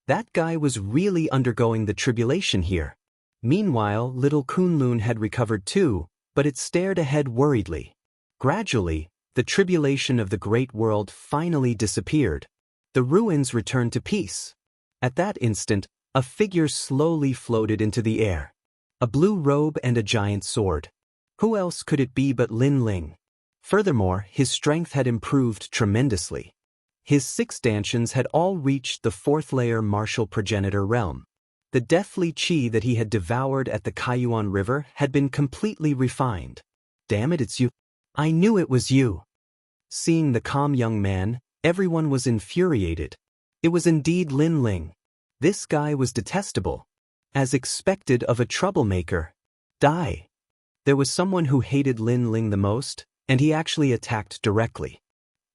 That guy was really undergoing the tribulation here. Meanwhile, Little Kunlun had recovered too, but it stared ahead worriedly. Gradually, the tribulation of the great world finally disappeared. The ruins returned to peace. At that instant, a figure slowly floated into the air. A blue robe and a giant sword. Who else could it be but Lin Ling? Furthermore, his strength had improved tremendously. His 6 Danshans had all reached the 4th layer martial progenitor realm. The deathly chi that he had devoured at the Kaiyuan River had been completely refined. Damn it, it's you. I knew it was you. Seeing the calm young man, everyone was infuriated. It was indeed Lin Ling. This guy was detestable. As expected of a troublemaker. Die. There was someone who hated Lin Ling the most, and he actually attacked directly.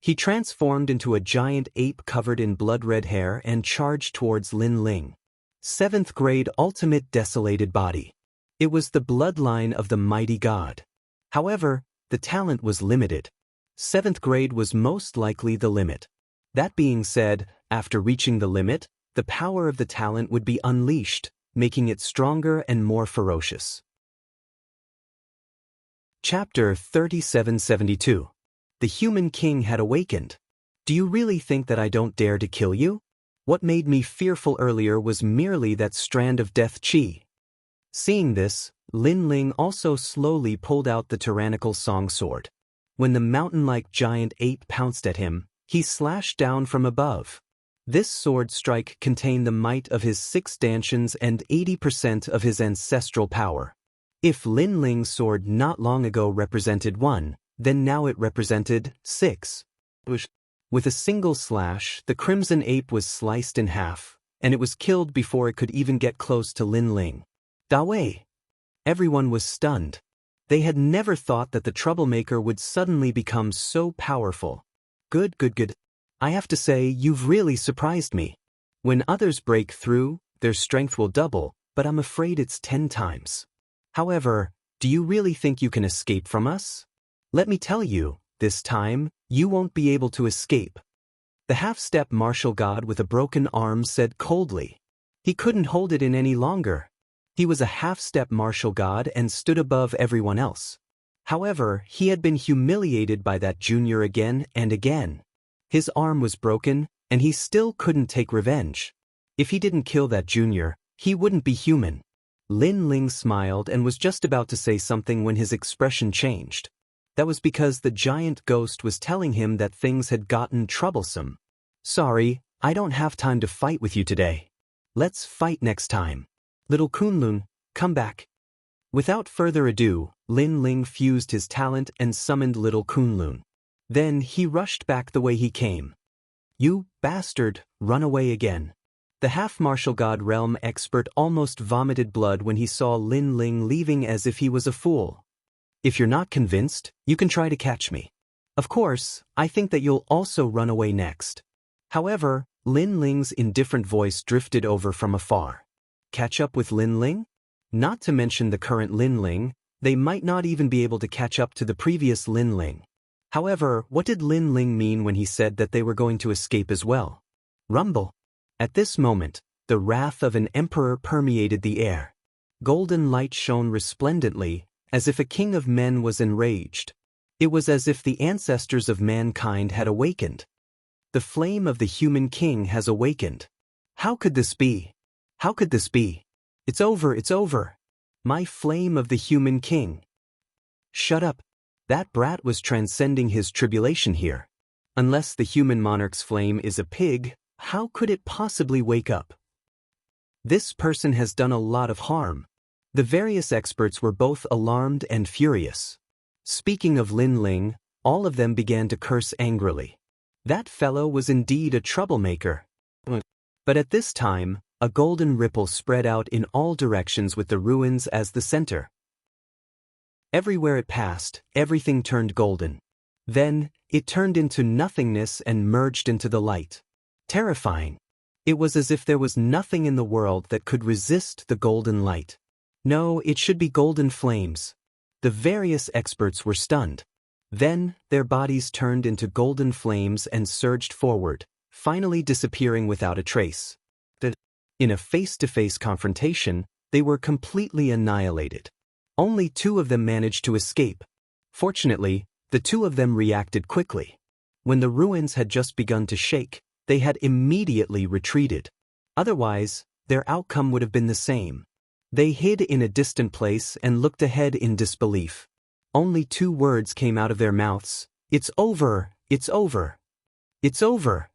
He transformed into a giant ape covered in blood-red hair and charged towards Lin Ling. 7th grade ultimate desolated body. It was the bloodline of the mighty god. However, the talent was limited. 7th grade was most likely the limit. That being said, after reaching the limit, the power of the talent would be unleashed, making it stronger and more ferocious. Chapter 3772. The Human King had awakened. Do you really think that I don't dare to kill you? What made me fearful earlier was merely that strand of death chi. Seeing this, Lin Ling also slowly pulled out the tyrannical song sword. When the mountain-like giant ape pounced at him, he slashed down from above. This sword strike contained the might of his 6 Danshans and 80% of his ancestral power. If Lin Ling's sword not long ago represented 1, then now it represented 6. With a single slash, the crimson ape was sliced in half, and it was killed before it could even get close to Lin Ling. Dawei! Everyone was stunned. They had never thought that the troublemaker would suddenly become so powerful. Good. I have to say, you've really surprised me. When others break through, their strength will double, but I'm afraid it's 10 times. However, do you really think you can escape from us? Let me tell you, this time, you won't be able to escape. The half-step martial god with a broken arm said coldly. He couldn't hold it in any longer. He was a half-step martial god and stood above everyone else. However, he had been humiliated by that junior again and again. His arm was broken, and he still couldn't take revenge. If he didn't kill that junior, he wouldn't be human. Lin Ling smiled and was just about to say something when his expression changed. That was because the giant ghost was telling him that things had gotten troublesome. Sorry, I don't have time to fight with you today. Let's fight next time. Little Kunlun, come back. Without further ado, Lin Ling fused his talent and summoned Little Kunlun. Then he rushed back the way he came. You bastard, run away again. The half-martial god realm expert almost vomited blood when he saw Lin Ling leaving as if he was a fool. If you're not convinced, you can try to catch me. Of course, I think that you'll also run away next. However, Lin Ling's indifferent voice drifted over from afar. Catch up with Lin Ling? Not to mention the current Lin Ling, they might not even be able to catch up to the previous Lin Ling. However, what did Lin Ling mean when he said that they were going to escape as well? Rumble. At this moment, the wrath of an emperor permeated the air. Golden light shone resplendently, as if a king of men was enraged. It was as if the ancestors of mankind had awakened. The flame of the human king has awakened. How could this be? How could this be? It's over, it's over. My flame of the human king. Shut up. That brat was transcending his tribulation here. Unless the human monarch's flame is a pig, how could it possibly wake up? This person has done a lot of harm. The various experts were both alarmed and furious. Speaking of Lin Ling, all of them began to curse angrily. That fellow was indeed a troublemaker. But at this time, a golden ripple spread out in all directions with the ruins as the center. Everywhere it passed, everything turned golden. Then, it turned into nothingness and merged into the light. Terrifying. It was as if there was nothing in the world that could resist the golden light. No, it should be golden flames. The various experts were stunned. Then, their bodies turned into golden flames and surged forward, finally disappearing without a trace. In a face-to-face confrontation, they were completely annihilated. Only 2 of them managed to escape. Fortunately, the 2 of them reacted quickly. When the ruins had just begun to shake, they had immediately retreated. Otherwise, their outcome would have been the same. They hid in a distant place and looked ahead in disbelief. Only 2 words came out of their mouths. It's over, it's over. It's over.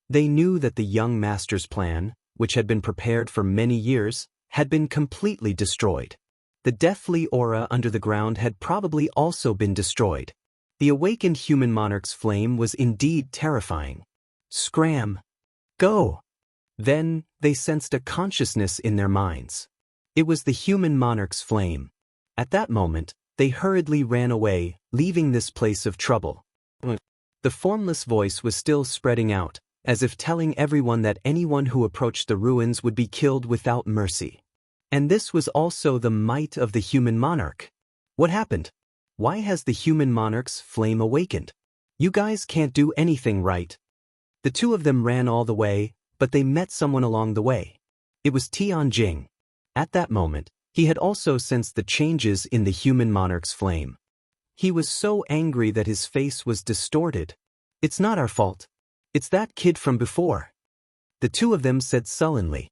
They knew that the young master's plan, which had been prepared for many years, had been completely destroyed. The deathly aura under the ground had probably also been destroyed. The awakened human monarch's flame was indeed terrifying. Scram! Go! Then, they sensed a consciousness in their minds. It was the human monarch's flame. At that moment, they hurriedly ran away, leaving this place of trouble. The formless voice was still spreading out, as if telling everyone that anyone who approached the ruins would be killed without mercy. And this was also the might of the human monarch. What happened? Why has the human monarch's flame awakened? You guys can't do anything right. The 2 of them ran all the way, but they met someone along the way. It was Tianjing. At that moment, he had also sensed the changes in the human monarch's flame. He was so angry that his face was distorted. It's not our fault. It's that kid from before. The 2 of them said sullenly.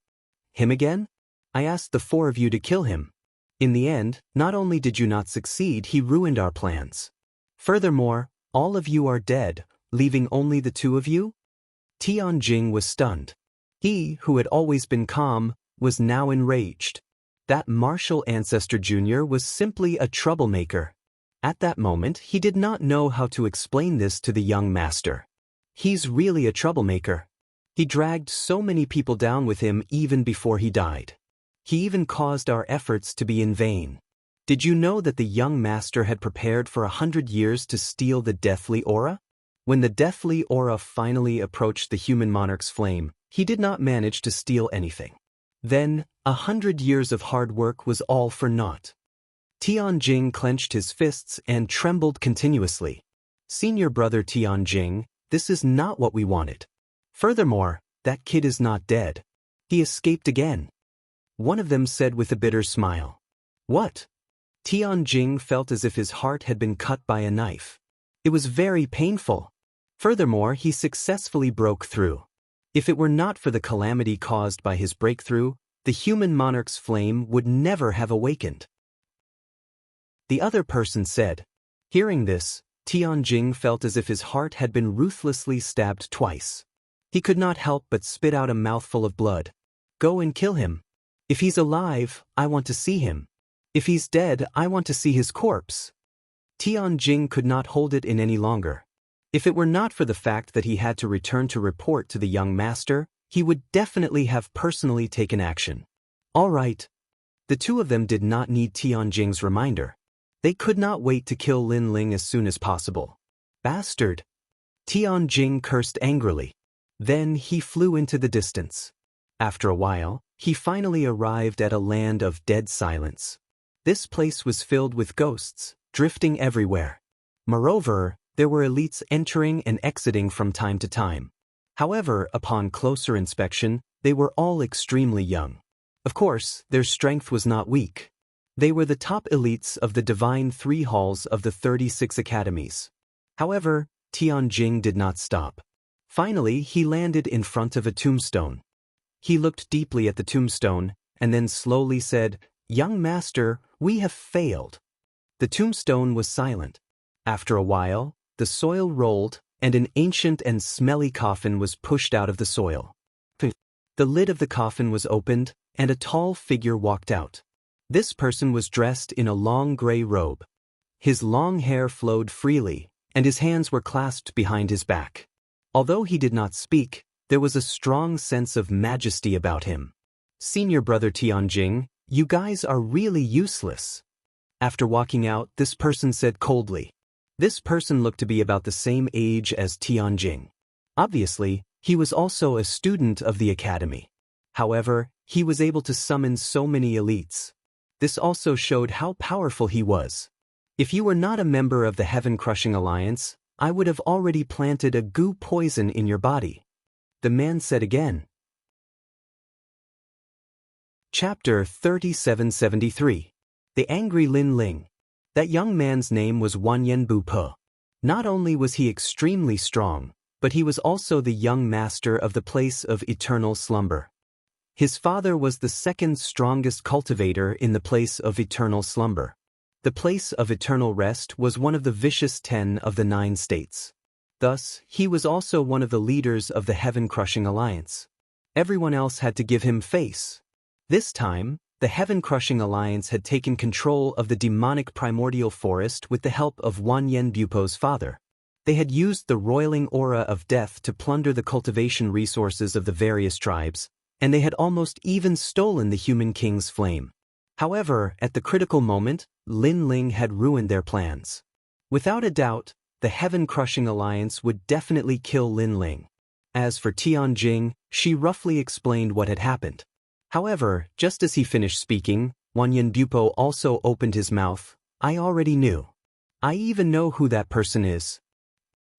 Him again? I asked the 4 of you to kill him. In the end, not only did you not succeed, he ruined our plans. Furthermore, all of you are dead, leaving only the 2 of you? Tianjing was stunned. He, who had always been calm, was now enraged. That martial ancestor junior was simply a troublemaker. At that moment, he did not know how to explain this to the young master. He's really a troublemaker. He dragged so many people down with him even before he died. He even caused our efforts to be in vain. Did you know that the young master had prepared for 100 years to steal the deathly aura? When the deathly aura finally approached the human monarch's flame, he did not manage to steal anything. Then, 100 years of hard work was all for naught. Tianjing clenched his fists and trembled continuously. Senior brother Tianjing, this is not what we wanted. Furthermore, that kid is not dead. He escaped again. One of them said with a bitter smile. What? Tianjing felt as if his heart had been cut by a knife. It was very painful. Furthermore, he successfully broke through. If it were not for the calamity caused by his breakthrough, the human monarch's flame would never have awakened. The other person said. Hearing this, Tianjing felt as if his heart had been ruthlessly stabbed twice. He could not help but spit out a mouthful of blood. Go and kill him. If he's alive, I want to see him. If he's dead, I want to see his corpse. Tianjing could not hold it in any longer. If it were not for the fact that he had to return to report to the young master, he would definitely have personally taken action. All right. The two of them did not need Tianjing's reminder. They could not wait to kill Lin Ling as soon as possible. Bastard! Tianjing cursed angrily. Then he flew into the distance. After a while, he finally arrived at a land of dead silence. This place was filled with ghosts, drifting everywhere. Moreover, there were elites entering and exiting from time to time. However, upon closer inspection, they were all extremely young. Of course, their strength was not weak. They were the top elites of the Divine Three Halls of the 36 academies. However, Tianjing did not stop. Finally, he landed in front of a tombstone. He looked deeply at the tombstone, and then slowly said, "Young master, we have failed." The tombstone was silent. After a while, the soil rolled, and an ancient and smelly coffin was pushed out of the soil. The lid of the coffin was opened, and a tall figure walked out. This person was dressed in a long gray robe. His long hair flowed freely, and his hands were clasped behind his back. Although he did not speak, there was a strong sense of majesty about him. Senior brother Tianjing, you guys are really useless. After walking out, this person said coldly. This person looked to be about the same age as Tianjing. Obviously, he was also a student of the academy. However, he was able to summon so many elites. This also showed how powerful he was. If you were not a member of the Heaven-Crushing Alliance, I would have already planted a goo poison in your body. The man said again. Chapter 3773. The Angry Lin Ling. That young man's name was Wanyan Bupe. Not only was he extremely strong, but he was also the young master of the place of eternal slumber. His father was the second strongest cultivator in the place of eternal slumber. The place of eternal rest was one of the vicious 10 of the 9 states. Thus, he was also one of the leaders of the Heaven-Crushing Alliance. Everyone else had to give him face. This time, the Heaven-Crushing Alliance had taken control of the demonic primordial forest with the help of Wanyan Bupe's father. They had used the roiling aura of death to plunder the cultivation resources of the various tribes, and they had almost even stolen the human king's flame. However, at the critical moment, Lin Ling had ruined their plans. Without a doubt, the Heaven-Crushing Alliance would definitely kill Lin Ling. As for Tianjing, she roughly explained what had happened. However, just as he finished speaking, Wanyan Bupe also opened his mouth. I already knew. I even know who that person is.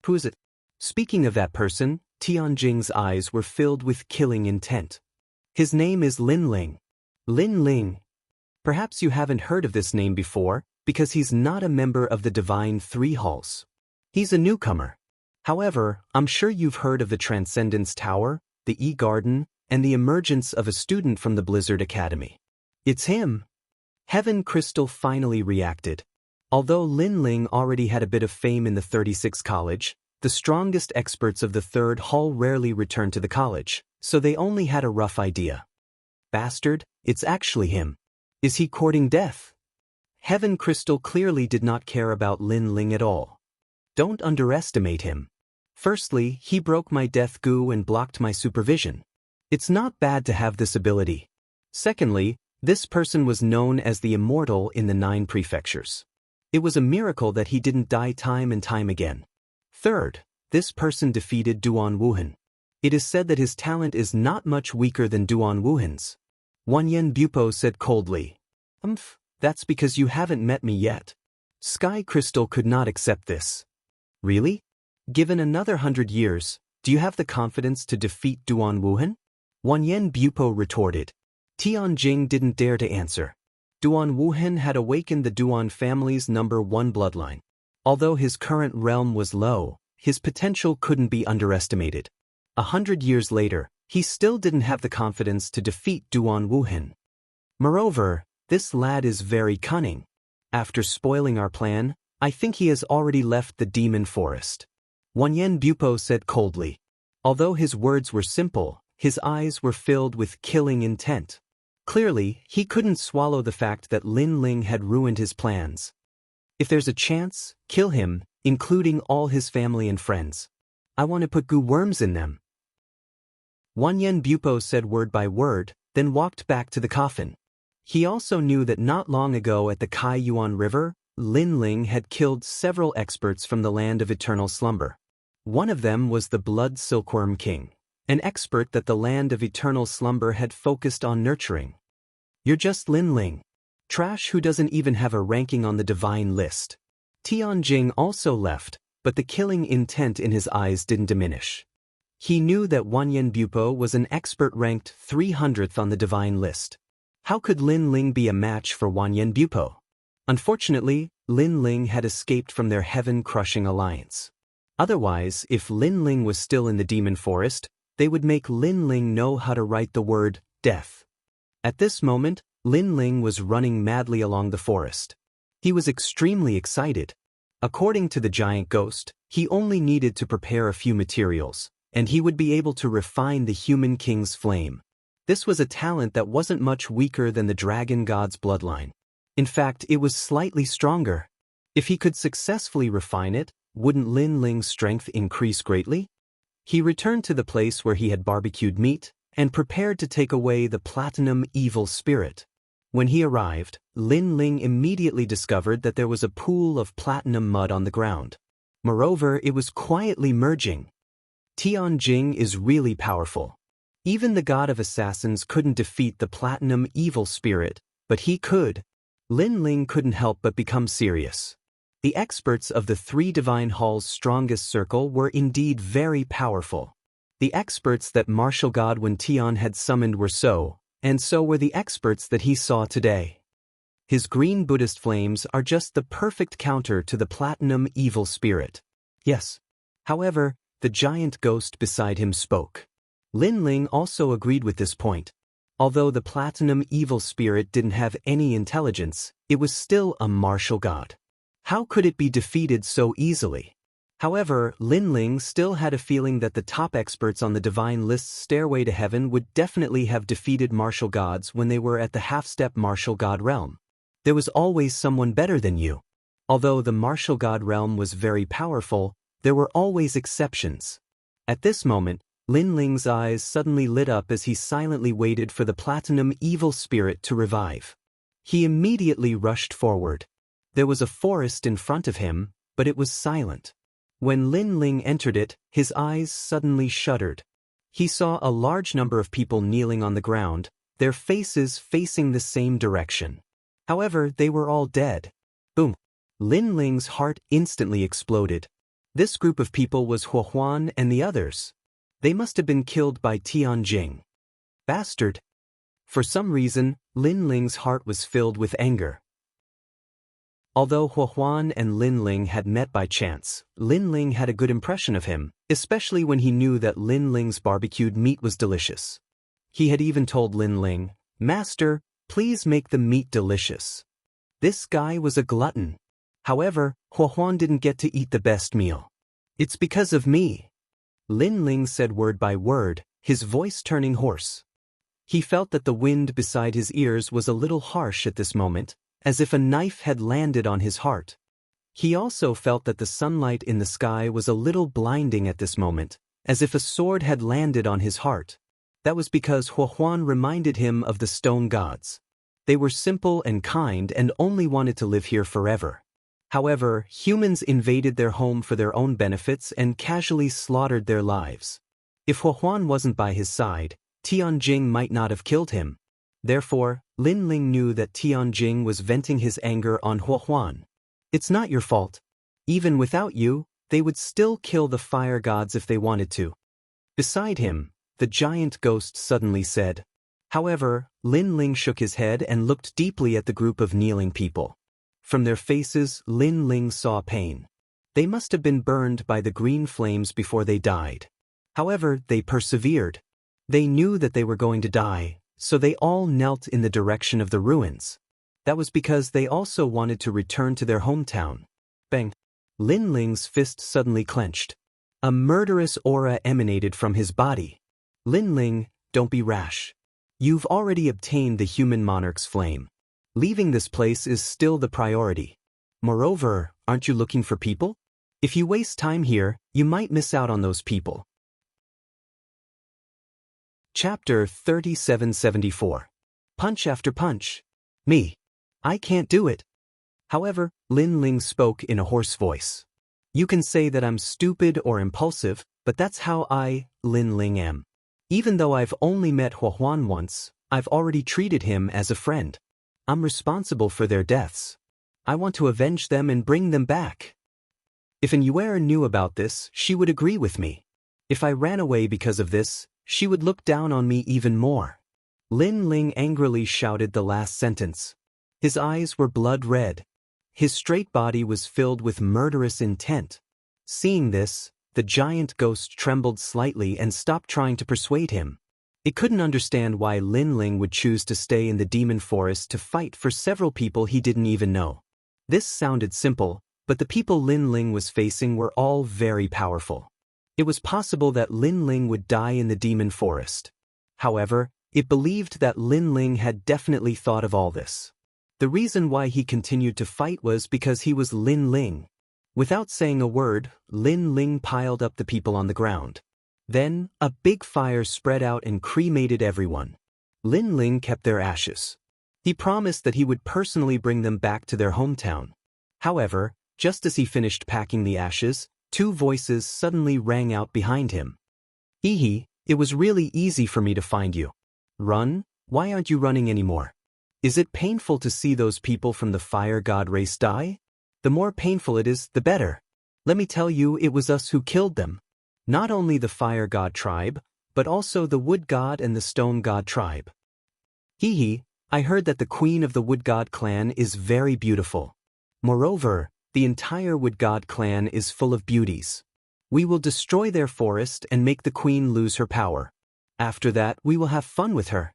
Who is it? Speaking of that person, Tianjing's eyes were filled with killing intent. His name is Lin Ling. Lin Ling. Perhaps you haven't heard of this name before, because he's not a member of the Divine Three Halls. He's a newcomer. However, I'm sure you've heard of the Transcendence Tower, the E-Garden, and the emergence of a student from the Blizzard Academy. It's him. Heaven Crystal finally reacted. Although Lin Ling already had a bit of fame in the 36 college, the strongest experts of the 3rd Hall rarely returned to the college, so they only had a rough idea. Bastard, it's actually him. Is he courting death? Heaven Crystal clearly did not care about Lin Ling at all. Don't underestimate him. Firstly, he broke my death goo and blocked my supervision. It's not bad to have this ability. Secondly, this person was known as the Immortal in the 9 prefectures. It was a miracle that he didn't die time and time again. Third, this person defeated Duan Wuhan. It is said that his talent is not much weaker than Duan Wuhan's. Wanyan Bupo said coldly. That's because you haven't met me yet. Sky Crystal could not accept this. Really? Given another 100 years, do you have the confidence to defeat Duan Wuhan? Wanyan Bupo retorted. Tianjing didn't dare to answer. Duan Wuhan had awakened the Duan family's #1 bloodline. Although his current realm was low, his potential couldn't be underestimated. 100 years later, he still didn't have the confidence to defeat Duan Wuhan. Moreover, this lad is very cunning. After spoiling our plan, I think he has already left the demon forest. Wanyan Bupo said coldly. Although his words were simple, his eyes were filled with killing intent. Clearly, he couldn't swallow the fact that Lin Ling had ruined his plans. If there's a chance, kill him, including all his family and friends. I want to put goo worms in them. Wanyan Bupo said word by word, then walked back to the coffin. He also knew that not long ago at the Kai Yuan River, Lin Ling had killed several experts from the land of eternal slumber. One of them was the Blood Silkworm King, an expert that the land of eternal slumber had focused on nurturing. You're just Lin Ling. Trash who doesn't even have a ranking on the divine list. Tianjing also left, but the killing intent in his eyes didn't diminish. He knew that Wanyan Bupo was an expert ranked 300th on the divine list. How could Lin Ling be a match for Wanyan Bupo? Unfortunately, Lin Ling had escaped from their heaven-crushing alliance. Otherwise, if Lin Ling was still in the demon forest, they would make Lin Ling know how to write the word death. At this moment, Lin Ling was running madly along the forest. He was extremely excited. According to the giant ghost, he only needed to prepare a few materials, and he would be able to refine the human king's flame. This was a talent that wasn't much weaker than the dragon god's bloodline. In fact, it was slightly stronger. If he could successfully refine it, wouldn't Lin Ling's strength increase greatly? He returned to the place where he had barbecued meat, and prepared to take away the platinum evil spirit. When he arrived, Lin Ling immediately discovered that there was a pool of platinum mud on the ground. Moreover, it was quietly merging. Tianjing is really powerful. Even the god of assassins couldn't defeat the platinum evil spirit, but he could. Lin Ling couldn't help but become serious. The experts of the 3 divine halls' strongest circle were indeed very powerful. The experts that martial god Wen Tian had summoned were so, and so were the experts that he saw today. His green Buddhist flames are just the perfect counter to the platinum evil spirit. Yes. However, the giant ghost beside him spoke. Lin Ling also agreed with this point. Although the platinum evil spirit didn't have any intelligence, it was still a martial god. How could it be defeated so easily? However, Lin Ling still had a feeling that the top experts on the divine list's stairway to heaven would definitely have defeated martial gods when they were at the half-step martial god realm. There was always someone better than you. Although the martial god realm was very powerful, there were always exceptions. At this moment, Lin Ling's eyes suddenly lit up as he silently waited for the platinum evil spirit to revive. He immediately rushed forward. There was a forest in front of him, but it was silent. When Lin Ling entered it, his eyes suddenly shuddered. He saw a large number of people kneeling on the ground, their faces facing the same direction. However, they were all dead. Boom! Lin Ling's heart instantly exploded. This group of people was Huan and the others. They must have been killed by Tianjing. Bastard! For some reason, Lin Ling's heart was filled with anger. Although Huan and Lin Ling had met by chance, Lin Ling had a good impression of him, especially when he knew that Lin Ling's barbecued meat was delicious. He had even told Lin Ling, "Master, please make the meat delicious." This guy was a glutton. However, Huan didn't get to eat the best meal. "It's because of me," Lin Ling said word by word, his voice turning hoarse. He felt that the wind beside his ears was a little harsh at this moment, as if a knife had landed on his heart. He also felt that the sunlight in the sky was a little blinding at this moment, as if a sword had landed on his heart. That was because Huan reminded him of the stone gods. They were simple and kind and only wanted to live here forever. However, humans invaded their home for their own benefits and casually slaughtered their lives. If Huan wasn't by his side, Tianjing might not have killed him. Therefore, Lin Ling knew that Tianjing was venting his anger on Huohuan. It's not your fault. Even without you, they would still kill the fire gods if they wanted to. Beside him, the giant ghost suddenly said. However, Lin Ling shook his head and looked deeply at the group of kneeling people. From their faces, Lin Ling saw pain. They must have been burned by the green flames before they died. However, they persevered. They knew that they were going to die, so they all knelt in the direction of the ruins. That was because they also wanted to return to their hometown. Bang! Lin Ling's fist suddenly clenched. A murderous aura emanated from his body. Lin Ling, don't be rash. You've already obtained the human monarch's flame. Leaving this place is still the priority. Moreover, aren't you looking for people? If you waste time here, you might miss out on those people. Chapter 3774. Punch after punch. Me. I can't do it. However, Lin Ling spoke in a hoarse voice. You can say that I'm stupid or impulsive, but that's how I, Lin Ling, am. Even though I've only met Huohuan once, I've already treated him as a friend. I'm responsible for their deaths. I want to avenge them and bring them back. If an Yuer knew about this, she would agree with me. If I ran away because of this, she would look down on me even more. Lin Ling angrily shouted the last sentence. His eyes were blood red. His straight body was filled with murderous intent. Seeing this, the giant ghost trembled slightly and stopped trying to persuade him. It couldn't understand why Lin Ling would choose to stay in the demon forest to fight for several people he didn't even know. This sounded simple, but the people Lin Ling was facing were all very powerful. It was possible that Lin Ling would die in the demon forest. However, it believed that Lin Ling had definitely thought of all this. The reason why he continued to fight was because he was Lin Ling. Without saying a word, Lin Ling piled up the people on the ground. Then, a big fire spread out and cremated everyone. Lin Ling kept their ashes. He promised that he would personally bring them back to their hometown. However, just as he finished packing the ashes, two voices suddenly rang out behind him. Hee hee, it was really easy for me to find you. Run? Why aren't you running anymore? Is it painful to see those people from the fire god race die? The more painful it is, the better. Let me tell you, it was us who killed them. Not only the fire god tribe, but also the wood god and the stone god tribe. Hee hee, I heard that the queen of the wood god clan is very beautiful. Moreover, the entire wood god clan is full of beauties. We will destroy their forest and make the queen lose her power. After that, we will have fun with her.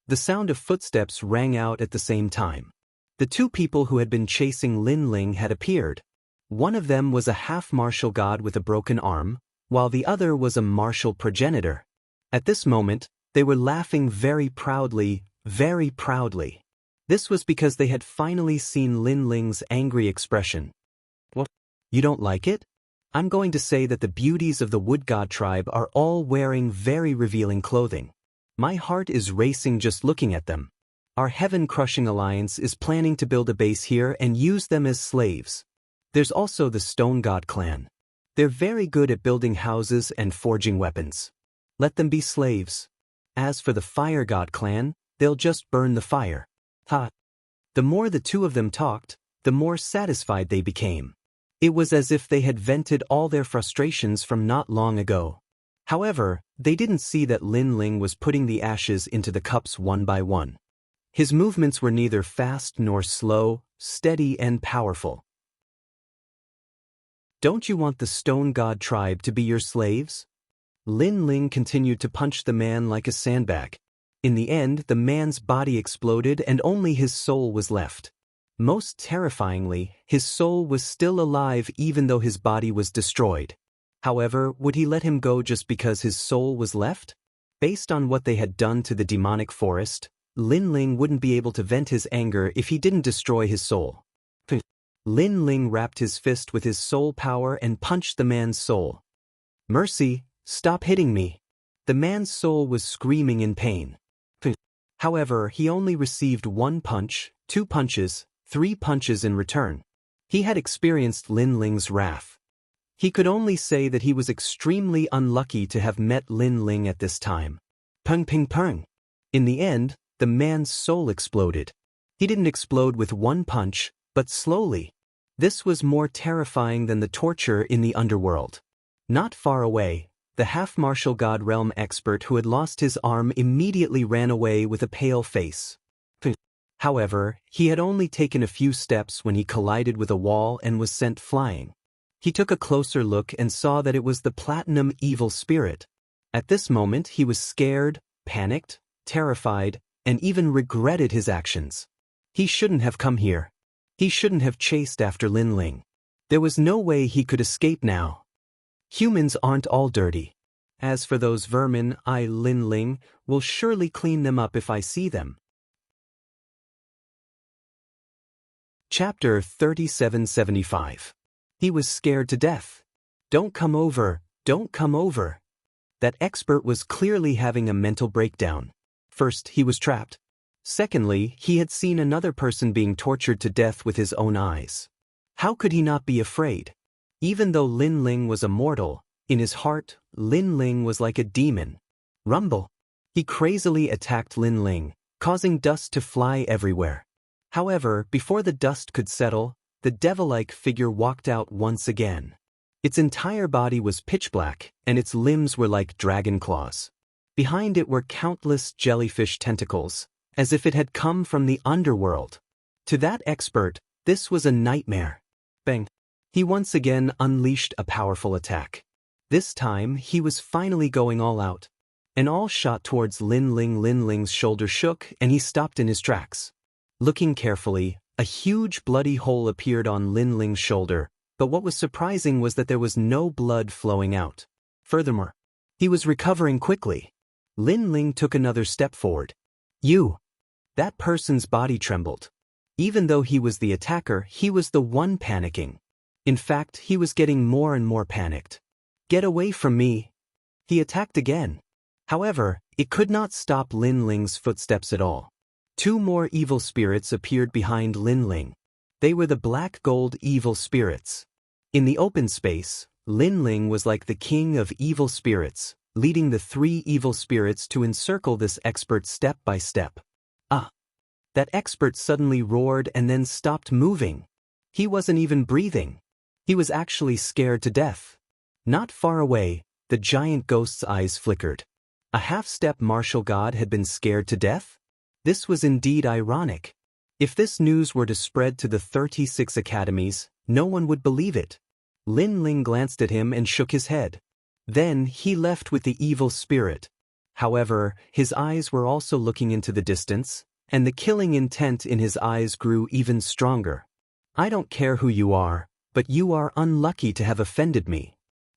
The sound of footsteps rang out at the same time. The two people who had been chasing Lin Ling had appeared. One of them was a half-martial god with a broken arm, while the other was a martial progenitor. At this moment, they were laughing very proudly, very proudly. This was because they had finally seen Lin Ling's angry expression. What? You don't like it? I'm going to say that the beauties of the wood god tribe are all wearing very revealing clothing. My heart is racing just looking at them. Our heaven-crushing alliance is planning to build a base here and use them as slaves. There's also the stone god clan. They're very good at building houses and forging weapons. Let them be slaves. As for the fire god clan, they'll just burn the fire. Ha! The more the two of them talked, the more satisfied they became. It was as if they had vented all their frustrations from not long ago. However, they didn't see that Lin Ling was putting the ashes into the cups one by one. His movements were neither fast nor slow, steady and powerful. Don't you want the stone god tribe to be your slaves? Lin Ling continued to punch the man like a sandbag. In the end, the man's body exploded and only his soul was left. Most terrifyingly, his soul was still alive even though his body was destroyed. However, would he let him go just because his soul was left? Based on what they had done to the demonic forest, Lin Ling wouldn't be able to vent his anger if he didn't destroy his soul. Lin Ling wrapped his fist with his soul power and punched the man's soul. Mercy, stop hitting me. The man's soul was screaming in pain. However, he only received 1 punch, 2 punches, 3 punches in return. He had experienced Lin Ling's wrath. He could only say that he was extremely unlucky to have met Lin Ling at this time. Peng ping peng. In the end, the man's soul exploded. He didn't explode with one punch, but slowly. This was more terrifying than the torture in the underworld. Not far away, the half-martial god realm expert who had lost his arm immediately ran away with a pale face. However, he had only taken a few steps when he collided with a wall and was sent flying. He took a closer look and saw that it was the platinum evil spirit. At this moment he was scared, panicked, terrified, and even regretted his actions. He shouldn't have come here. He shouldn't have chased after Lin Ling. There was no way he could escape now. Humans aren't all dirty. As for those vermin, Lin Ling, will surely clean them up if I see them. Chapter 3775. He was scared to death. Don't come over, don't come over. That expert was clearly having a mental breakdown. First, he was trapped. Secondly, he had seen another person being tortured to death with his own eyes. How could he not be afraid? Even though Lin Ling was a mortal, in his heart, Lin Ling was like a demon. Rumble. He crazily attacked Lin Ling, causing dust to fly everywhere. However, before the dust could settle, the devil-like figure walked out once again. Its entire body was pitch black, and its limbs were like dragon claws. Behind it were countless jellyfish tentacles, as if it had come from the underworld. To that expert, this was a nightmare. Bang! He once again unleashed a powerful attack. This time, he was finally going all out. An all shot towards Lin Ling. Lin Ling's shoulder shook, and he stopped in his tracks. Looking carefully, a huge bloody hole appeared on Lin Ling's shoulder, but what was surprising was that there was no blood flowing out. Furthermore, he was recovering quickly. Lin Ling took another step forward. You! That person's body trembled. Even though he was the attacker, he was the one panicking. In fact, he was getting more and more panicked. Get away from me! He attacked again. However, it could not stop Lin Ling's footsteps at all. Two more evil spirits appeared behind Lin Ling. They were the black gold evil spirits. In the open space, Lin Ling was like the king of evil spirits, leading the three evil spirits to encircle this expert step by step. That expert suddenly roared and then stopped moving. He wasn't even breathing. He was actually scared to death. Not far away, the giant ghost's eyes flickered. A half-step martial god had been scared to death? This was indeed ironic. If this news were to spread to the 36 academies, no one would believe it. Lin Ling glanced at him and shook his head. Then he left with the evil spirit. However, his eyes were also looking into the distance, and the killing intent in his eyes grew even stronger. I don't care who you are, but you are unlucky to have offended me.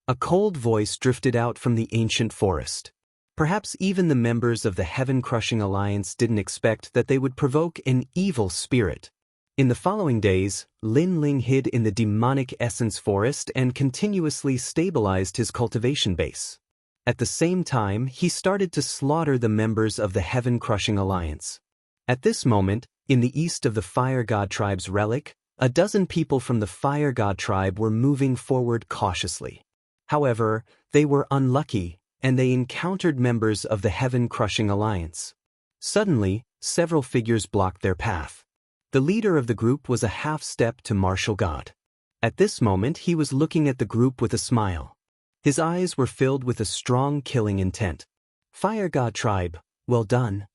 A cold voice drifted out from the ancient forest. Perhaps even the members of the Heaven-Crushing Alliance didn't expect that they would provoke an evil spirit. In the following days, Lin Ling hid in the demonic essence forest and continuously stabilized his cultivation base. At the same time, he started to slaughter the members of the Heaven-Crushing Alliance. At this moment, in the east of the Fire God tribe's relic, a dozen people from the Fire God tribe were moving forward cautiously. However, they were unlucky, and they encountered members of the Heaven-Crushing Alliance. Suddenly, several figures blocked their path. The leader of the group was a half-step to martial god. At this moment he was looking at the group with a smile. His eyes were filled with a strong killing intent. Fire God tribe, well done.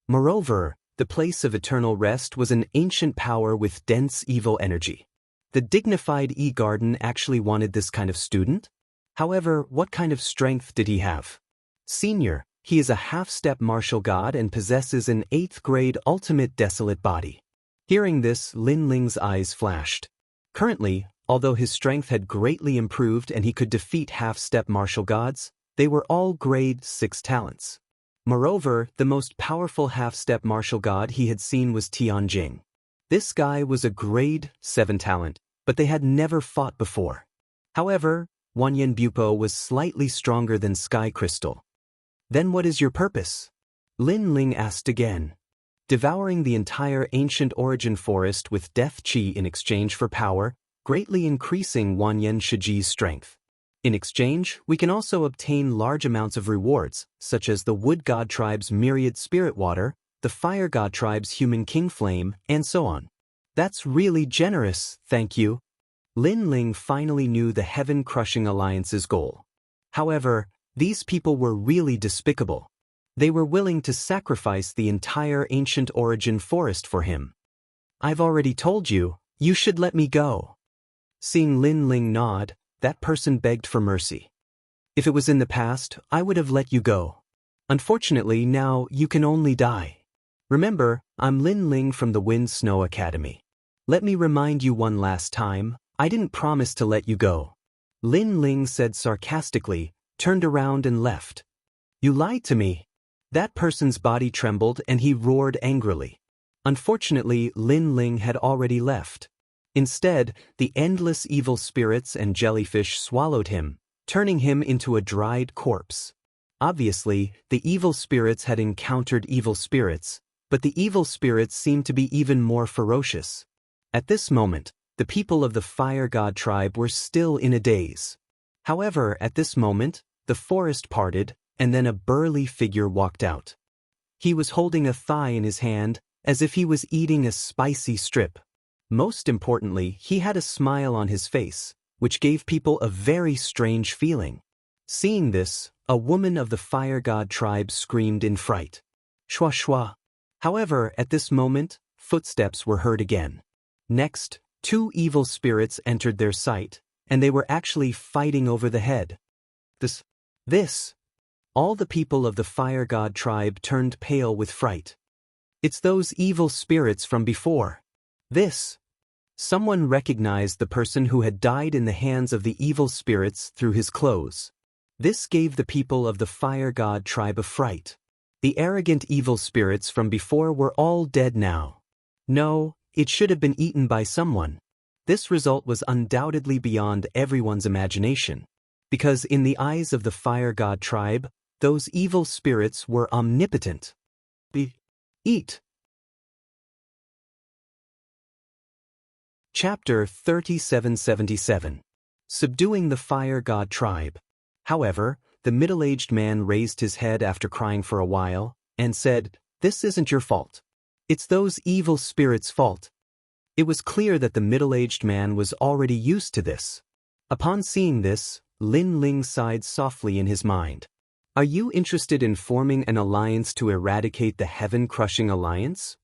Moreover, the place of eternal rest was an ancient power with dense evil energy. The dignified E-Garden actually wanted this kind of student? However, what kind of strength did he have? Senior, he is a half-step martial god and possesses an 8th grade ultimate desolate body. Hearing this, Lin Ling's eyes flashed. Currently, although his strength had greatly improved and he could defeat half-step martial gods, they were all grade 6 talents. Moreover, the most powerful half-step martial god he had seen was Tianjing. This guy was a grade 7 talent, but they had never fought before. However, Wanyan Bupo was slightly stronger than Sky Crystal. Then what is your purpose? Lin Ling asked again. Devouring the entire ancient origin forest with death chi in exchange for power, greatly increasing Wanyan Shiji's strength. In exchange, we can also obtain large amounts of rewards, such as the Wood God tribe's myriad spirit water, the Fire God tribe's human king flame, and so on. That's really generous, thank you. Lin Ling finally knew the heaven-crushing alliance's goal. However, these people were really despicable. They were willing to sacrifice the entire ancient origin forest for him. I've already told you, you should let me go. Seeing Lin Ling nod, that person begged for mercy. If it was in the past, I would have let you go. Unfortunately, now you can only die. Remember, I'm Lin Ling from the Wind Snow Academy. Let me remind you one last time, I didn't promise to let you go. Lin Ling said sarcastically, turned around and left. You lied to me. That person's body trembled and he roared angrily. Unfortunately, Lin Ling had already left. Instead, the endless evil spirits and jellyfish swallowed him, turning him into a dried corpse. Obviously, the evil spirits had encountered evil spirits, but the evil spirits seemed to be even more ferocious. At this moment, the people of the Fire God tribe were still in a daze. However, at this moment, the forest parted, and then a burly figure walked out. He was holding a thigh in his hand, as if he was eating a spicy strip. Most importantly, he had a smile on his face, which gave people a very strange feeling. Seeing this, a woman of the Fire God tribe screamed in fright. Shwa shwa. However, at this moment, footsteps were heard again. Next, two evil spirits entered their sight, and they were actually fighting over the head. This. All the people of the Fire God tribe turned pale with fright. It's those evil spirits from before. Someone recognized the person who had died in the hands of the evil spirits through his clothes. This gave the people of the Fire God tribe a fright. The arrogant evil spirits from before were all dead now. No, it should have been eaten by someone. This result was undoubtedly beyond everyone's imagination, because in the eyes of the Fire God tribe, those evil spirits were omnipotent. Eat. Chapter 3777. Subduing the Fire God tribe. However, the middle-aged man raised his head after crying for a while, and said, "This isn't your fault. It's those evil spirits' fault." It was clear that the middle-aged man was already used to this. Upon seeing this, Lin Ling sighed softly in his mind. Are you interested in forming an alliance to eradicate the heaven-crushing alliance?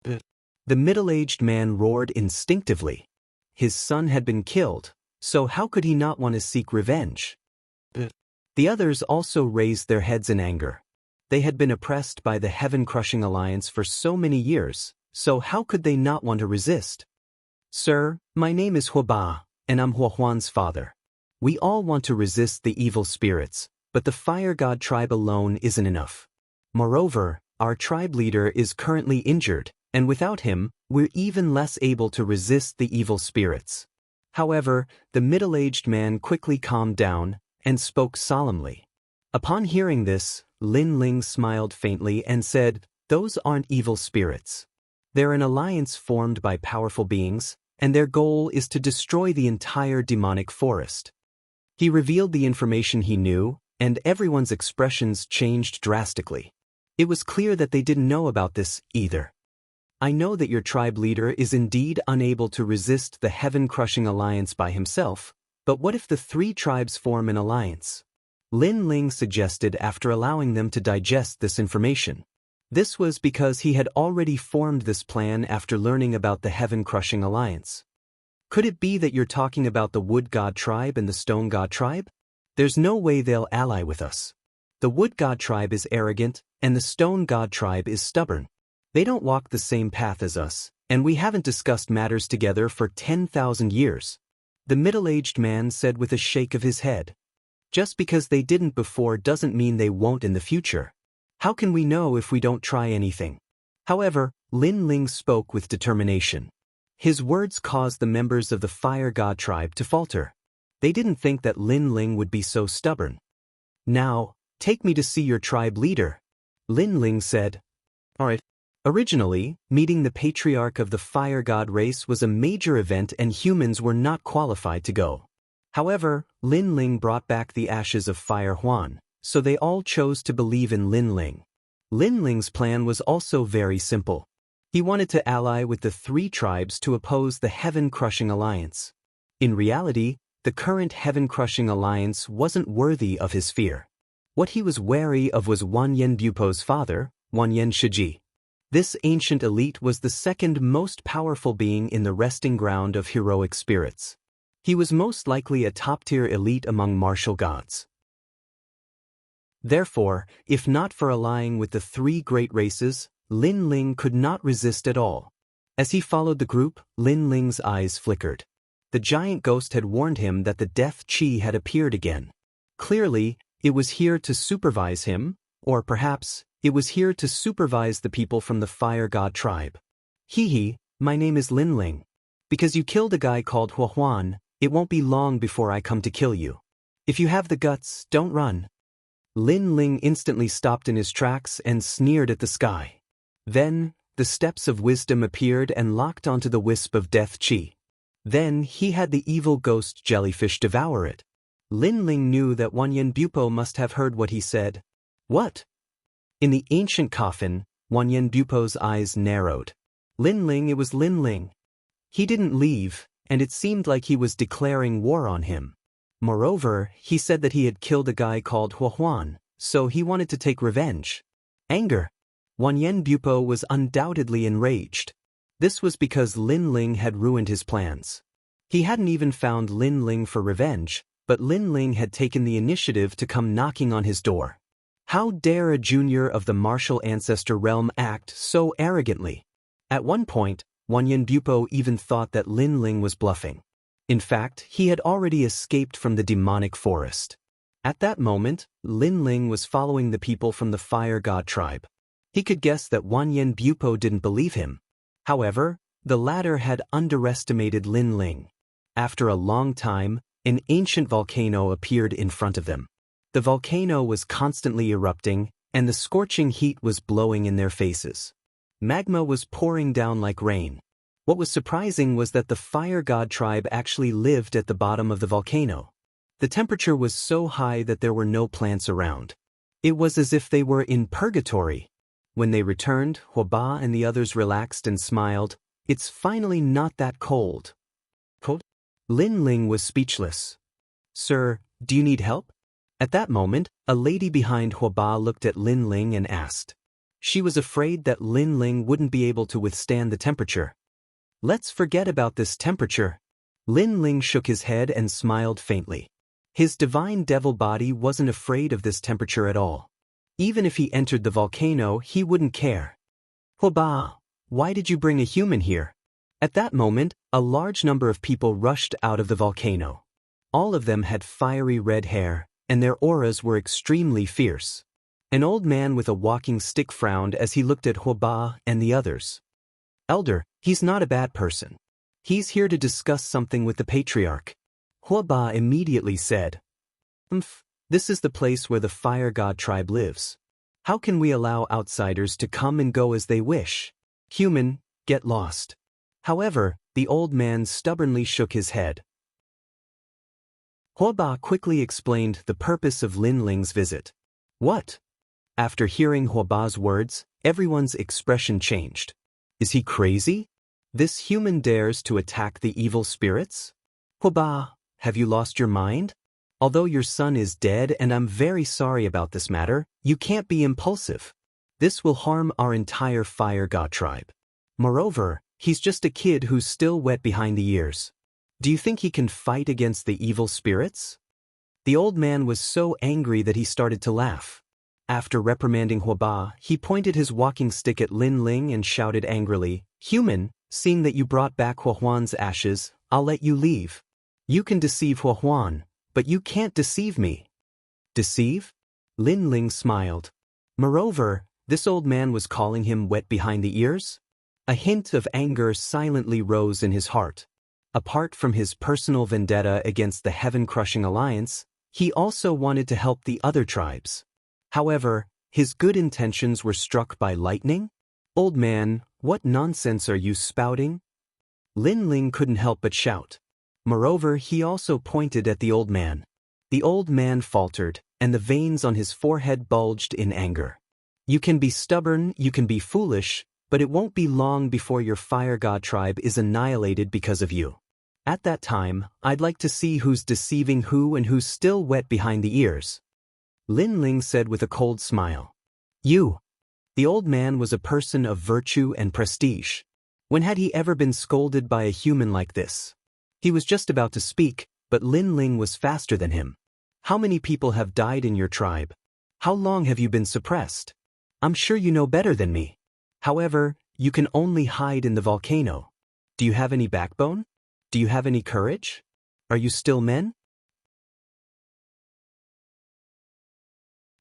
The middle-aged man roared instinctively. His son had been killed, so how could he not want to seek revenge? The others also raised their heads in anger. They had been oppressed by the heaven-crushing alliance for so many years, so how could they not want to resist? Sir, my name is Huaba, and I'm Huahuan's father. We all want to resist the evil spirits, but the Fire God tribe alone isn't enough. Moreover, our tribe leader is currently injured, and without him, we're even less able to resist the evil spirits. However, the middle-aged man quickly calmed down and spoke solemnly. Upon hearing this, Lin Ling smiled faintly and said, "Those aren't evil spirits. They're an alliance formed by powerful beings, and their goal is to destroy the entire demonic forest." He revealed the information he knew, and everyone's expressions changed drastically. It was clear that they didn't know about this either. I know that your tribe leader is indeed unable to resist the heaven-crushing alliance by himself, but what if the three tribes form an alliance? Lin Ling suggested after allowing them to digest this information. This was because he had already formed this plan after learning about the heaven-crushing alliance. Could it be that you're talking about the Wood God tribe and the Stone God tribe? There's no way they'll ally with us. The Wood God tribe is arrogant, and the Stone God tribe is stubborn. They don't walk the same path as us, and we haven't discussed matters together for 10,000 years. The middle-aged man said with a shake of his head. Just because they didn't before doesn't mean they won't in the future. How can we know if we don't try anything? However, Lin Ling spoke with determination. His words caused the members of the Fire God tribe to falter. They didn't think that Lin Ling would be so stubborn. Now, take me to see your tribe leader, Lin Ling said. All right. Originally, meeting the patriarch of the Fire God race was a major event and humans were not qualified to go. However, Lin Ling brought back the ashes of Fire Huan, so they all chose to believe in Lin Ling. Lin Ling's plan was also very simple. He wanted to ally with the 3 tribes to oppose the Heaven-Crushing Alliance. In reality, the current Heaven-Crushing Alliance wasn't worthy of his fear. What he was wary of was Wanyan Bupo's father, Wanyan Shiji. This ancient elite was the second most powerful being in the resting ground of heroic spirits. He was most likely a top-tier elite among martial gods. Therefore, if not for allying with the 3 great races, Lin Ling could not resist at all. As he followed the group, Lin Ling's eyes flickered. The giant ghost had warned him that the death chi had appeared again. Clearly, it was here to supervise him, or perhaps, it was here to supervise the people from the Fire God tribe. Hee, my name is Lin Ling. Because you killed a guy called Hua Huan, it won't be long before I come to kill you. If you have the guts, don't run. Lin Ling instantly stopped in his tracks and sneered at the sky. Then, the steps of wisdom appeared and locked onto the wisp of death chi. Then he had the evil ghost jellyfish devour it. Lin Ling knew that Wanyan Bupo must have heard what he said. What? In the ancient coffin, Wanyan Bupo's eyes narrowed. Lin Ling, it was Lin Ling. He didn't leave, and it seemed like he was declaring war on him. Moreover, he said that he had killed a guy called Hua Huan, so he wanted to take revenge. Anger. Wanyan Bupo was undoubtedly enraged. This was because Lin Ling had ruined his plans. He hadn't even found Lin Ling for revenge, but Lin Ling had taken the initiative to come knocking on his door. How dare a junior of the martial ancestor realm act so arrogantly? At one point, Wanyan Bupo even thought that Lin Ling was bluffing. In fact, he had already escaped from the demonic forest. At that moment, Lin Ling was following the people from the Fire God tribe. He could guess that Wanyan Bupo didn't believe him. However, the latter had underestimated Lin Ling. After a long time, an ancient volcano appeared in front of them. The volcano was constantly erupting, and the scorching heat was blowing in their faces. Magma was pouring down like rain. What was surprising was that the Fire God tribe actually lived at the bottom of the volcano. The temperature was so high that there were no plants around. It was as if they were in purgatory. When they returned, Huaba and the others relaxed and smiled. It's finally not that cold. Lin Ling was speechless. Sir, do you need help? At that moment, a lady behind Huaba looked at Lin Ling and asked. She was afraid that Lin Ling wouldn't be able to withstand the temperature. Let's forget about this temperature. Lin Ling shook his head and smiled faintly. His divine devil body wasn't afraid of this temperature at all. Even if he entered the volcano, he wouldn't care. Huaba, why did you bring a human here? At that moment, a large number of people rushed out of the volcano. All of them had fiery red hair, and their auras were extremely fierce. An old man with a walking stick frowned as he looked at Huaba and the others. Elder, he's not a bad person. He's here to discuss something with the patriarch. Huaba immediately said, This is the place where the Fire God tribe lives. How can we allow outsiders to come and go as they wish? Human, get lost. However, the old man stubbornly shook his head. Huaba quickly explained the purpose of Lin Ling's visit. What? After hearing Huaba's words, everyone's expression changed. Is he crazy? This human dares to attack the evil spirits? Huaba, have you lost your mind? Although your son is dead and I'm very sorry about this matter, you can't be impulsive. This will harm our entire Fire God tribe. Moreover, he's just a kid who's still wet behind the ears. Do you think he can fight against the evil spirits? The old man was so angry that he started to laugh. After reprimanding Huaba, he pointed his walking stick at Lin Ling and shouted angrily, Human, seeing that you brought back Hua Huan's ashes, I'll let you leave. You can deceive Hua Huan, but you can't deceive me. Deceive? Lin Ling smiled. Moreover, this old man was calling him wet behind the ears? A hint of anger silently rose in his heart. Apart from his personal vendetta against the Heaven-Crushing Alliance, he also wanted to help the other tribes. However, his good intentions were struck by lightning? Old man, what nonsense are you spouting? Lin Ling couldn't help but shout. Moreover, he also pointed at the old man. The old man faltered, and the veins on his forehead bulged in anger. You can be stubborn, you can be foolish, but it won't be long before your fire god tribe is annihilated because of you. At that time, I'd like to see who's deceiving who and who's still wet behind the ears. Lin Ling said with a cold smile. You. The old man was a person of virtue and prestige. When had he ever been scolded by a human like this? He was just about to speak, but Lin Ling was faster than him. How many people have died in your tribe? How long have you been suppressed? I'm sure you know better than me. However, you can only hide in the volcano. Do you have any backbone? Do you have any courage? Are you still men?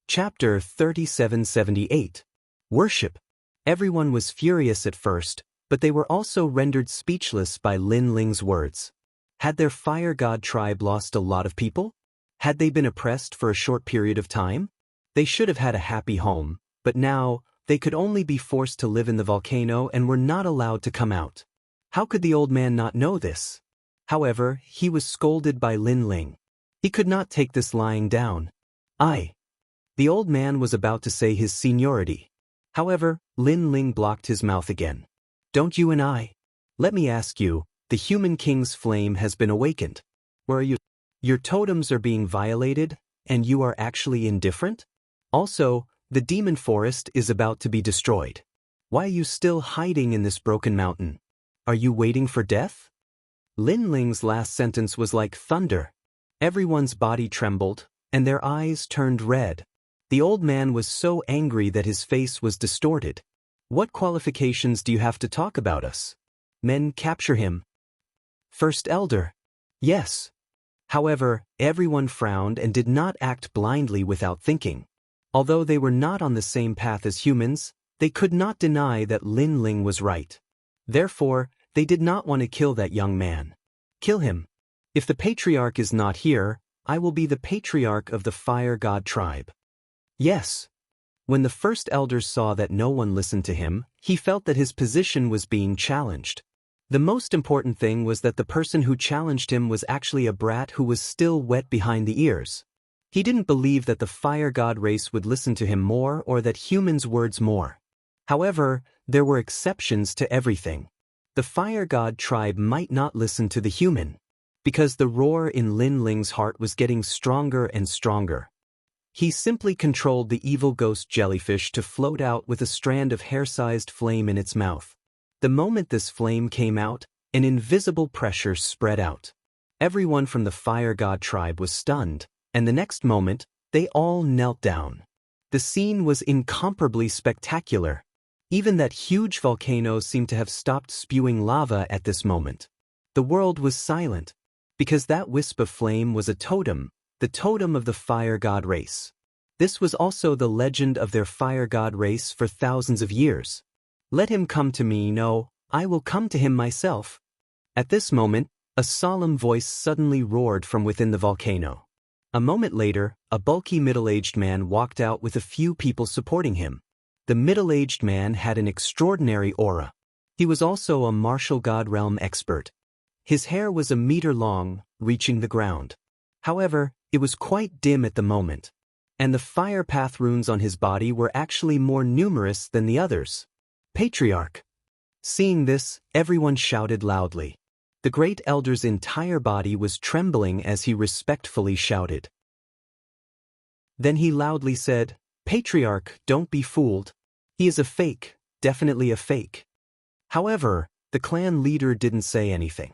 Chapter 3778. Worship. Everyone was furious at first, but they were also rendered speechless by Lin Ling's words. Had their fire god tribe lost a lot of people? Had they been oppressed for a short period of time? They should have had a happy home, but now, they could only be forced to live in the volcano and were not allowed to come out. How could the old man not know this? However, he was scolded by Lin Ling. He could not take this lying down. The old man was about to say his seniority. However, Lin Ling blocked his mouth again. Don't you and I? Let me ask you, the human king's flame has been awakened. Where are you? Your totems are being violated, and you are actually indifferent? Also, the demon forest is about to be destroyed. Why are you still hiding in this broken mountain? Are you waiting for death? Lin Ling's last sentence was like thunder. Everyone's body trembled, and their eyes turned red. The old man was so angry that his face was distorted. What qualifications do you have to talk about us? Men capture him. First Elder. Yes. However, everyone frowned and did not act blindly without thinking. Although they were not on the same path as humans, they could not deny that Lin Ling was right. Therefore, they did not want to kill that young man. Kill him. If the patriarch is not here, I will be the patriarch of the fire god tribe. Yes. When the first elders saw that no one listened to him, he felt that his position was being challenged. The most important thing was that the person who challenged him was actually a brat who was still wet behind the ears. He didn't believe that the fire god race would listen to him more or that humans' words more. However, there were exceptions to everything. The fire god tribe might not listen to the human, because the roar in Lin Ling's heart was getting stronger and stronger. He simply controlled the evil ghost jellyfish to float out with a strand of hair-sized flame in its mouth. The moment this flame came out, an invisible pressure spread out. Everyone from the fire god tribe was stunned, and the next moment, they all knelt down. The scene was incomparably spectacular. Even that huge volcano seemed to have stopped spewing lava at this moment. The world was silent, because that wisp of flame was a totem, the totem of the fire god race. This was also the legend of their fire god race for thousands of years. Let him come to me, no, I will come to him myself. At this moment, a solemn voice suddenly roared from within the volcano. A moment later, a bulky middle-aged man walked out with a few people supporting him. The middle-aged man had an extraordinary aura. He was also a martial god realm expert. His hair was a meter long, reaching the ground. However, it was quite dim at the moment. And the fire path runes on his body were actually more numerous than the others. Patriarch. Seeing this, everyone shouted loudly. The great elder's entire body was trembling as he respectfully shouted. Then he loudly said, Patriarch, don't be fooled. He is a fake, definitely a fake. However, the clan leader didn't say anything.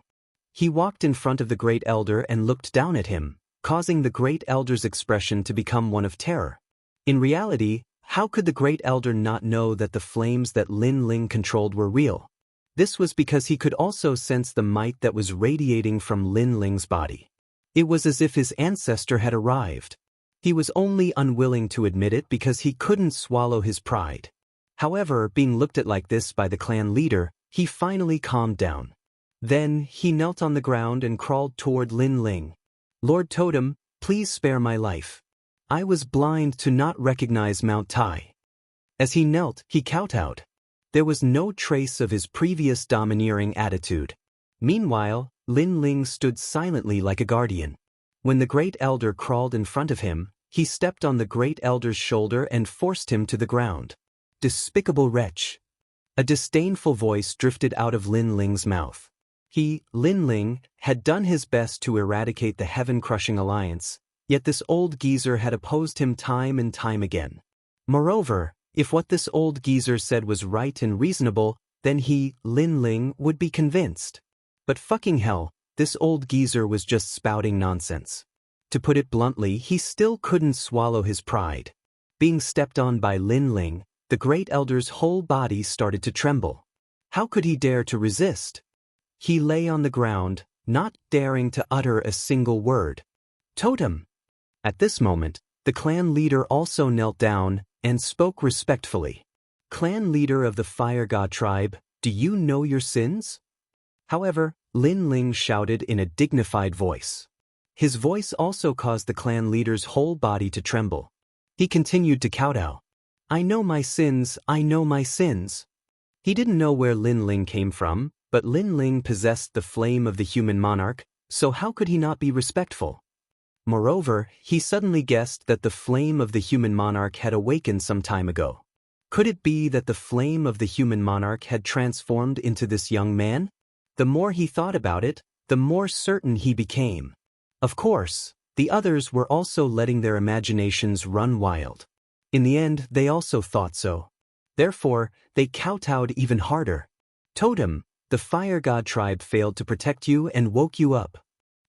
He walked in front of the great elder and looked down at him, causing the great elder's expression to become one of terror. In reality, how could the great elder not know that the flames that Lin Ling controlled were real? This was because he could also sense the might that was radiating from Lin Ling's body. It was as if his ancestor had arrived. He was only unwilling to admit it because he couldn't swallow his pride. However, being looked at like this by the clan leader, he finally calmed down. Then, he knelt on the ground and crawled toward Lin Ling. Lord Totem, please spare my life. I was blind to not recognize Mount Tai. As he knelt, he kowtowed. There was no trace of his previous domineering attitude. Meanwhile, Lin Ling stood silently like a guardian. When the Great Elder crawled in front of him, he stepped on the Great Elder's shoulder and forced him to the ground. Despicable wretch! A disdainful voice drifted out of Lin Ling's mouth. He, Lin Ling, had done his best to eradicate the heaven-crushing alliance, yet this old geezer had opposed him time and time again. Moreover, if what this old geezer said was right and reasonable, then he, Lin Ling, would be convinced. But fucking hell, this old geezer was just spouting nonsense. To put it bluntly, he still couldn't swallow his pride. Being stepped on by Lin Ling, the Great Elder's whole body started to tremble. How could he dare to resist? He lay on the ground, not daring to utter a single word. Totem! At this moment, the clan leader also knelt down and spoke respectfully. Clan leader of the Fire God tribe, do you know your sins? However, Lin Ling shouted in a dignified voice. His voice also caused the clan leader's whole body to tremble. He continued to kowtow. I know my sins, I know my sins. He didn't know where Lin Ling came from, but Lin Ling possessed the flame of the human monarch, so how could he not be respectful? Moreover, he suddenly guessed that the flame of the human monarch had awakened some time ago. Could it be that the flame of the human monarch had transformed into this young man? The more he thought about it, the more certain he became. Of course, the others were also letting their imaginations run wild. In the end, they also thought so. Therefore, they kowtowed even harder. Totem, the Fire God tribe failed to protect you and woke you up.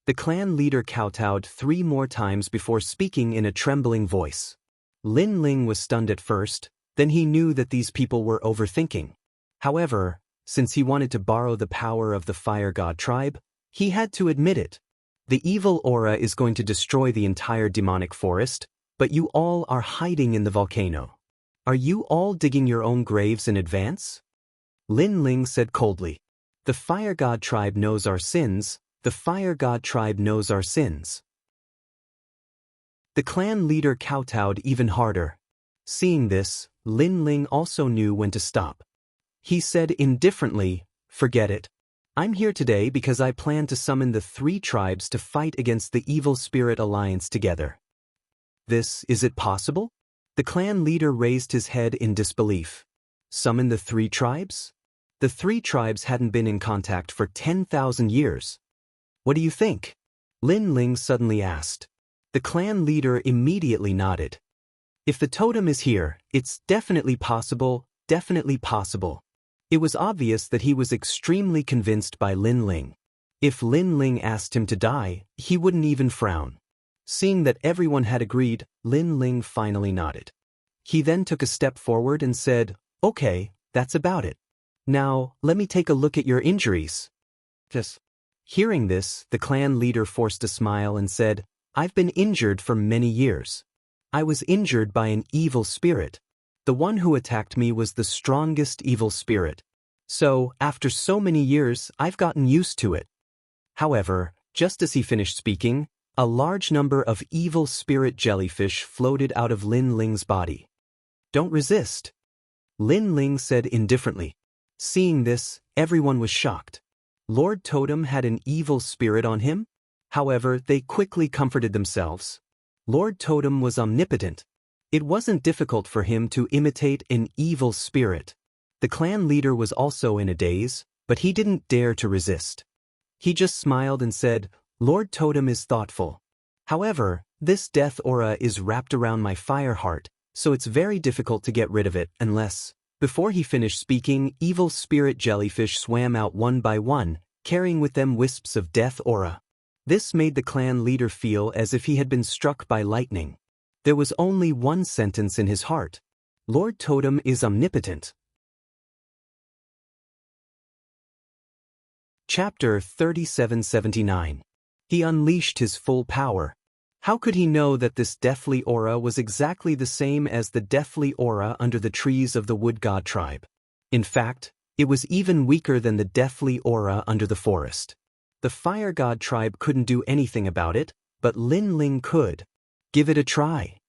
The clan leader kowtowed 3 more times before speaking in a trembling voice. Lin Ling was stunned at first, then he knew that these people were overthinking. However, since he wanted to borrow the power of the Fire God tribe, he had to admit it. The evil aura is going to destroy the entire demonic forest, but you all are hiding in the volcano. Are you all digging your own graves in advance? Lin Ling said coldly. The Fire God tribe knows our sins, the Fire God tribe knows our sins. The clan leader kowtowed even harder. Seeing this, Lin Ling also knew when to stop. He said indifferently, forget it. I'm here today because I plan to summon the 3 tribes to fight against the evil spirit alliance together. Is it possible? The clan leader raised his head in disbelief. Summon the 3 tribes? The 3 tribes hadn't been in contact for 10,000 years. What do you think? Lin Ling suddenly asked. The clan leader immediately nodded. If the totem is here, it's definitely possible, definitely possible. It was obvious that he was extremely convinced by Lin Ling. If Lin Ling asked him to die, he wouldn't even frown. Seeing that everyone had agreed, Lin Ling finally nodded. He then took a step forward and said, okay, that's about it. Now, let me take a look at your injuries. Just. Hearing this, the clan leader forced a smile and said, I've been injured for many years. I was injured by an evil spirit. The one who attacked me was the strongest evil spirit. So, after so many years, I've gotten used to it. However, just as he finished speaking, a large number of evil spirit jellyfish floated out of Lin Ling's body. Don't resist. Lin Ling said indifferently. Seeing this, everyone was shocked. Lord Totem had an evil spirit on him? However, they quickly comforted themselves. Lord Totem was omnipotent. It wasn't difficult for him to imitate an evil spirit. The clan leader was also in a daze, but he didn't dare to resist. He just smiled and said, Lord Totem is thoughtful. However, this death aura is wrapped around my fire heart, so it's very difficult to get rid of it unless... Before he finished speaking, evil spirit jellyfish swam out one by one, carrying with them wisps of death aura. This made the clan leader feel as if he had been struck by lightning. There was only one sentence in his heart. Lord Totem is omnipotent. Chapter 3779. He unleashed his full power. How could he know that this deathly aura was exactly the same as the deathly aura under the trees of the Wood God tribe? In fact, it was even weaker than the deathly aura under the forest. The Fire God tribe couldn't do anything about it, but Lin Ling could. Give it a try.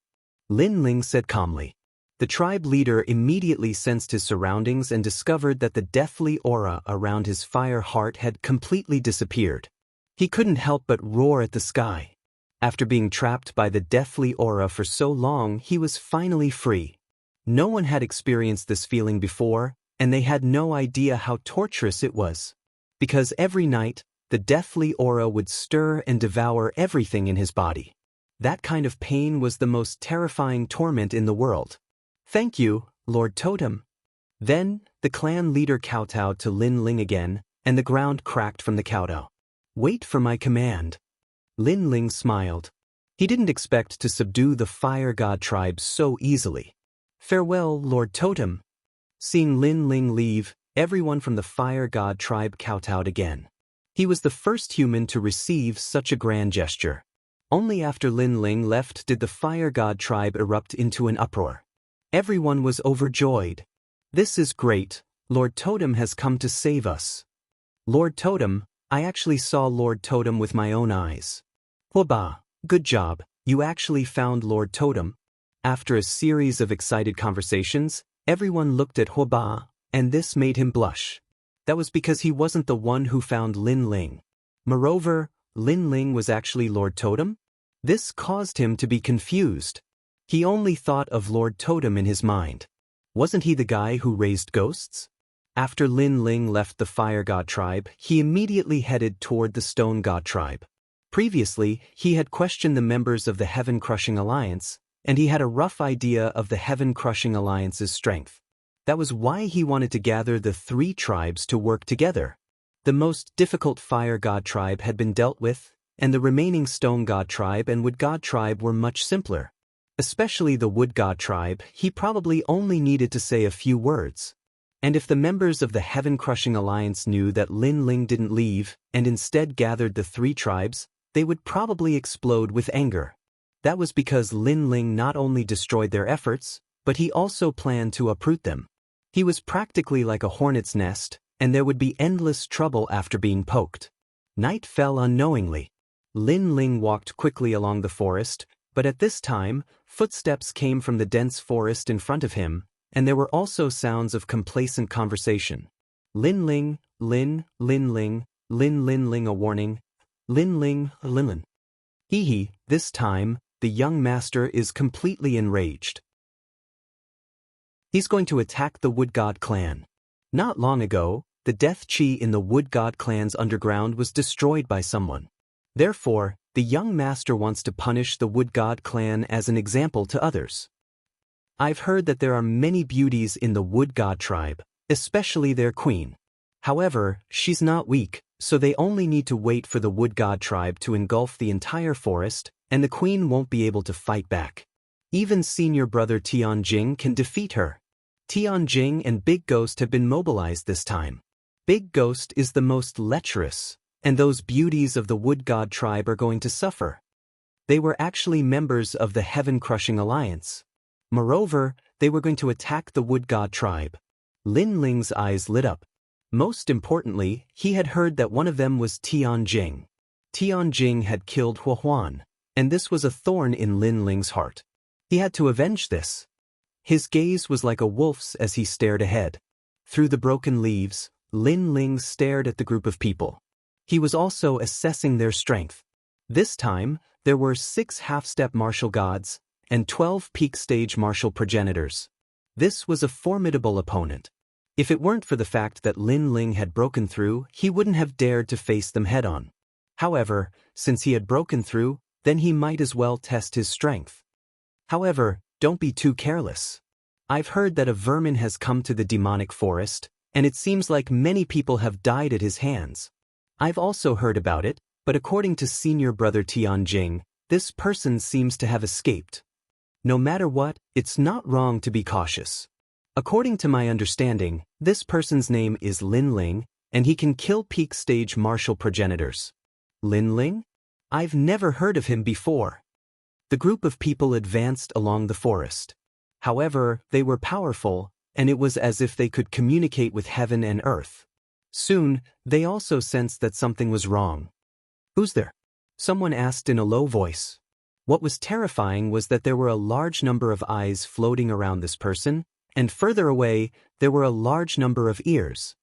Lin Ling said calmly. The tribe leader immediately sensed his surroundings and discovered that the deathly aura around his fire heart had completely disappeared. He couldn't help but roar at the sky. After being trapped by the deathly aura for so long, he was finally free. No one had experienced this feeling before, and they had no idea how torturous it was. Because every night, the deathly aura would stir and devour everything in his body. That kind of pain was the most terrifying torment in the world. "Thank you, Lord Totem." Then, the clan leader kowtowed to Lin Ling again, and the ground cracked from the kowtow. "Wait for my command." Lin Ling smiled. He didn't expect to subdue the fire god tribe so easily. "Farewell, Lord Totem." Seeing Lin Ling leave, everyone from the fire god tribe kowtowed again. He was the first human to receive such a grand gesture. Only after Lin Ling left did the fire god tribe erupt into an uproar. Everyone was overjoyed. "This is great. Lord Totem has come to save us." "Lord Totem, I actually saw Lord Totem with my own eyes." "Huaba, good job, you actually found Lord Totem." After a series of excited conversations, everyone looked at Huaba, and this made him blush. That was because he wasn't the one who found Lin Ling. Moreover, Lin Ling was actually Lord Totem? This caused him to be confused. He only thought of Lord Totem in his mind. Wasn't he the guy who raised ghosts? After Lin Ling left the Fire God tribe, he immediately headed toward the Stone God tribe. Previously, he had questioned the members of the Heaven-Crushing Alliance, and he had a rough idea of the Heaven-Crushing Alliance's strength. That was why he wanted to gather the three tribes to work together. The most difficult Fire God tribe had been dealt with, and the remaining Stone God tribe and Wood God tribe were much simpler. Especially the Wood God tribe, he probably only needed to say a few words. And if the members of the Heaven-Crushing Alliance knew that Lin Ling didn't leave and instead gathered the three tribes, they would probably explode with anger. That was because Lin Ling not only destroyed their efforts, but he also planned to uproot them. He was practically like a hornet's nest, and there would be endless trouble after being poked. Night fell unknowingly. Lin Ling walked quickly along the forest, but at this time, footsteps came from the dense forest in front of him, and there were also sounds of complacent conversation. Lin Ling, Lin, Lin Ling, Lin Lin Ling, a warning. Lin Ling, Lin Lin. Hee, this time, the young master is completely enraged. He's going to attack the Wood God clan. Not long ago, the death chi in the Wood God clan's underground was destroyed by someone. Therefore, the young master wants to punish the Wood God clan as an example to others. I've heard that there are many beauties in the Wood God tribe, especially their queen. However, she's not weak, so they only need to wait for the Wood God tribe to engulf the entire forest, and the queen won't be able to fight back. Even senior brother Tianjing can defeat her. Tianjing and Big Ghost have been mobilized this time. Big Ghost is the most lecherous, and those beauties of the Wood God tribe are going to suffer. They were actually members of the Heaven-Crushing Alliance. Moreover, they were going to attack the Wood God tribe. Lin Ling's eyes lit up. Most importantly, he had heard that one of them was Tianjing. Tianjing had killed Huahuan, and this was a thorn in Lin Ling's heart. He had to avenge this. His gaze was like a wolf's as he stared ahead. Through the broken leaves, Lin Ling stared at the group of people. He was also assessing their strength. This time, there were 6 half-step martial gods and 12 peak-stage martial progenitors. This was a formidable opponent. If it weren't for the fact that Lin Ling had broken through, he wouldn't have dared to face them head-on. However, since he had broken through, then he might as well test his strength. However, don't be too careless. I've heard that a vermin has come to the demonic forest, and it seems like many people have died at his hands. I've also heard about it, but according to senior brother Tianjing, this person seems to have escaped. No matter what, it's not wrong to be cautious. According to my understanding, this person's name is Lin Ling, and he can kill peak-stage martial progenitors. Lin Ling? I've never heard of him before. The group of people advanced along the forest. However, they were powerful, and it was as if they could communicate with heaven and earth. Soon, they also sensed that something was wrong. "Who's there?" someone asked in a low voice. What was terrifying was that there were a large number of eyes floating around this person, and further away, there were a large number of ears.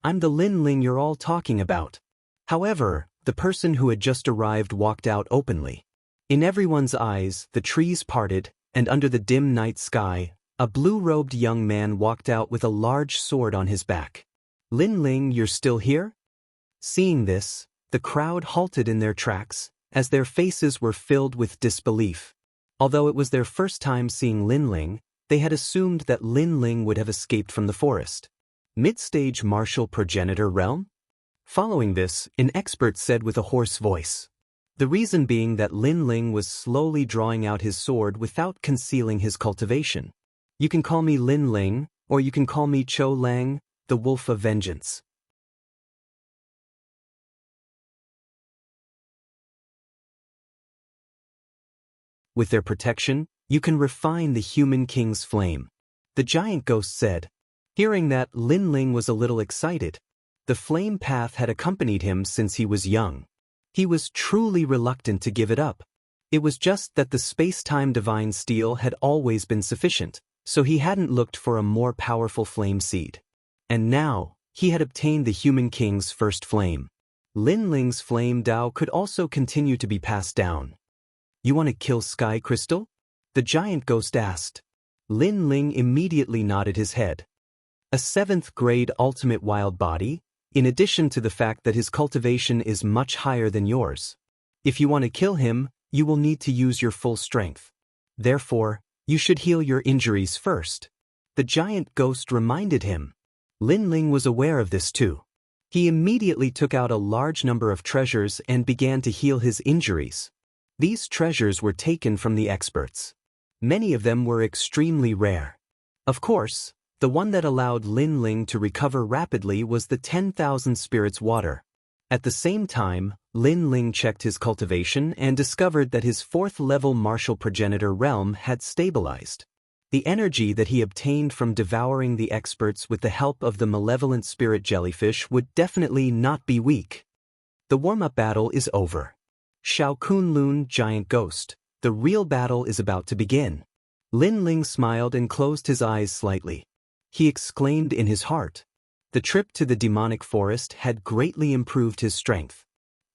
"I'm the Lin Ling you're all talking about." However, The person who had just arrived walked out openly. In everyone's eyes, the trees parted, and under the dim night sky, a blue-robed young man walked out with a large sword on his back. "Lin Ling, you're still here?" Seeing this, the crowd halted in their tracks, as their faces were filled with disbelief. Although it was their first time seeing Lin Ling, they had assumed that Lin Ling would have escaped from the forest. Mid-stage martial progenitor realm? Following this, an expert said with a hoarse voice. The reason being that Lin Ling was slowly drawing out his sword without concealing his cultivation. "You can call me Lin Ling, or you can call me Cho Lang, the Wolf of Vengeance." With their protection, you can refine the human king's flame. The giant ghost said. Hearing that, Lin Ling was a little excited. The flame path had accompanied him since he was young. He was truly reluctant to give it up. It was just that the space-time divine steel had always been sufficient, so he hadn't looked for a more powerful flame seed. And now, he had obtained the human king's first flame. Lin Ling's flame Dao could also continue to be passed down. "You want to kill Sky Crystal?" the giant ghost asked. Lin Ling immediately nodded his head. A 7th grade ultimate wild body, in addition to the fact that his cultivation is much higher than yours. If you want to kill him, you will need to use your full strength. Therefore, you should heal your injuries first. The giant ghost reminded him. Lin Ling was aware of this too. He immediately took out a large number of treasures and began to heal his injuries. These treasures were taken from the experts. Many of them were extremely rare. Of course, the one that allowed Lin Ling to recover rapidly was the 10,000 spirits water. At the same time, Lin Ling checked his cultivation and discovered that his 4th-level martial progenitor realm had stabilized. The energy that he obtained from devouring the experts with the help of the malevolent spirit jellyfish would definitely not be weak. The warm-up battle is over. Shao Kunlun, giant ghost, the real battle is about to begin. Lin Ling smiled and closed his eyes slightly. He exclaimed in his heart. The trip to the demonic forest had greatly improved his strength.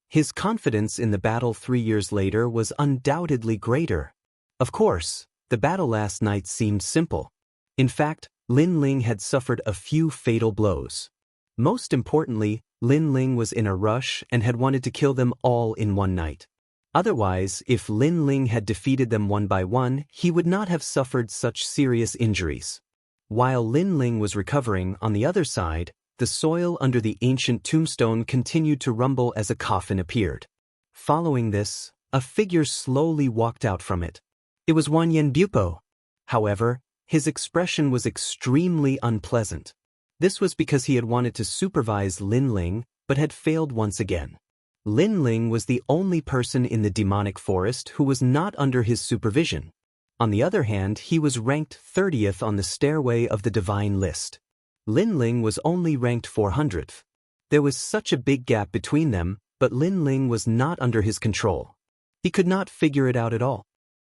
His confidence in the battle 3 years later was undoubtedly greater. Of course, the battle last night seemed simple. In fact, Lin Ling had suffered a few fatal blows. Most importantly, Lin Ling was in a rush and had wanted to kill them all in one night. Otherwise, if Lin Ling had defeated them one by one, he would not have suffered such serious injuries. While Lin Ling was recovering, on the other side, the soil under the ancient tombstone continued to rumble as a coffin appeared. Following this, a figure slowly walked out from it. It was Wanyan Bupo. However, his expression was extremely unpleasant. This was because he had wanted to supervise Lin Ling, but had failed once again. Lin Ling was the only person in the demonic forest who was not under his supervision. On the other hand, he was ranked 30th on the stairway of the divine list. Lin Ling was only ranked 400th. There was such a big gap between them, but Lin Ling was not under his control. He could not figure it out at all.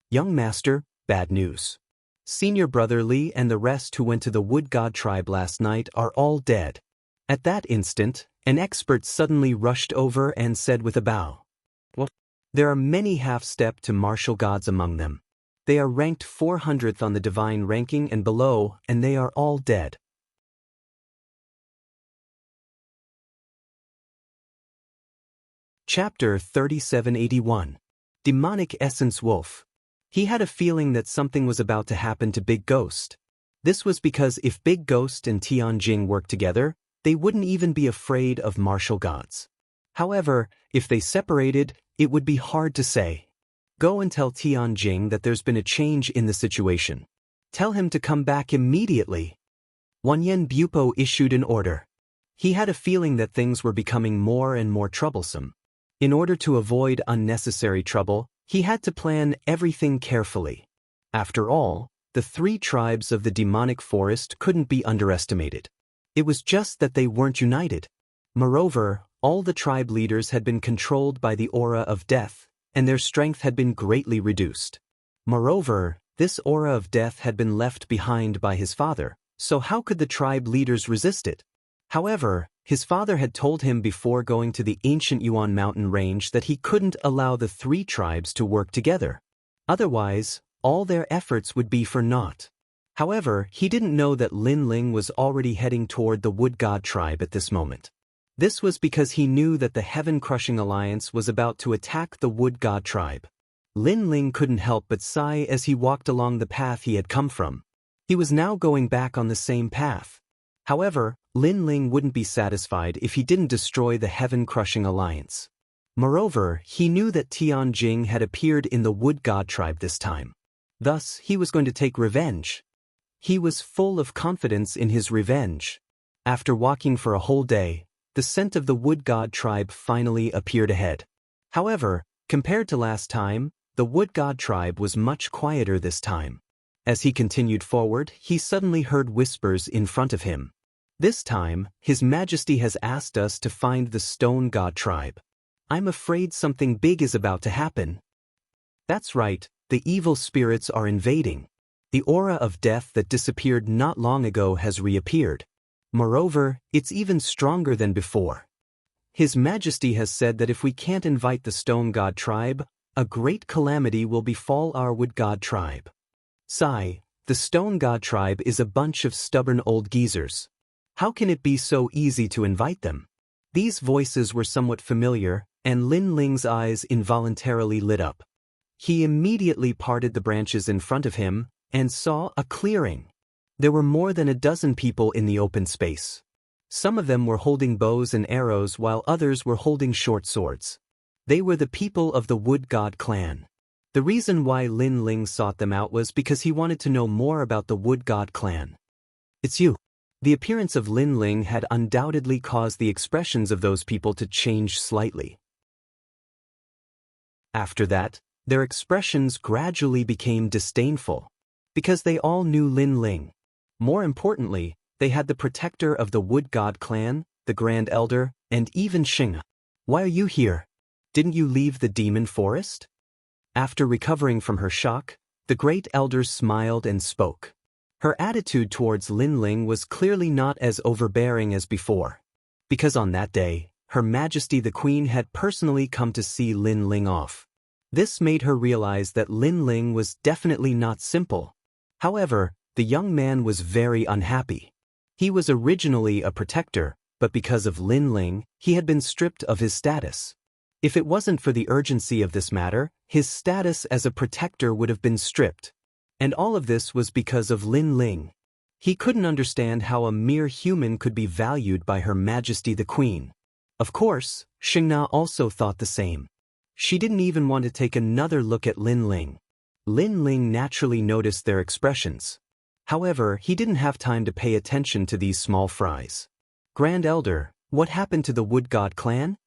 "Young master, bad news. Senior brother Li and the rest who went to the Wood God tribe last night are all dead." At that instant, an expert suddenly rushed over and said with a bow. "What? There are many half-step to martial gods among them. They are ranked 400th on the divine ranking and below, and they are all dead." Chapter 3781. Demonic Essence Wolf. He had a feeling that something was about to happen to Big Ghost. This was because if Big Ghost and Tianjing worked together, they wouldn't even be afraid of martial gods. However, if they separated, it would be hard to say. Go and tell Tianjing that there's been a change in the situation. Tell him to come back immediately. Wanyan Bupo issued an order. He had a feeling that things were becoming more and more troublesome. In order to avoid unnecessary trouble, he had to plan everything carefully. After all, the 3 tribes of the demonic forest couldn't be underestimated. It was just that they weren't united. Moreover, all the tribe leaders had been controlled by the aura of death, and their strength had been greatly reduced. Moreover, this aura of death had been left behind by his father, so how could the tribe leaders resist it? However, His father had told him before going to the ancient Yuan mountain range that he couldn't allow the three tribes to work together. Otherwise, all their efforts would be for naught. However, he didn't know that Lin Ling was already heading toward the Wood God tribe at this moment. This was because he knew that the Heaven-Crushing Alliance was about to attack the Wood God tribe. Lin Ling couldn't help but sigh as he walked along the path he had come from. He was now going back on the same path. However, Lin Ling wouldn't be satisfied if he didn't destroy the Heaven-Crushing Alliance. Moreover, he knew that Tianjing had appeared in the Wood God tribe this time. Thus, he was going to take revenge. He was full of confidence in his revenge. After walking for a whole day, the scent of the Wood God tribe finally appeared ahead. However, compared to last time, the Wood God tribe was much quieter this time. As he continued forward, he suddenly heard whispers in front of him. This time, His Majesty has asked us to find the Stone God tribe. I'm afraid something big is about to happen. That's right, the evil spirits are invading. The aura of death that disappeared not long ago has reappeared. Moreover, it's even stronger than before. His Majesty has said that if we can't invite the Stone God tribe, a great calamity will befall our Wood God tribe. Sigh, the Stone God tribe is a bunch of stubborn old geezers. How can it be so easy to invite them? These voices were somewhat familiar, and Lin Ling's eyes involuntarily lit up. He immediately parted the branches in front of him and saw a clearing. There were more than a dozen people in the open space. Some of them were holding bows and arrows while others were holding short swords. They were the people of the Wood God clan. The reason why Lin Ling sought them out was because he wanted to know more about the Wood God clan. It's you. The appearance of Lin Ling had undoubtedly caused the expressions of those people to change slightly. After that, their expressions gradually became disdainful, because they all knew Lin Ling. More importantly, they had the protector of the Wood God clan, the Grand Elder, and even Xingna. Why are you here? Didn't you leave the demon forest? After recovering from her shock, the Great Elder smiled and spoke. Her attitude towards Lin Ling was clearly not as overbearing as before. Because on that day, Her Majesty the Queen had personally come to see Lin Ling off. This made her realize that Lin Ling was definitely not simple. However, the young man was very unhappy. He was originally a protector, but because of Lin Ling, he had been stripped of his status. If it wasn't for the urgency of this matter, his status as a protector would have been stripped. And all of this was because of Lin Ling. He couldn't understand how a mere human could be valued by Her Majesty the Queen. Of course, Xingna also thought the same. She didn't even want to take another look at Lin Ling. Lin Ling naturally noticed their expressions. However, he didn't have time to pay attention to these small fries. Grand Elder, what happened to the Wood God clan?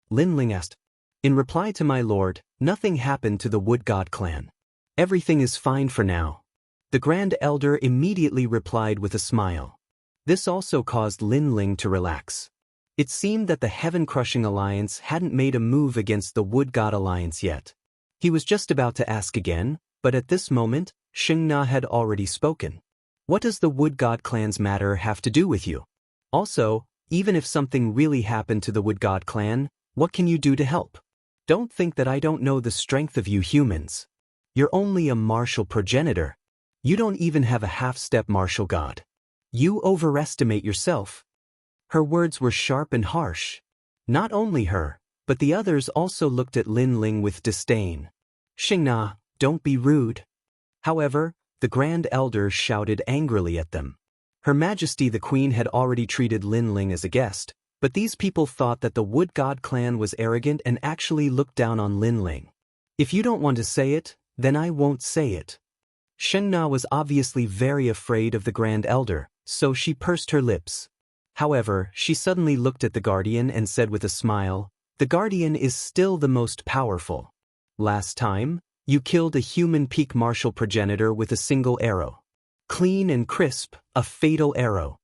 Lin Ling asked. In reply to my lord, nothing happened to the Wood God clan. Everything is fine for now. The Grand Elder immediately replied with a smile. This also caused Lin Ling to relax. It seemed that the Heaven-Crushing Alliance hadn't made a move against the Wood God Alliance yet. He was just about to ask again, but at this moment, Xingna had already spoken. What does the Wood God clan's matter have to do with you? Also, even if something really happened to the Wood God clan, what can you do to help? Don't think that I don't know the strength of you humans. You're only a martial progenitor. You don't even have a half-step martial god. You overestimate yourself. Her words were sharp and harsh. Not only her, but the others also looked at Lin Ling with disdain. Xingna, don't be rude. However, the Grand Elder shouted angrily at them. Her Majesty the Queen had already treated Lin Ling as a guest, but these people thought that the Wood God clan was arrogant and actually looked down on Lin Ling. If you don't want to say it, then I won't say it. Xingna was obviously very afraid of the Grand Elder, so she pursed her lips. However, she suddenly looked at the Guardian and said with a smile, the Guardian is still the most powerful. Last time, you killed a human peak martial progenitor with a single arrow. Clean and crisp, a fatal arrow.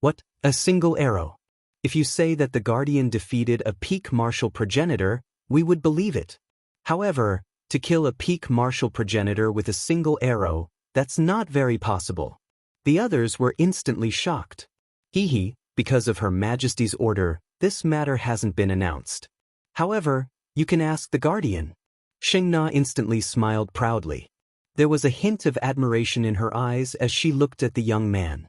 What, a single arrow? If you say that the Guardian defeated a peak martial progenitor, we would believe it. However, to kill a peak martial progenitor with a single arrow, that's not very possible. The others were instantly shocked. Hee, because of Her Majesty's order, this matter hasn't been announced. However, you can ask the guardian. Sheng Na instantly smiled proudly. There was a hint of admiration in her eyes as she looked at the young man.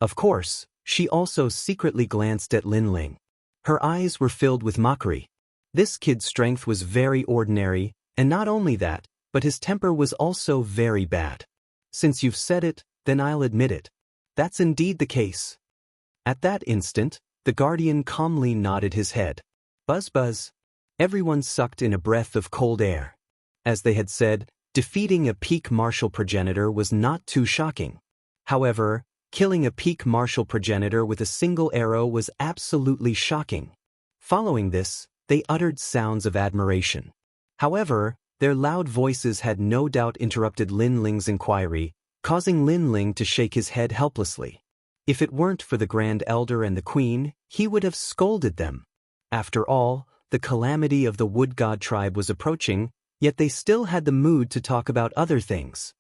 Of course, she also secretly glanced at Lin Ling. Her eyes were filled with mockery. This kid's strength was very ordinary, and not only that, but his temper was also very bad. Since you've said it, then I'll admit it. That's indeed the case. At that instant, the guardian calmly nodded his head. Buzz buzz. Everyone sucked in a breath of cold air. As they had said, defeating a peak martial progenitor was not too shocking. However, killing a peak martial progenitor with a single arrow was absolutely shocking. Following this, they uttered sounds of admiration. However, their loud voices had no doubt interrupted Lin Ling's inquiry, causing Lin Ling to shake his head helplessly. If it weren't for the Grand Elder and the Queen, he would have scolded them. After all, the calamity of the Wood God tribe was approaching, yet they still had the mood to talk about other things.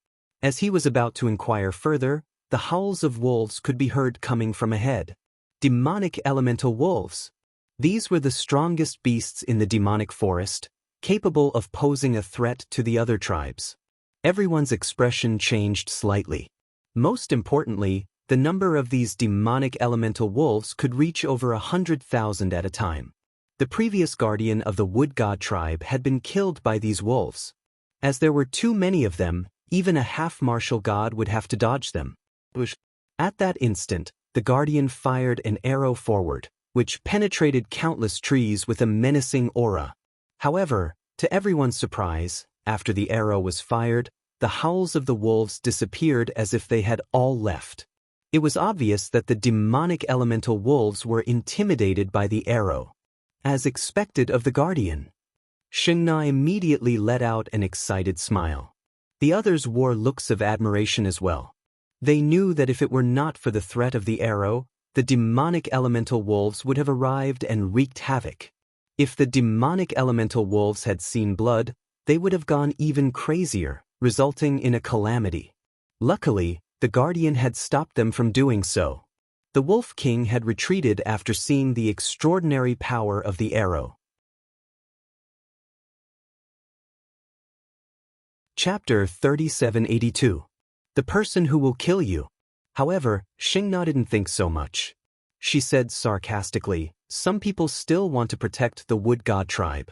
As he was about to inquire further, the howls of wolves could be heard coming from ahead. Demonic elemental wolves. These were the strongest beasts in the demonic forest, capable of posing a threat to the other tribes. Everyone's expression changed slightly. Most importantly, the number of these demonic elemental wolves could reach over 100,000 at a time. The previous guardian of the Wood God tribe had been killed by these wolves. As there were too many of them, even a half-martial god would have to dodge them. At that instant, the guardian fired an arrow forward, which penetrated countless trees with a menacing aura. However, to everyone's surprise, after the arrow was fired, the howls of the wolves disappeared as if they had all left. It was obvious that the demonic elemental wolves were intimidated by the arrow. As expected of the guardian, Sheng Na immediately let out an excited smile. The others wore looks of admiration as well. They knew that if it were not for the threat of the arrow, the demonic elemental wolves would have arrived and wreaked havoc. If the demonic elemental wolves had seen blood, they would have gone even crazier, resulting in a calamity. Luckily, the guardian had stopped them from doing so. The Wolf King had retreated after seeing the extraordinary power of the arrow. Chapter 3782. The person who will kill you. However, Sheng Na didn't think so much. She said sarcastically, some people still want to protect the Wood God tribe.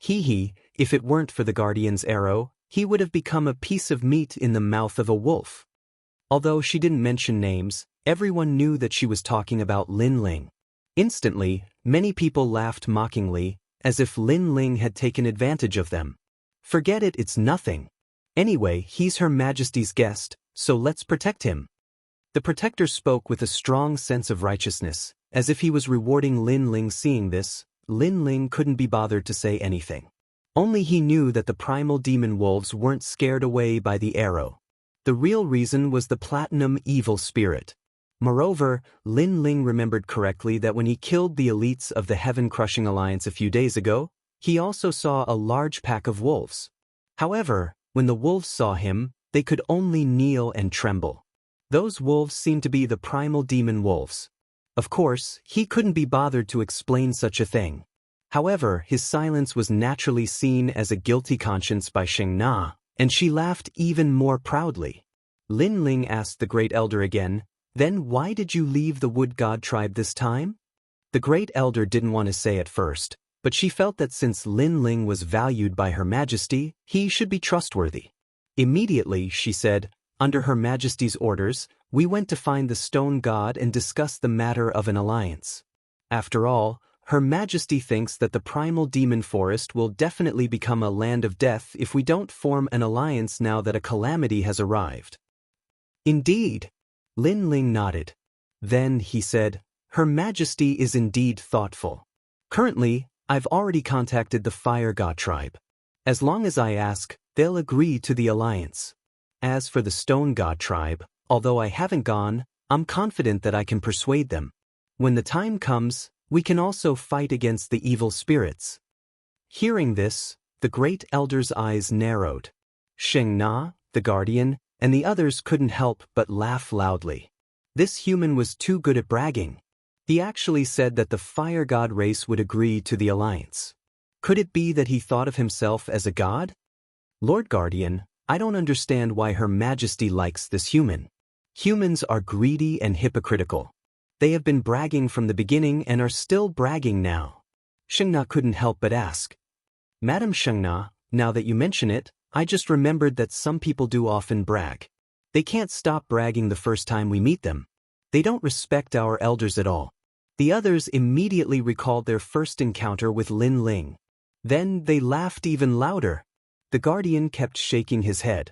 If it weren't for the guardian's arrow, he would have become a piece of meat in the mouth of a wolf. Although she didn't mention names, everyone knew that she was talking about Lin Ling. Instantly, many people laughed mockingly, as if Lin Ling had taken advantage of them. Forget it, it's nothing. Anyway, he's Her Majesty's guest, so let's protect him. The protector spoke with a strong sense of righteousness, as if he was rewarding Lin Ling. Seeing this, Lin Ling couldn't be bothered to say anything. Only he knew that the primal demon wolves weren't scared away by the arrow. The real reason was the platinum evil spirit. Moreover, Lin Ling remembered correctly that when he killed the elites of the Heaven-Crushing Alliance a few days ago, he also saw a large pack of wolves. However, when the wolves saw him, they could only kneel and tremble. Those wolves seemed to be the primal demon wolves. Of course, he couldn't be bothered to explain such a thing. However, his silence was naturally seen as a guilty conscience by Sheng Na, and she laughed even more proudly. Lin Ling asked the Great Elder again, "Then why did you leave the Wood God tribe this time?" The Great Elder didn't want to say at first, but she felt that since Lin Ling was valued by Her Majesty, he should be trustworthy. Immediately, she said, "Under Her Majesty's orders, we went to find the Stone God and discuss the matter of an alliance. After all, Her Majesty thinks that the primal demon forest will definitely become a land of death if we don't form an alliance now that a calamity has arrived." "Indeed." Lin Ling nodded. Then, he said, "Her Majesty is indeed thoughtful. Currently, I've already contacted the Fire God tribe. As long as I ask, they'll agree to the alliance. As for the Stone God tribe, although I haven't gone, I'm confident that I can persuade them. When the time comes, we can also fight against the evil spirits." Hearing this, the Great Elder's eyes narrowed. Sheng Na, the Guardian, and the others couldn't help but laugh loudly. This human was too good at bragging. He actually said that the fire god race would agree to the alliance. Could it be that he thought of himself as a god? Lord Guardian, I don't understand why Her Majesty likes this human. Humans are greedy and hypocritical. They have been bragging from the beginning and are still bragging now. Shengna couldn't help but ask. Madam Shengna, now that you mention it, I just remembered that some people do often brag. They can't stop bragging the first time we meet them. They don't respect our elders at all. The others immediately recalled their first encounter with Lin Ling. Then they laughed even louder. The guardian kept shaking his head.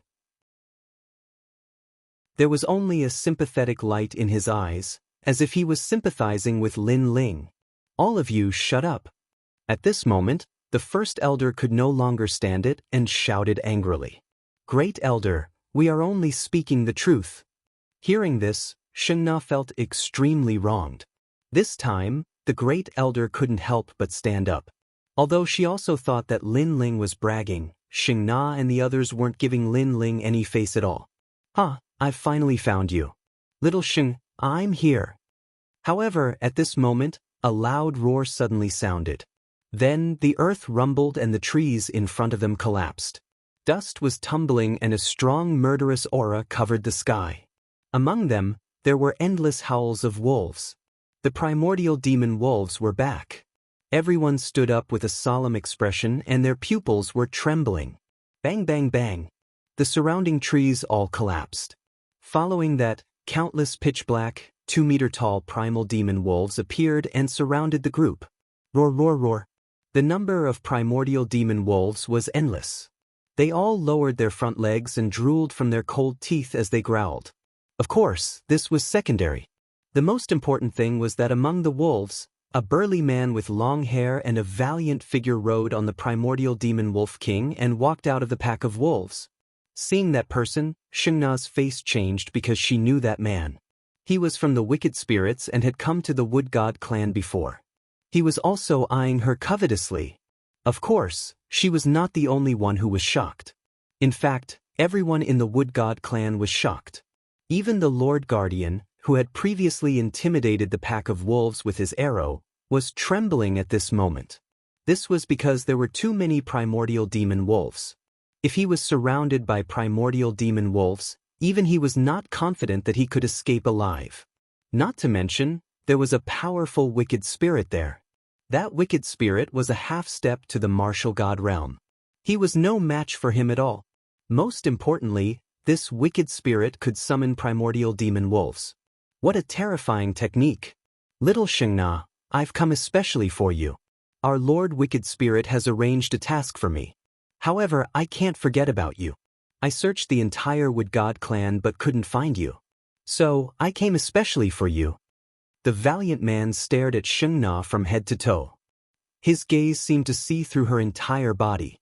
There was only a sympathetic light in his eyes, as if he was sympathizing with Lin Ling. All of you shut up. At this moment, the first elder could no longer stand it and shouted angrily. Great elder, we are only speaking the truth. Hearing this, Shengna felt extremely wronged. This time, the great elder couldn't help but stand up. Although she also thought that Lin Ling was bragging, Shengna and the others weren't giving Lin Ling any face at all. I've finally found you. Little Sheng, I'm here. However, at this moment, a loud roar suddenly sounded. Then the earth rumbled and the trees in front of them collapsed. Dust was tumbling and a strong murderous aura covered the sky. Among them, there were endless howls of wolves. The primordial demon wolves were back. Everyone stood up with a solemn expression and their pupils were trembling. Bang bang bang. The surrounding trees all collapsed. Following that, countless pitch-black, 2-meter-tall primal demon wolves appeared and surrounded the group. Roar roar roar. The number of primordial demon wolves was endless. They all lowered their front legs and drooled from their cold teeth as they growled. Of course, this was secondary. The most important thing was that among the wolves, a burly man with long hair and a valiant figure rode on the primordial demon wolf king and walked out of the pack of wolves. Seeing that person, Shengna's face changed because she knew that man. He was from the wicked spirits and had come to the Wood God clan before. He was also eyeing her covetously. Of course, she was not the only one who was shocked. In fact, everyone in the Wood God clan was shocked. Even the Lord Guardian, who had previously intimidated the pack of wolves with his arrow, was trembling at this moment. This was because there were too many primordial demon wolves. If he was surrounded by primordial demon wolves, even he was not confident that he could escape alive. Not to mention, there was a powerful wicked spirit there. That wicked spirit was a half-step to the martial god realm. He was no match for him at all. Most importantly, this wicked spirit could summon primordial demon wolves. What a terrifying technique. Little Shengna, I've come especially for you. Our Lord Wicked Spirit has arranged a task for me. However, I can't forget about you. I searched the entire Wood God clan but couldn't find you. So, I came especially for you. The valiant man stared at Shengna from head to toe. His gaze seemed to see through her entire body.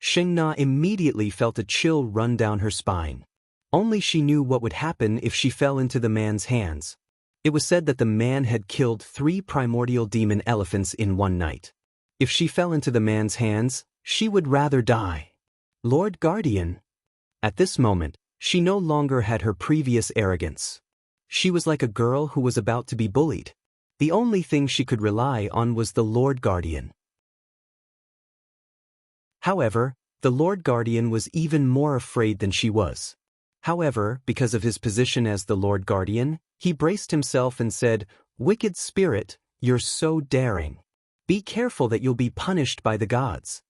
Shengna immediately felt a chill run down her spine. Only she knew what would happen if she fell into the man's hands. It was said that the man had killed 3 primordial demon elephants in one night. If she fell into the man's hands, she would rather die. Lord Guardian. At this moment, she no longer had her previous arrogance. She was like a girl who was about to be bullied. The only thing she could rely on was the Lord Guardian. However, the Lord Guardian was even more afraid than she was. However, because of his position as the Lord Guardian, he braced himself and said, "Wicked spirit, you're so daring. Be careful that you'll be punished by the gods."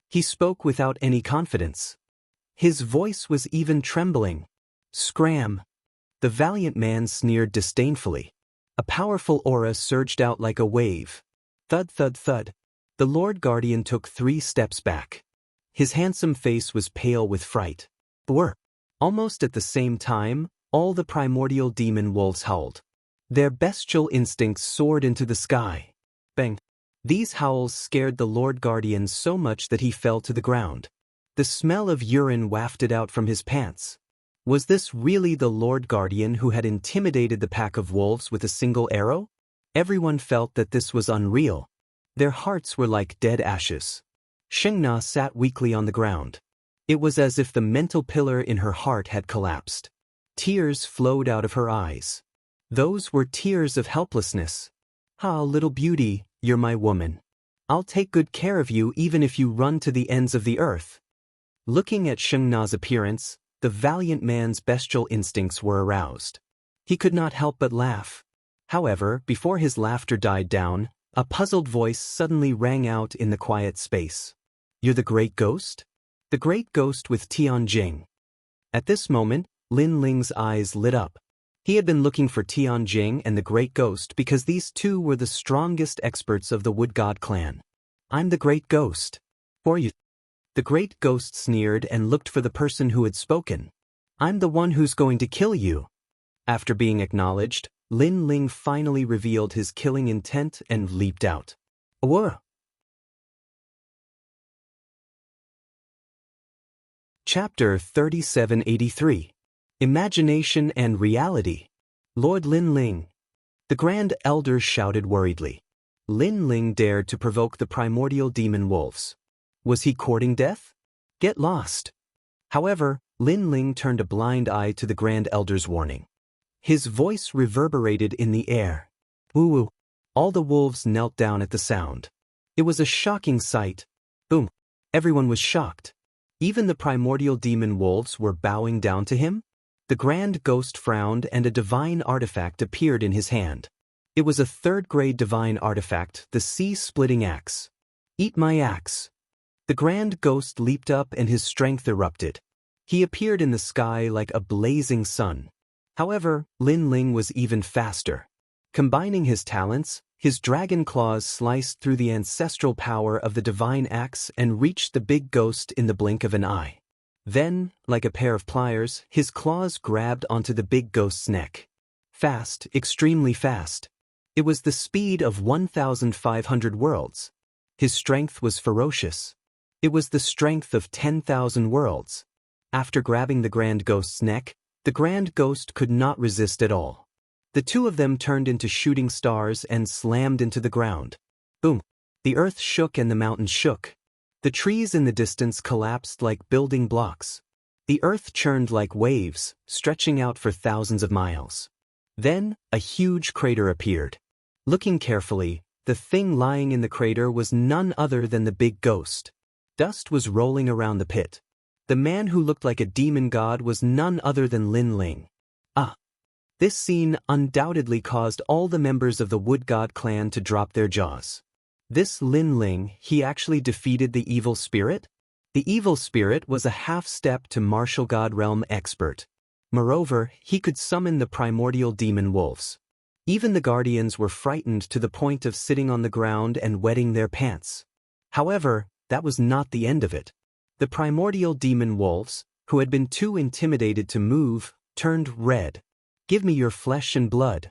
He spoke without any confidence. His voice was even trembling. Scram! The valiant man sneered disdainfully. A powerful aura surged out like a wave. Thud thud thud. The Lord Guardian took 3 steps back. His handsome face was pale with fright. Brr! Almost at the same time, all the primordial demon wolves howled. Their bestial instincts soared into the sky. Bang! These howls scared the Lord Guardian so much that he fell to the ground. The smell of urine wafted out from his pants. Was this really the Lord Guardian who had intimidated the pack of wolves with a single arrow? Everyone felt that this was unreal. Their hearts were like dead ashes. Shengna sat weakly on the ground. It was as if the mental pillar in her heart had collapsed. Tears flowed out of her eyes. Those were tears of helplessness. "Ah, little beauty, you're my woman. I'll take good care of you even if you run to the ends of the earth." Looking at Sheng Na's appearance, the valiant man's bestial instincts were aroused. He could not help but laugh. However, before his laughter died down, a puzzled voice suddenly rang out in the quiet space. "You're the Great Ghost?" The Great Ghost with Tianjing. At this moment, Lin Ling's eyes lit up. He had been looking for Tianjing and the Great Ghost because these two were the strongest experts of the Wood God clan. "I'm the Great Ghost. For you." The Great Ghost sneered and looked for the person who had spoken. "I'm the one who's going to kill you." After being acknowledged, Lin Ling finally revealed his killing intent and leaped out. "Whoa!" Chapter 3783. Imagination and Reality. Lord Lin Ling. The Grand Elder shouted worriedly. Lin Ling dared to provoke the primordial demon wolves. Was he courting death? Get lost. However, Lin Ling turned a blind eye to the Grand Elder's warning. His voice reverberated in the air. "Woo-woo." All the wolves knelt down at the sound. It was a shocking sight. Boom. Everyone was shocked. Even the primordial demon wolves were bowing down to him? The Grand Ghost frowned and a divine artifact appeared in his hand. It was a third-grade divine artifact, the sea-splitting axe. "Eat my axe." The Grand Ghost leaped up and his strength erupted. He appeared in the sky like a blazing sun. However, Lin Ling was even faster. Combining his talents, his dragon claws sliced through the ancestral power of the divine axe and reached the big ghost in the blink of an eye. Then, like a pair of pliers, his claws grabbed onto the big ghost's neck. Fast, extremely fast. It was the speed of 1,500 worlds. His strength was ferocious. It was the strength of 10,000 worlds. After grabbing the Grand Ghost's neck, the Grand Ghost could not resist at all. The two of them turned into shooting stars and slammed into the ground. Boom! The earth shook and the mountains shook. The trees in the distance collapsed like building blocks. The earth churned like waves, stretching out for thousands of miles. Then, a huge crater appeared. Looking carefully, the thing lying in the crater was none other than the big ghost. Dust was rolling around the pit. The man who looked like a demon god was none other than Lin Ling. Ah! This scene undoubtedly caused all the members of the Wood God clan to drop their jaws. This Lin Ling, he actually defeated the evil spirit? The evil spirit was a half-step to martial god realm expert. Moreover, he could summon the primordial demon wolves. Even the guardians were frightened to the point of sitting on the ground and wetting their pants. However, that was not the end of it. The primordial demon wolves, who had been too intimidated to move, turned red. "Give me your flesh and blood."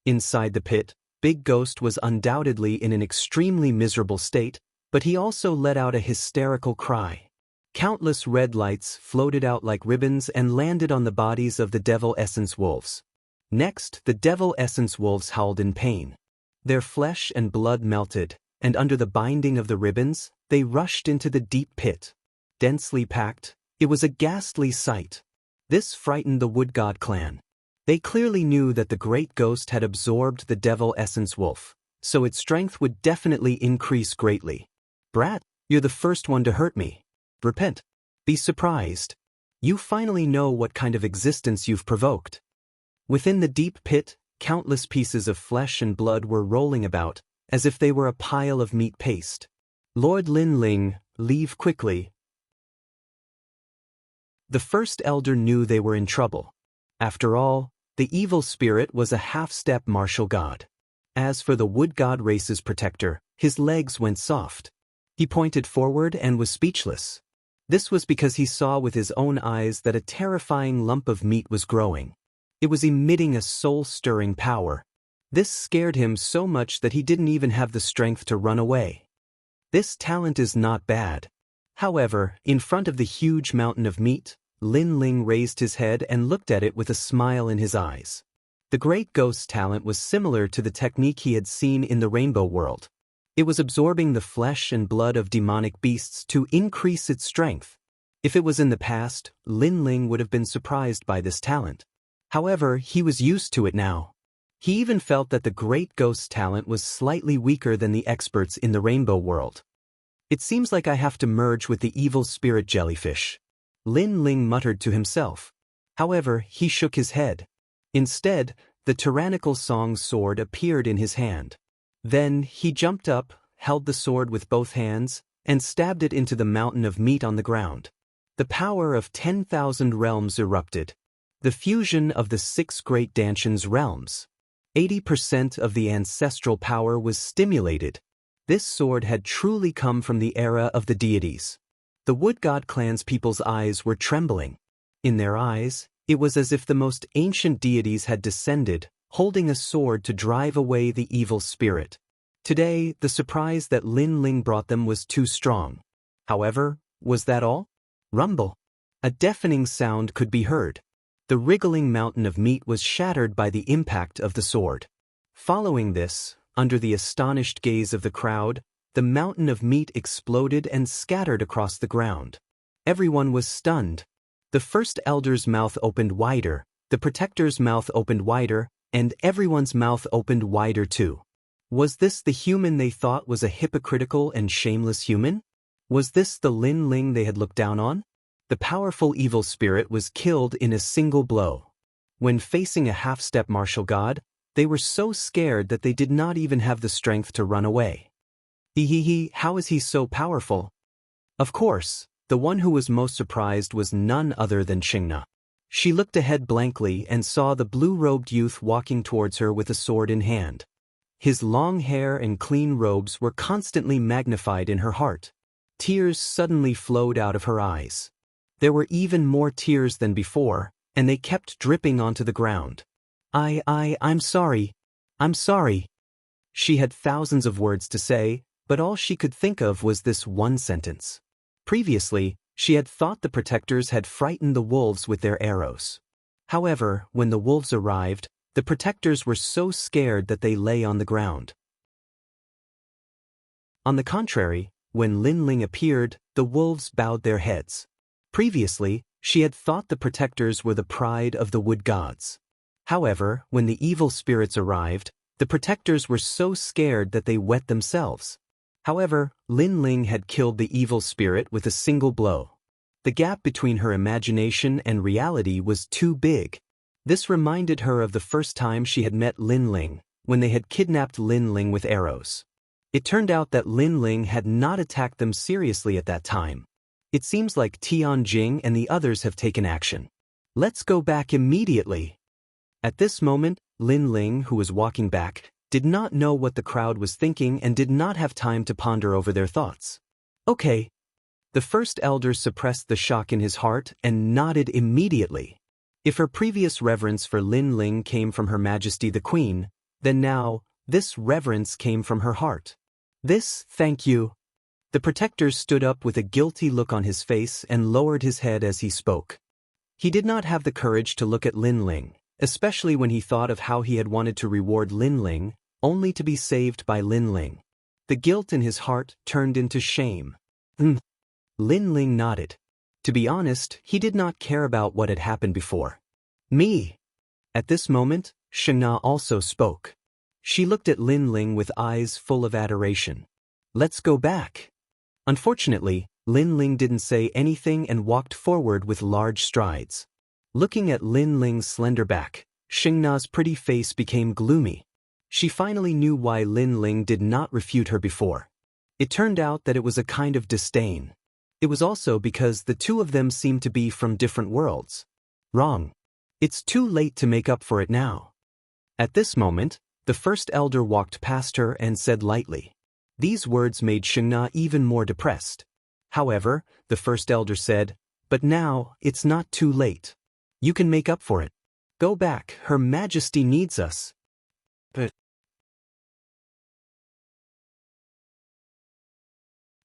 Inside the pit, Big Ghost was undoubtedly in an extremely miserable state, but he also let out a hysterical cry. Countless red lights floated out like ribbons and landed on the bodies of the Devil Essence Wolves. Next, the Devil Essence Wolves howled in pain. Their flesh and blood melted, and under the binding of the ribbons, they rushed into the deep pit. Densely packed, it was a ghastly sight. This frightened the Wood God clan. They clearly knew that the Great Ghost had absorbed the Devil Essence Wolf, so its strength would definitely increase greatly. "Brat, you're the first one to hurt me. Repent. Be surprised. You finally know what kind of existence you've provoked." Within the deep pit, countless pieces of flesh and blood were rolling about, as if they were a pile of meat paste. "Lord Lin Ling, leave quickly." The first elder knew they were in trouble. After all, the evil spirit was a half-step martial god. As for the Wood God race's protector, his legs went soft. He pointed forward and was speechless. This was because he saw with his own eyes that a terrifying lump of meat was growing. It was emitting a soul-stirring power. This scared him so much that he didn't even have the strength to run away. This talent is not bad. However, in front of the huge mountain of meat, Lin Ling raised his head and looked at it with a smile in his eyes. The Great Ghost's talent was similar to the technique he had seen in the Rainbow World. It was absorbing the flesh and blood of demonic beasts to increase its strength. If it was in the past, Lin Ling would have been surprised by this talent. However, he was used to it now. He even felt that the great ghost's talent was slightly weaker than the experts in the rainbow world. It seems like I have to merge with the evil spirit jellyfish, Lin Ling muttered to himself. However, he shook his head. Instead, the tyrannical song sword appeared in his hand. Then, he jumped up, held the sword with both hands, and stabbed it into the mountain of meat on the ground. The power of 10,000 realms erupted. The fusion of the 6 great Danshan's realms. 80% of the ancestral power was stimulated. This sword had truly come from the era of the deities. The Wood God clan's people's eyes were trembling. In their eyes, it was as if the most ancient deities had descended, holding a sword to drive away the evil spirit. Today, the surprise that Lin Ling brought them was too strong. However, was that all? Rumble. A deafening sound could be heard. The wriggling mountain of meat was shattered by the impact of the sword. Following this, under the astonished gaze of the crowd, the mountain of meat exploded and scattered across the ground. Everyone was stunned. The first elder's mouth opened wider, the protector's mouth opened wider, and everyone's mouth opened wider too. Was this the human they thought was a hypocritical and shameless human? Was this the Lin Ling they had looked down on? The powerful evil spirit was killed in a single blow. When facing a half-step martial god, they were so scared that they did not even have the strength to run away. How is he so powerful? Of course, the one who was most surprised was none other than Xingna. She looked ahead blankly and saw the blue-robed youth walking towards her with a sword in hand. His long hair and clean robes were constantly magnified in her heart. Tears suddenly flowed out of her eyes. There were even more tears than before, and they kept dripping onto the ground. I'm sorry. I'm sorry. She had thousands of words to say, but all she could think of was this one sentence. Previously, she had thought the protectors had frightened the wolves with their arrows. However, when the wolves arrived, the protectors were so scared that they lay on the ground. On the contrary, when Lin Ling appeared, the wolves bowed their heads. Previously, she had thought the protectors were the pride of the wood gods. However, when the evil spirits arrived, the protectors were so scared that they wet themselves. However, Lin Ling had killed the evil spirit with a single blow. The gap between her imagination and reality was too big. This reminded her of the first time she had met Lin Ling, when they had kidnapped Lin Ling with arrows. It turned out that Lin Ling had not attacked them seriously at that time. It seems like Tianjing and the others have taken action. Let's go back immediately. At this moment, Lin Ling, who was walking back, did not know what the crowd was thinking and did not have time to ponder over their thoughts. Okay. The first elder suppressed the shock in his heart and nodded immediately. If her previous reverence for Lin Ling came from Her Majesty the Queen, then now, this reverence came from her heart. Thank you. The protector stood up with a guilty look on his face and lowered his head as he spoke. He did not have the courage to look at Lin Ling, especially when he thought of how he had wanted to reward Lin Ling, only to be saved by Lin Ling. The guilt in his heart turned into shame. Lin Ling nodded. To be honest, he did not care about what had happened before. Me. At this moment, Xingna also spoke. She looked at Lin Ling with eyes full of adoration. Let's go back. Unfortunately, Lin Ling didn't say anything and walked forward with large strides. Looking at Lin Ling's slender back, Xingna's pretty face became gloomy. She finally knew why Lin Ling did not refute her before. It turned out that it was a kind of disdain. It was also because the two of them seemed to be from different worlds. Wrong. It's too late to make up for it now. At this moment, the first elder walked past her and said lightly. These words made Xingna even more depressed. However, the first elder said, "But now, it's not too late. You can make up for it. Go back, Her Majesty needs us." But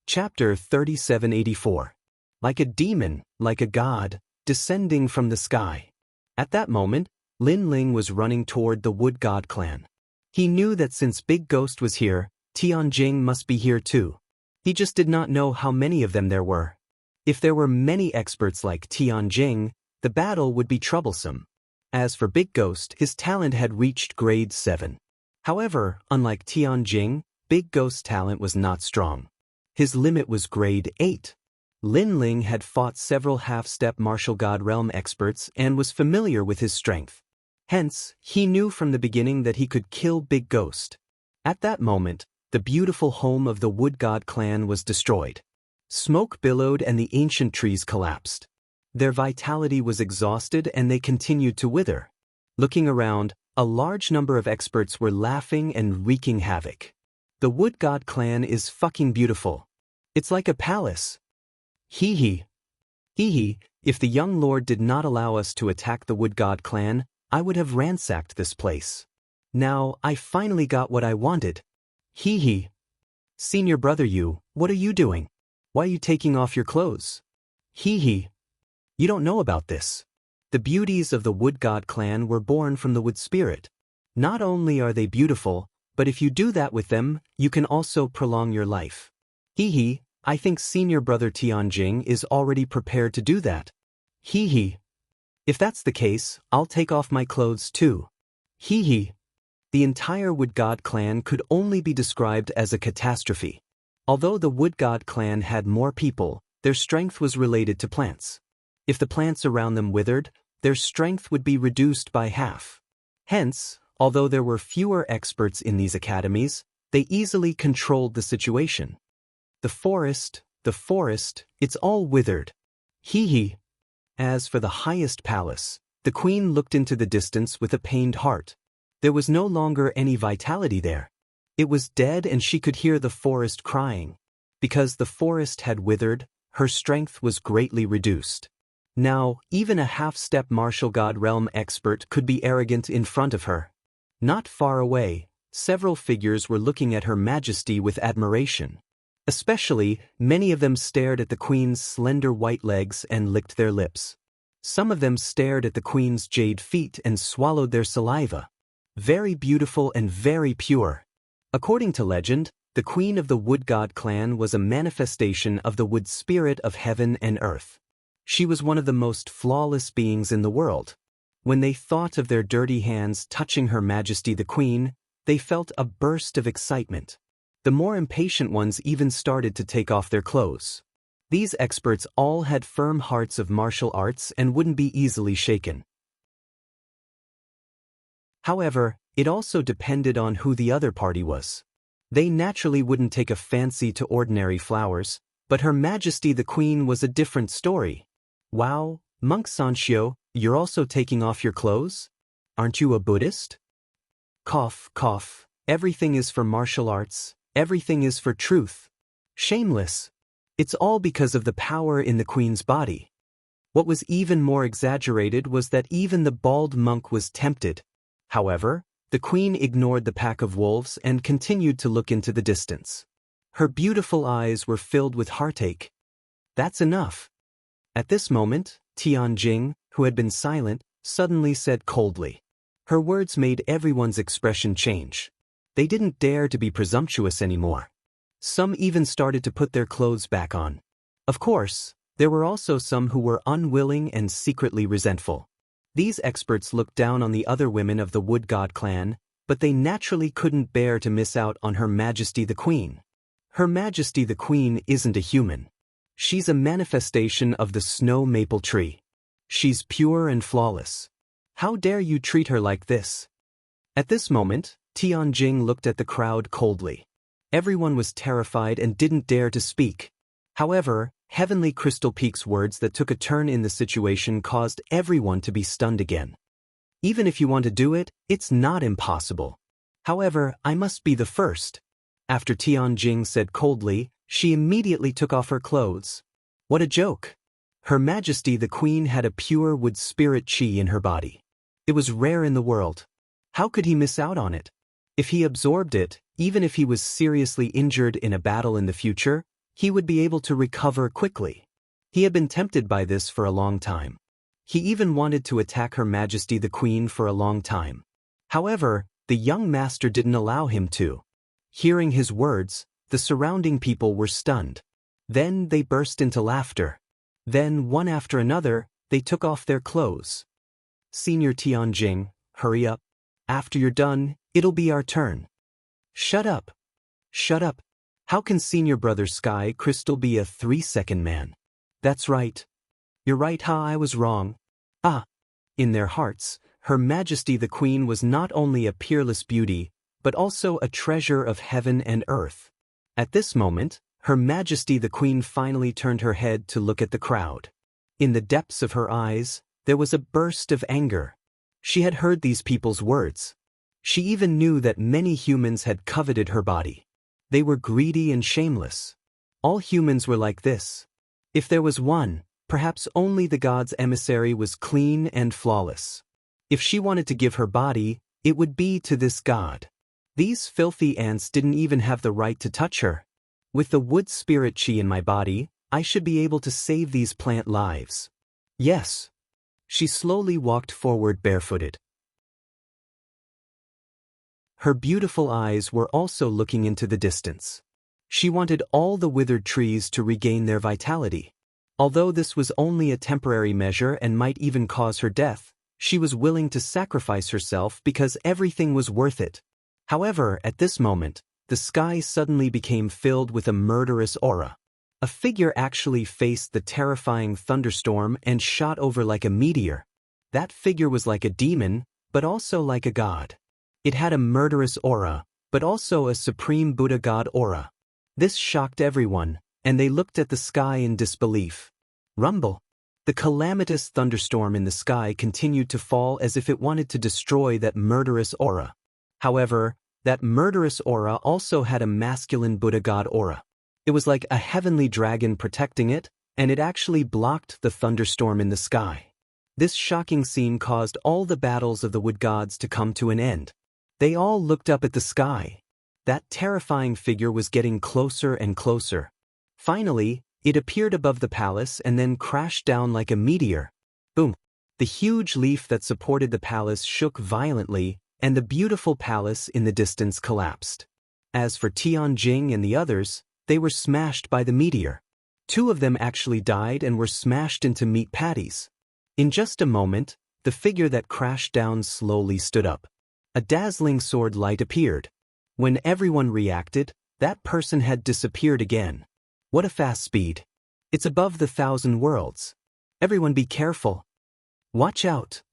Chapter 3784. Like a demon, like a god, descending from the sky. At that moment, Lin Ling was running toward the Wood God clan. He knew that since Big Ghost was here, Tianjing must be here too. He just did not know how many of them there were. If there were many experts like Tianjing, the battle would be troublesome. As for Big Ghost, his talent had reached grade 7. However, unlike Tianjing, Big Ghost's talent was not strong. His limit was grade 8. Lin Ling had fought several half-step martial god realm experts and was familiar with his strength. Hence, he knew from the beginning that he could kill Big Ghost. At that moment, the beautiful home of the Wood God clan was destroyed. Smoke billowed and the ancient trees collapsed. Their vitality was exhausted and they continued to wither. Looking around, a large number of experts were laughing and wreaking havoc. The Wood God clan is fucking beautiful. It's like a palace. Hee hee. Hee hee, if the young lord did not allow us to attack the Wood God clan, I would have ransacked this place. Now, I finally got what I wanted. Hee hee. Senior brother you, what are you doing? Why are you taking off your clothes? Hee hee. You don't know about this. The beauties of the Wood God clan were born from the wood spirit. Not only are they beautiful, but if you do that with them, you can also prolong your life. Hee hee, I think senior brother Tianjing is already prepared to do that. Hee hee. If that's the case, I'll take off my clothes too. Hee hee. The entire Wood God clan could only be described as a catastrophe. Although the Wood God clan had more people, their strength was related to plants. If the plants around them withered, their strength would be reduced by half. Hence, although there were fewer experts in these academies, they easily controlled the situation. The forest, it's all withered. Hee hee. As for the highest palace, the queen looked into the distance with a pained heart. There was no longer any vitality there. It was dead and she could hear the forest crying. Because the forest had withered, her strength was greatly reduced. Now, even a half-step martial god realm expert could be arrogant in front of her. Not far away, several figures were looking at Her Majesty with admiration. Especially, many of them stared at the queen's slender white legs and licked their lips. Some of them stared at the queen's jade feet and swallowed their saliva. Very beautiful and very pure. According to legend, the queen of the Wood God clan was a manifestation of the wood spirit of heaven and earth. She was one of the most flawless beings in the world. When they thought of their dirty hands touching Her Majesty the Queen, they felt a burst of excitement. The more impatient ones even started to take off their clothes. These experts all had firm hearts of martial arts and wouldn't be easily shaken. However, it also depended on who the other party was. They naturally wouldn't take a fancy to ordinary flowers, but Her Majesty the Queen was a different story. Wow, Monk Sanshio, you're also taking off your clothes? Aren't you a Buddhist? Cough, cough, everything is for martial arts, everything is for truth. Shameless. It's all because of the power in the queen's body. What was even more exaggerated was that even the bald monk was tempted. However, the queen ignored the pack of wolves and continued to look into the distance. Her beautiful eyes were filled with heartache. That's enough. At this moment, Tianjing, who had been silent, suddenly said coldly. Her words made everyone's expression change. They didn't dare to be presumptuous anymore. Some even started to put their clothes back on. Of course, there were also some who were unwilling and secretly resentful. These experts looked down on the other women of the Wood God clan, but they naturally couldn't bear to miss out on Her Majesty the Queen. Her Majesty the Queen isn't a human. She's a manifestation of the snow maple tree. She's pure and flawless. How dare you treat her like this? At this moment, Tianjing looked at the crowd coldly. Everyone was terrified and didn't dare to speak. However, Heavenly Crystal Peak's words that took a turn in the situation caused everyone to be stunned again. Even if you want to do it, it's not impossible. However, I must be the first. After Tianjing said coldly, she immediately took off her clothes. What a joke! Her Majesty the Queen had a pure wood spirit chi in her body. It was rare in the world. How could he miss out on it? If he absorbed it, even if he was seriously injured in a battle in the future, he would be able to recover quickly. He had been tempted by this for a long time. He even wanted to attack Her Majesty the Queen for a long time. However, the young master didn't allow him to. Hearing his words, the surrounding people were stunned. Then they burst into laughter. Then, one after another, they took off their clothes. Senior Tianjing, hurry up. After you're done, it'll be our turn. Shut up. Shut up. How can Senior Brother Sky Crystal be a 3-second man? That's right. You're right, I was wrong. Ah. In their hearts, Her Majesty the Queen was not only a peerless beauty, but also a treasure of heaven and earth. At this moment, Her Majesty the Queen finally turned her head to look at the crowd. In the depths of her eyes, there was a burst of anger. She had heard these people's words. She even knew that many humans had coveted her body. They were greedy and shameless. All humans were like this. If there was one, perhaps only the god's emissary was clean and flawless. If she wanted to give her body, it would be to this god. These filthy ants didn't even have the right to touch her. With the wood spirit chi in my body, I should be able to save these plant lives. Yes. She slowly walked forward barefooted. Her beautiful eyes were also looking into the distance. She wanted all the withered trees to regain their vitality. Although this was only a temporary measure and might even cause her death, she was willing to sacrifice herself because everything was worth it. However, at this moment, the sky suddenly became filled with a murderous aura. A figure actually faced the terrifying thunderstorm and shot over like a meteor. That figure was like a demon, but also like a god. It had a murderous aura, but also a supreme Buddha god aura. This shocked everyone, and they looked at the sky in disbelief. Rumble. The calamitous thunderstorm in the sky continued to fall as if it wanted to destroy that murderous aura. However, that murderous aura also had a masculine Buddha god aura. It was like a heavenly dragon protecting it, and it actually blocked the thunderstorm in the sky. This shocking scene caused all the battles of the wood gods to come to an end. They all looked up at the sky. That terrifying figure was getting closer and closer. Finally, it appeared above the palace and then crashed down like a meteor. Boom! The huge leaf that supported the palace shook violently, and the beautiful palace in the distance collapsed. As for Tianjing and the others, they were smashed by the meteor. 2 of them actually died and were smashed into meat patties. In just a moment, the figure that crashed down slowly stood up. A dazzling sword light appeared. When everyone reacted, that person had disappeared again. What a fast speed. It's above the 1,000 worlds. Everyone be careful. Watch out.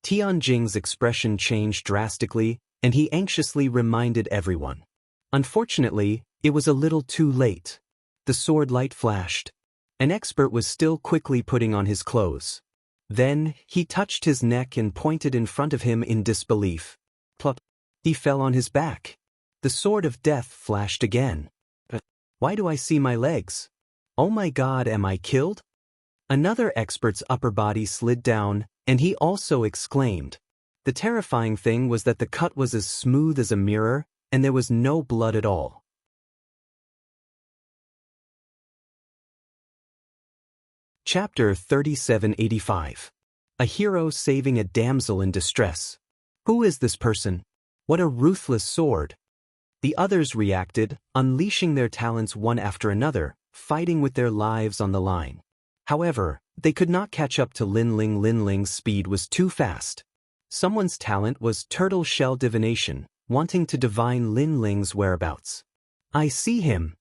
Tianjing's expression changed drastically, and he anxiously reminded everyone. Unfortunately, it was a little too late. The sword light flashed. An expert was still quickly putting on his clothes. Then, he touched his neck and pointed in front of him in disbelief. Plop. He fell on his back. The sword of death flashed again. Why do I see my legs? Oh my God, am I killed? Another expert's upper body slid down, and he also exclaimed. The terrifying thing was that the cut was as smooth as a mirror, and there was no blood at all. Chapter 3785. A hero saving a damsel in distress. Who is this person? What a ruthless sword. The others reacted, unleashing their talents one after another, fighting with their lives on the line. However, they could not catch up to Linling. Linling's speed was too fast. Someone's talent was turtle shell divination, wanting to divine Linling's whereabouts. I see him.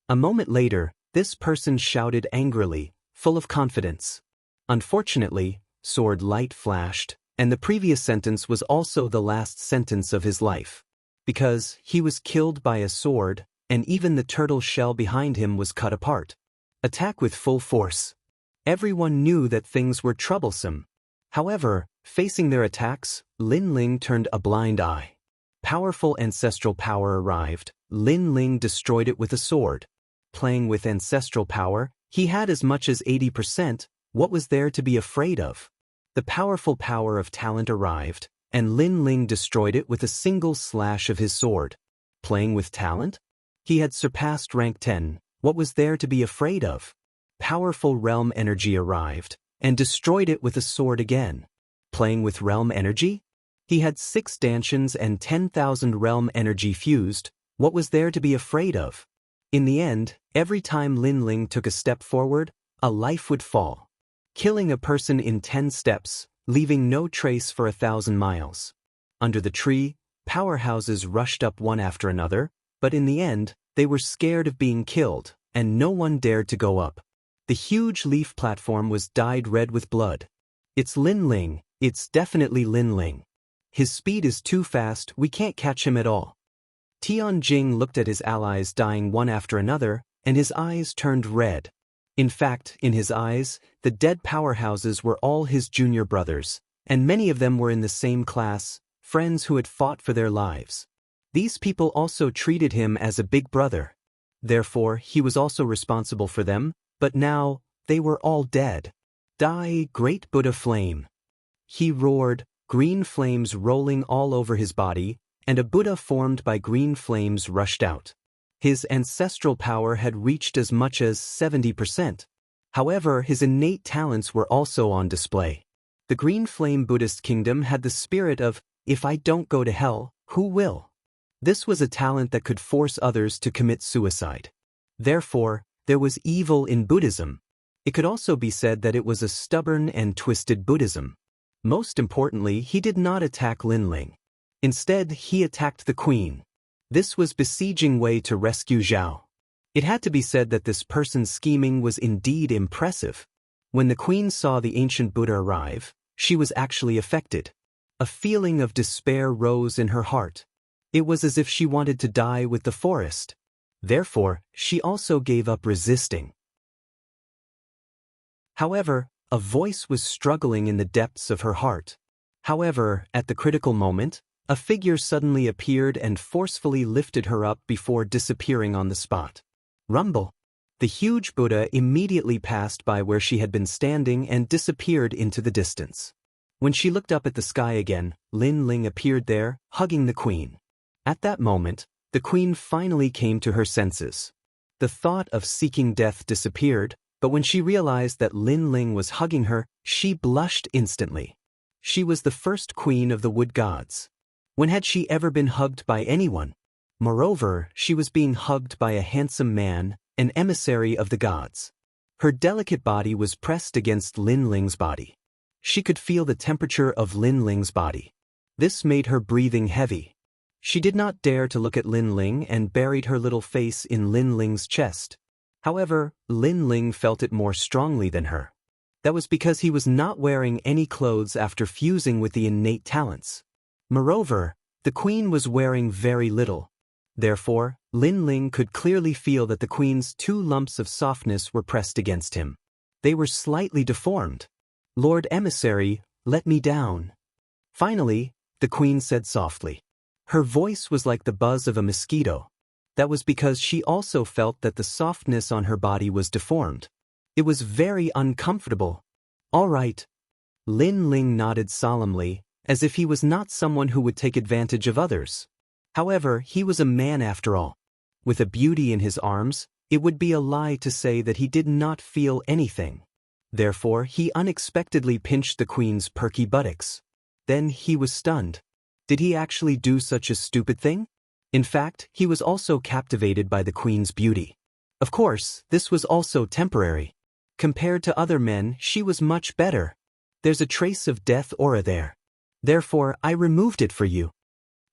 A moment later, this person shouted angrily, full of confidence. Unfortunately, sword light flashed, and the previous sentence was also the last sentence of his life. Because he was killed by a sword, and even the turtle shell behind him was cut apart. Attack with full force. Everyone knew that things were troublesome. However, facing their attacks, Linling turned a blind eye. Powerful ancestral power arrived. Linling destroyed it with a sword. Playing with ancestral power, he had as much as 80%. What was there to be afraid of? The powerful power of talent arrived, and Linling destroyed it with a single slash of his sword. Playing with talent? He had surpassed rank 10. What was there to be afraid of? Powerful realm energy arrived, and destroyed it with a sword again. Playing with realm energy? He had 6 stanchions and 10,000 realm energy fused. What was there to be afraid of? In the end, every time Linling took a step forward, a life would fall. Killing a person in 10 steps, leaving no trace for 1,000 miles. Under the tree, powerhouses rushed up one after another, but in the end, they were scared of being killed, and no one dared to go up. The huge leaf platform was dyed red with blood. It's Lin Ling, it's definitely Lin Ling. His speed is too fast, we can't catch him at all. Tian Jing looked at his allies dying one after another, and his eyes turned red. In fact, in his eyes, the dead powerhouses were all his junior brothers, and many of them were in the same class, friends who had fought for their lives. These people also treated him as a big brother. Therefore, he was also responsible for them, but now, they were all dead. Die, great Buddha flame! He roared, green flames rolling all over his body, and a Buddha formed by green flames rushed out. His ancestral power had reached as much as 70%. However, his innate talents were also on display. The Green Flame Buddhist kingdom had the spirit of, if I don't go to hell, who will? This was a talent that could force others to commit suicide. Therefore, there was evil in Buddhism. It could also be said that it was a stubborn and twisted Buddhism. Most importantly, he did not attack Lin Ling. Instead, he attacked the queen. This was besieging Wei to rescue Zhao. It had to be said that this person's scheming was indeed impressive. When the queen saw the ancient Buddha arrive, she was actually affected. A feeling of despair rose in her heart. It was as if she wanted to die with the forest. Therefore, she also gave up resisting. However, a voice was struggling in the depths of her heart. However, at the critical moment, a figure suddenly appeared and forcefully lifted her up before disappearing on the spot. Rumble! The huge Buddha immediately passed by where she had been standing and disappeared into the distance. When she looked up at the sky again, Lin Ling appeared there, hugging the queen. At that moment, the queen finally came to her senses. The thought of seeking death disappeared, but when she realized that Lin Ling was hugging her, she blushed instantly. She was the first queen of the wood gods. When had she ever been hugged by anyone? Moreover, she was being hugged by a handsome man, an emissary of the gods. Her delicate body was pressed against Lin Ling's body. She could feel the temperature of Lin Ling's body. This made her breathing heavy. She did not dare to look at Lin Ling and buried her little face in Lin Ling's chest. However, Lin Ling felt it more strongly than her. That was because he was not wearing any clothes after fusing with the innate talents. Moreover, the queen was wearing very little. Therefore, Lin Ling could clearly feel that the queen's 2 lumps of softness were pressed against him. They were slightly deformed. Lord Emissary, let me down. Finally, the queen said softly. Her voice was like the buzz of a mosquito. That was because she also felt that the softness on her body was deformed. It was very uncomfortable. All right. Lin Ling nodded solemnly, as if he was not someone who would take advantage of others. However, he was a man after all. With a beauty in his arms, it would be a lie to say that he did not feel anything. Therefore, he unexpectedly pinched the queen's perky buttocks. Then he was stunned. Did he actually do such a stupid thing? In fact, he was also captivated by the queen's beauty. Of course, this was also temporary. Compared to other men, she was much better. There's a trace of death aura there. Therefore, I removed it for you.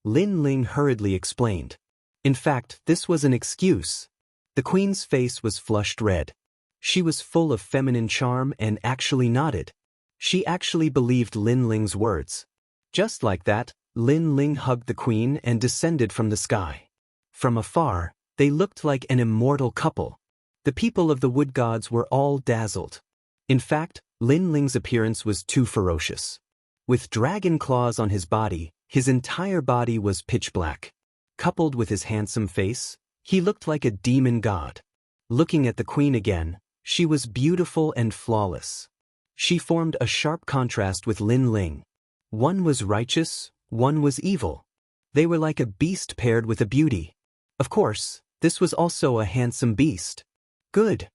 Lin Ling hurriedly explained. In fact, this was an excuse. The queen's face was flushed red. She was full of feminine charm and actually nodded. She actually believed Lin Ling's words. Just like that, Lin Ling hugged the queen and descended from the sky. From afar, they looked like an immortal couple. The people of the wood gods were all dazzled. In fact, Lin Ling's appearance was too ferocious. With dragon claws on his body, his entire body was pitch black. Coupled with his handsome face, he looked like a demon god. Looking at the queen again, she was beautiful and flawless. She formed a sharp contrast with Lin Ling. One was righteous, one was evil. They were like a beast paired with a beauty. Of course, this was also a handsome beast. Good.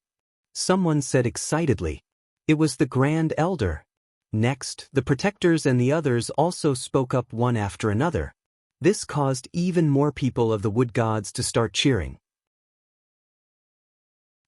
Someone said excitedly. It was the Grand Elder. Next, the protectors and the others also spoke up one after another. This caused even more people of the wood gods to start cheering.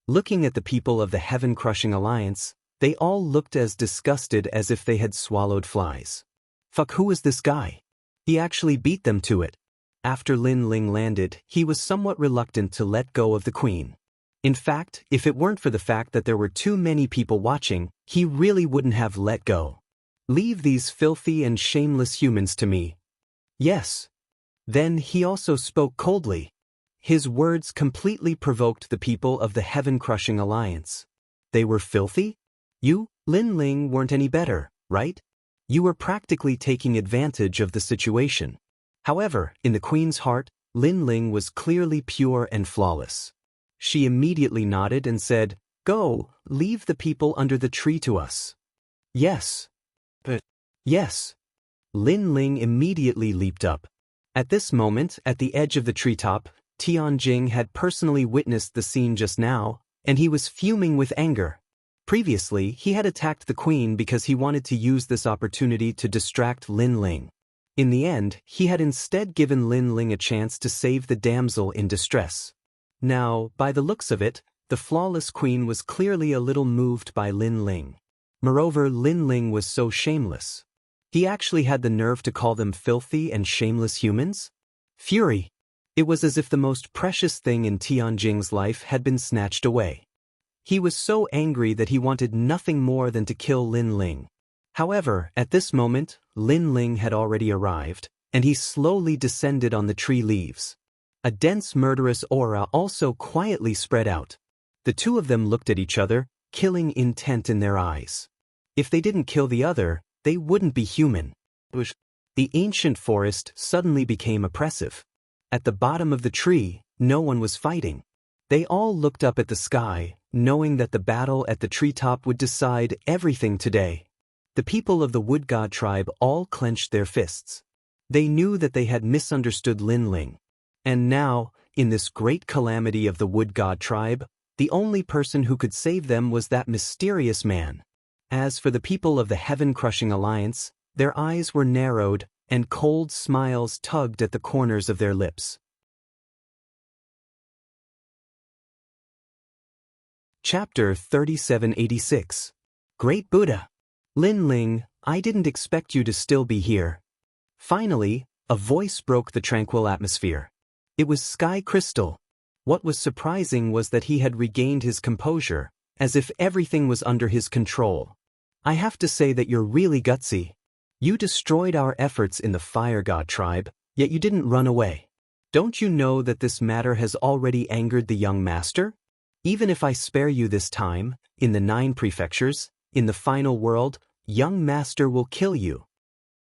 Looking at the people of the Heaven-Crushing Alliance, They all looked as disgusted as if they had swallowed flies. Fuck, who is this guy? He actually beat them to it. After Lin Ling landed, he was somewhat reluctant to let go of the queen. In fact, if it weren't for the fact that there were too many people watching, he really wouldn't have let go. Leave these filthy and shameless humans to me. Yes. Then he also spoke coldly. His words completely provoked the people of the Heaven-Crushing Alliance. They were filthy? You, Lin Ling, weren't any better, right? You were practically taking advantage of the situation. However, in the queen's heart, Lin Ling was clearly pure and flawless. She immediately nodded and said, "Go, leave the people under the tree to us." Yes. But yes. Lin Ling immediately leaped up. At this moment, at the edge of the treetop, Tianjing had personally witnessed the scene just now, and he was fuming with anger. Previously, he had attacked the queen because he wanted to use this opportunity to distract Lin Ling. In the end, he had instead given Lin Ling a chance to save the damsel in distress. Now, by the looks of it, the flawless queen was clearly a little moved by Lin Ling. Moreover, Lin Ling was so shameless. He actually had the nerve to call them filthy and shameless humans? Fury. It was as if the most precious thing in Tianjing's life had been snatched away. He was so angry that he wanted nothing more than to kill Lin Ling. However, at this moment, Lin Ling had already arrived, and he slowly descended on the tree leaves. A dense murderous aura also quietly spread out. The two of them looked at each other, killing intent in their eyes. If they didn't kill the other, they wouldn't be human. The ancient forest suddenly became oppressive. At the bottom of the tree, no one was fighting. They all looked up at the sky, knowing that the battle at the treetop would decide everything today. The people of the Wood God tribe all clenched their fists. They knew that they had misunderstood Lin Ling. And now, in this great calamity of the Wood God tribe, the only person who could save them was that mysterious man. As for the people of the Heaven-Crushing Alliance, their eyes were narrowed, and cold smiles tugged at the corners of their lips. Chapter 3786. Great Buddha. Lin Ling, I didn't expect you to still be here. Finally, a voice broke the tranquil atmosphere. It was Sky Crystal. What was surprising was that he had regained his composure, as if everything was under his control. I have to say that you're really gutsy. You destroyed our efforts in the Fire God tribe, yet you didn't run away. Don't you know that this matter has already angered the young master? Even if I spare you this time, in the 9 prefectures, in the final world, young master will kill you.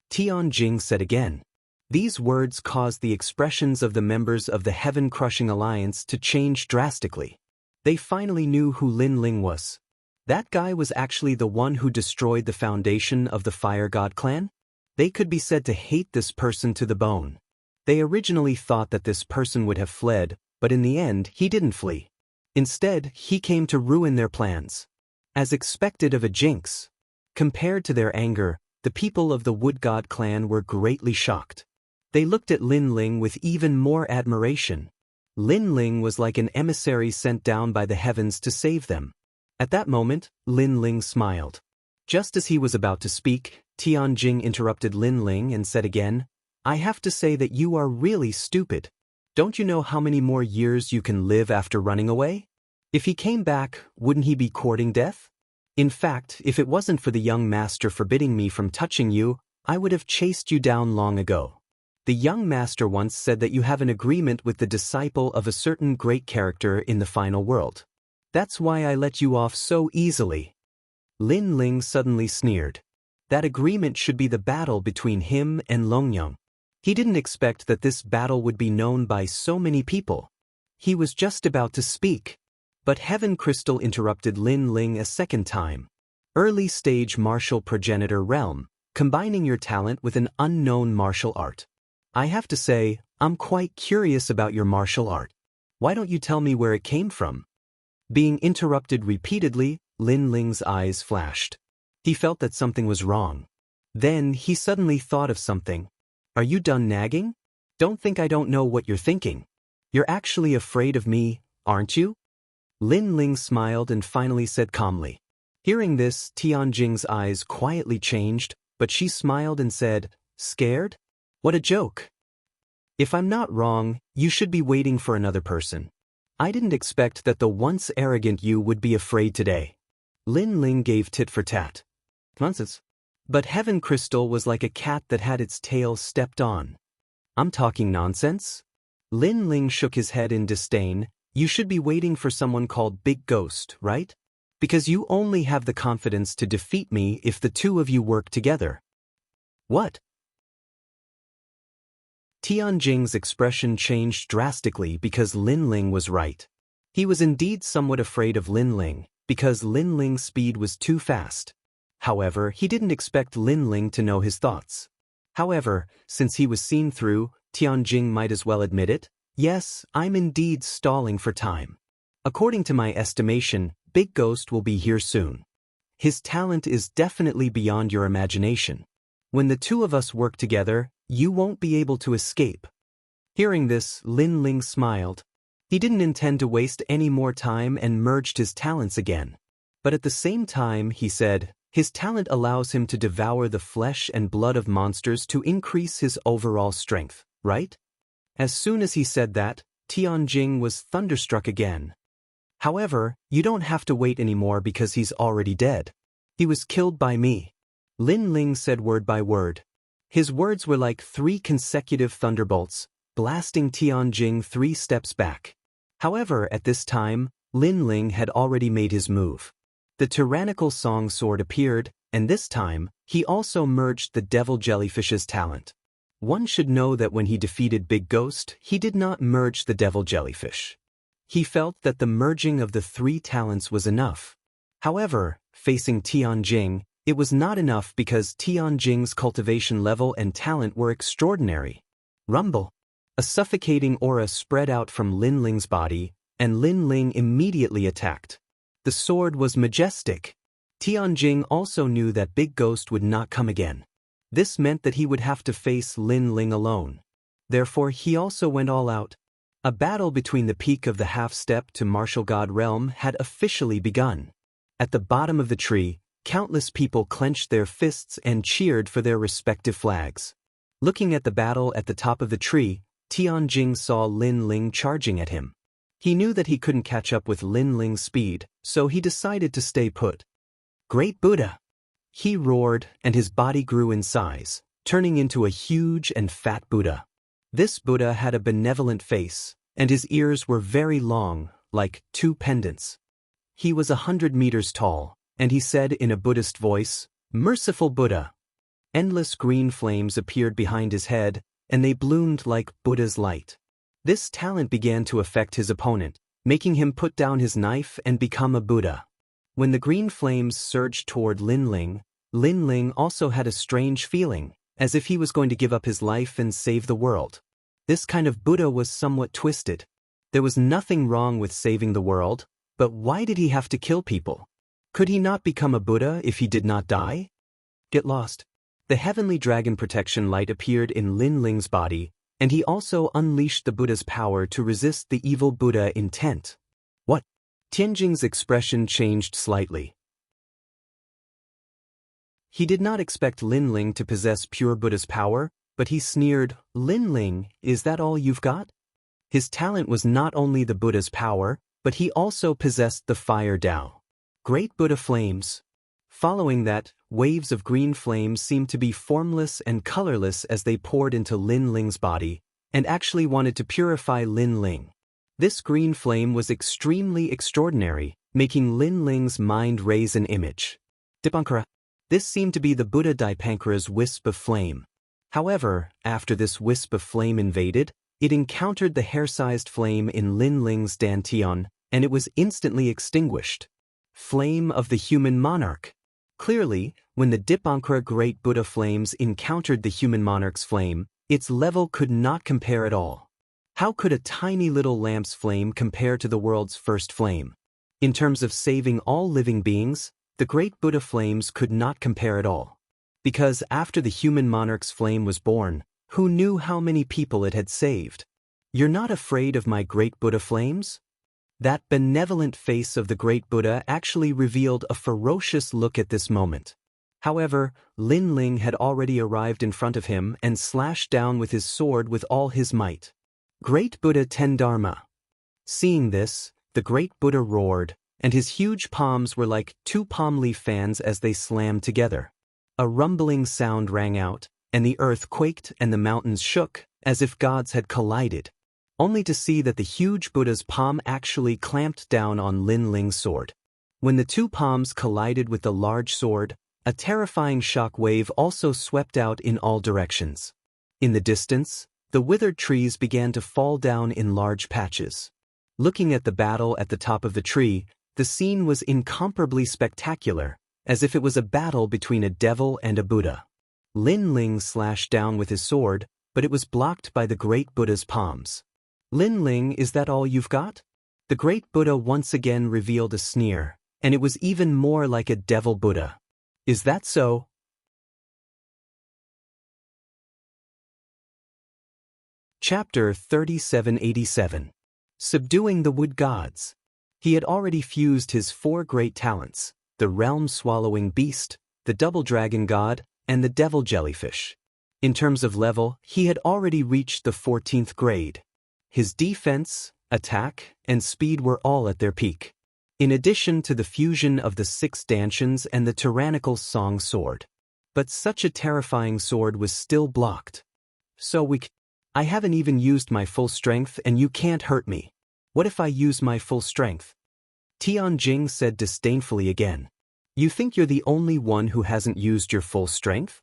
Tianjing said again. These words caused the expressions of the members of the Heaven-Crushing Alliance to change drastically. They finally knew who Lin Ling was. That guy was actually the one who destroyed the foundation of the Fire God clan? They could be said to hate this person to the bone. They originally thought that this person would have fled, but in the end, he didn't flee. Instead, he came to ruin their plans. As expected of a jinx. Compared to their anger, the people of the Wood God clan were greatly shocked. They looked at Lin Ling with even more admiration. Lin Ling was like an emissary sent down by the heavens to save them. At that moment, Lin Ling smiled. Just as he was about to speak, Tianjing interrupted Lin Ling and said again, I have to say that you are really stupid. Don't you know how many more years you can live after running away? If he came back, wouldn't he be courting death? In fact, if it wasn't for the young master forbidding me from touching you, I would have chased you down long ago. The young master once said that you have an agreement with the disciple of a certain great character in the final world. That's why I let you off so easily. Lin Ling suddenly sneered. That agreement should be the battle between him and Longyang. He didn't expect that this battle would be known by so many people. He was just about to speak. But Heaven Crystal interrupted Lin Ling a second time. Early stage martial progenitor realm, combining your talent with an unknown martial art. I have to say, I'm quite curious about your martial art. Why don't you tell me where it came from? Being interrupted repeatedly, Lin Ling's eyes flashed. He felt that something was wrong. Then he suddenly thought of something. Are you done nagging? Don't think I don't know what you're thinking. You're actually afraid of me, aren't you? Lin Ling smiled and finally said calmly. Hearing this, Tianjing's eyes quietly changed, but she smiled and said, "Scared? What a joke. If I'm not wrong, you should be waiting for another person. I didn't expect that the once arrogant you would be afraid today." Lin Ling gave tit for tat. Nonsense. But Heaven Crystal was like a cat that had its tail stepped on. I'm talking nonsense? Lin Ling shook his head in disdain. You should be waiting for someone called Big Ghost, right? Because you only have the confidence to defeat me if the two of you work together. What? Tianjing's expression changed drastically because Lin Ling was right. He was indeed somewhat afraid of Lin Ling, because Lin Ling's speed was too fast. However, he didn't expect Lin Ling to know his thoughts. However, since he was seen through, Tianjing might as well admit it. Yes, I'm indeed stalling for time. According to my estimation, Big Ghost will be here soon. His talent is definitely beyond your imagination. When the two of us work together, you won't be able to escape. Hearing this, Lin Ling smiled. He didn't intend to waste any more time and merged his talents again. But at the same time, he said, his talent allows him to devour the flesh and blood of monsters to increase his overall strength, right? As soon as he said that, Tianjing was thunderstruck again. However, you don't have to wait anymore because he's already dead. He was killed by me. Lin Ling said word by word. His words were like 3 consecutive thunderbolts, blasting Tianjing 3 steps back. However, at this time, Lin Ling had already made his move. The tyrannical song sword appeared, and this time, he also merged the devil jellyfish's talent. One should know that when he defeated Big Ghost, he did not merge the devil jellyfish. He felt that the merging of the 3 talents was enough. However, facing Tianjing, it was not enough because Tianjing's cultivation level and talent were extraordinary. Rumble. A suffocating aura spread out from Lin Ling's body, and Lin Ling immediately attacked. The sword was majestic. Tianjing also knew that Big Ghost would not come again. This meant that he would have to face Lin Ling alone. Therefore, he also went all out. A battle between the peak of the half-step to martial god realm had officially begun. At the bottom of the tree, countless people clenched their fists and cheered for their respective flags. Looking at the battle at the top of the tree, Tianjing saw Lin Ling charging at him. He knew that he couldn't catch up with Lin Ling's speed, so he decided to stay put. Great Buddha! He roared, and his body grew in size, turning into a huge and fat Buddha. This Buddha had a benevolent face, and his ears were very long, like 2 pendants. He was 100 meters tall, and he said in a Buddhist voice, "Merciful Buddha." Endless green flames appeared behind his head, and they bloomed like Buddha's light. This talent began to affect his opponent, making him put down his knife and become a Buddha. When the green flames surged toward Lin Ling also had a strange feeling, as if he was going to give up his life and save the world. This kind of Buddha was somewhat twisted. There was nothing wrong with saving the world, but why did he have to kill people? Could he not become a Buddha if he did not die? Get lost. The heavenly dragon protection light appeared in Lin Ling's body, and he also unleashed the Buddha's power to resist the evil Buddha intent. What? Tianjing's expression changed slightly. He did not expect Lin Ling to possess pure Buddha's power, but he sneered, "Lin Ling, is that all you've got?" His talent was not only the Buddha's power, but he also possessed the fire Tao. Great Buddha flames. Following that, waves of green flames seemed to be formless and colorless as they poured into Lin Ling's body, and actually wanted to purify Lin Ling. This green flame was extremely extraordinary, making Lin Ling's mind raise an image. Dipankara. This seemed to be the Buddha Dipankara's wisp of flame. However, after this wisp of flame invaded, it encountered the hair-sized flame in Lin Ling's dantian, and it was instantly extinguished. Flame of the human monarch. Clearly, when the Dipankara Great Buddha flames encountered the human monarch's flame, its level could not compare at all. How could a tiny little lamp's flame compare to the world's first flame? In terms of saving all living beings, the Great Buddha flames could not compare at all. Because after the human monarch's flame was born, who knew how many people it had saved? You're not afraid of my Great Buddha flames? That benevolent face of the great Buddha actually revealed a ferocious look at this moment. However, Lin Ling had already arrived in front of him and slashed down with his sword with all his might. Great Buddha Ten Dharma. Seeing this, the great Buddha roared, and his huge palms were like two palm leaf fans as they slammed together. A rumbling sound rang out, and the earth quaked and the mountains shook, as if gods had collided, only to see that the huge Buddha's palm actually clamped down on Lin Ling's sword. When the two palms collided with the large sword, a terrifying shock wave also swept out in all directions. In the distance, the withered trees began to fall down in large patches. Looking at the battle at the top of the tree, the scene was incomparably spectacular, as if it was a battle between a devil and a Buddha. Lin Ling slashed down with his sword, but it was blocked by the great Buddha's palms. Lin Ling, is that all you've got? The great Buddha once again revealed a sneer, and it was even more like a devil Buddha. Is that so? Chapter 3787. Subduing the Wood Gods. He had already fused his 4 great talents, the realm-swallowing beast, the double dragon god, and the devil jellyfish. In terms of level, he had already reached the 14th grade. His defense, attack, and speed were all at their peak, in addition to the fusion of the 6 dantians and the tyrannical song sword. But such a terrifying sword was still blocked. So weak. I haven't even used my full strength and you can't hurt me. What if I use my full strength? Tianjing said disdainfully again. You think you're the only one who hasn't used your full strength?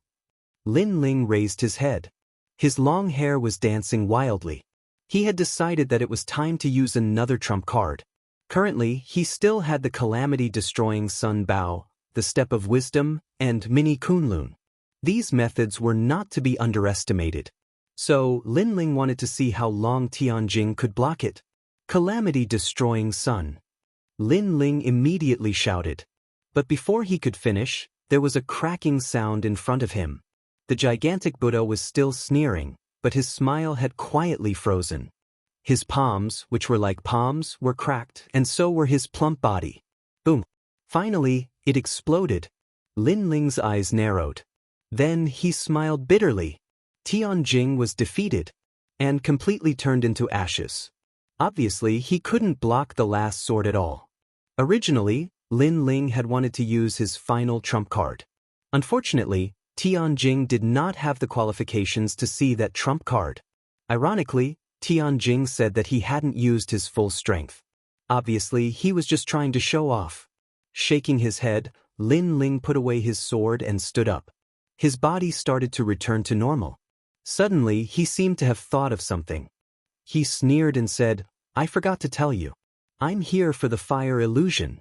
Lin Ling raised his head. His long hair was dancing wildly. He had decided that it was time to use another trump card. Currently, he still had the calamity-destroying Sun Bao, the Step of Wisdom, and Mini Kunlun. These methods were not to be underestimated. So, Lin Ling wanted to see how long Tianjing could block it. Calamity-destroying Sun. Lin Ling immediately shouted. But before he could finish, there was a cracking sound in front of him. The gigantic Buddha was still sneering, but his smile had quietly frozen. His palms, which were like palms, were cracked, and so were his plump body. Boom. Finally, it exploded. Lin Ling's eyes narrowed. Then he smiled bitterly. Tianjing was defeated, and completely turned into ashes. Obviously, he couldn't block the last sword at all. Originally, Lin Ling had wanted to use his final trump card. Unfortunately, Tianjing did not have the qualifications to see that trump card. Ironically, Tianjing said that he hadn't used his full strength. Obviously, he was just trying to show off. Shaking his head, Lin Ling put away his sword and stood up. His body started to return to normal. Suddenly, he seemed to have thought of something. He sneered and said, I forgot to tell you. I'm here for the fire illusion.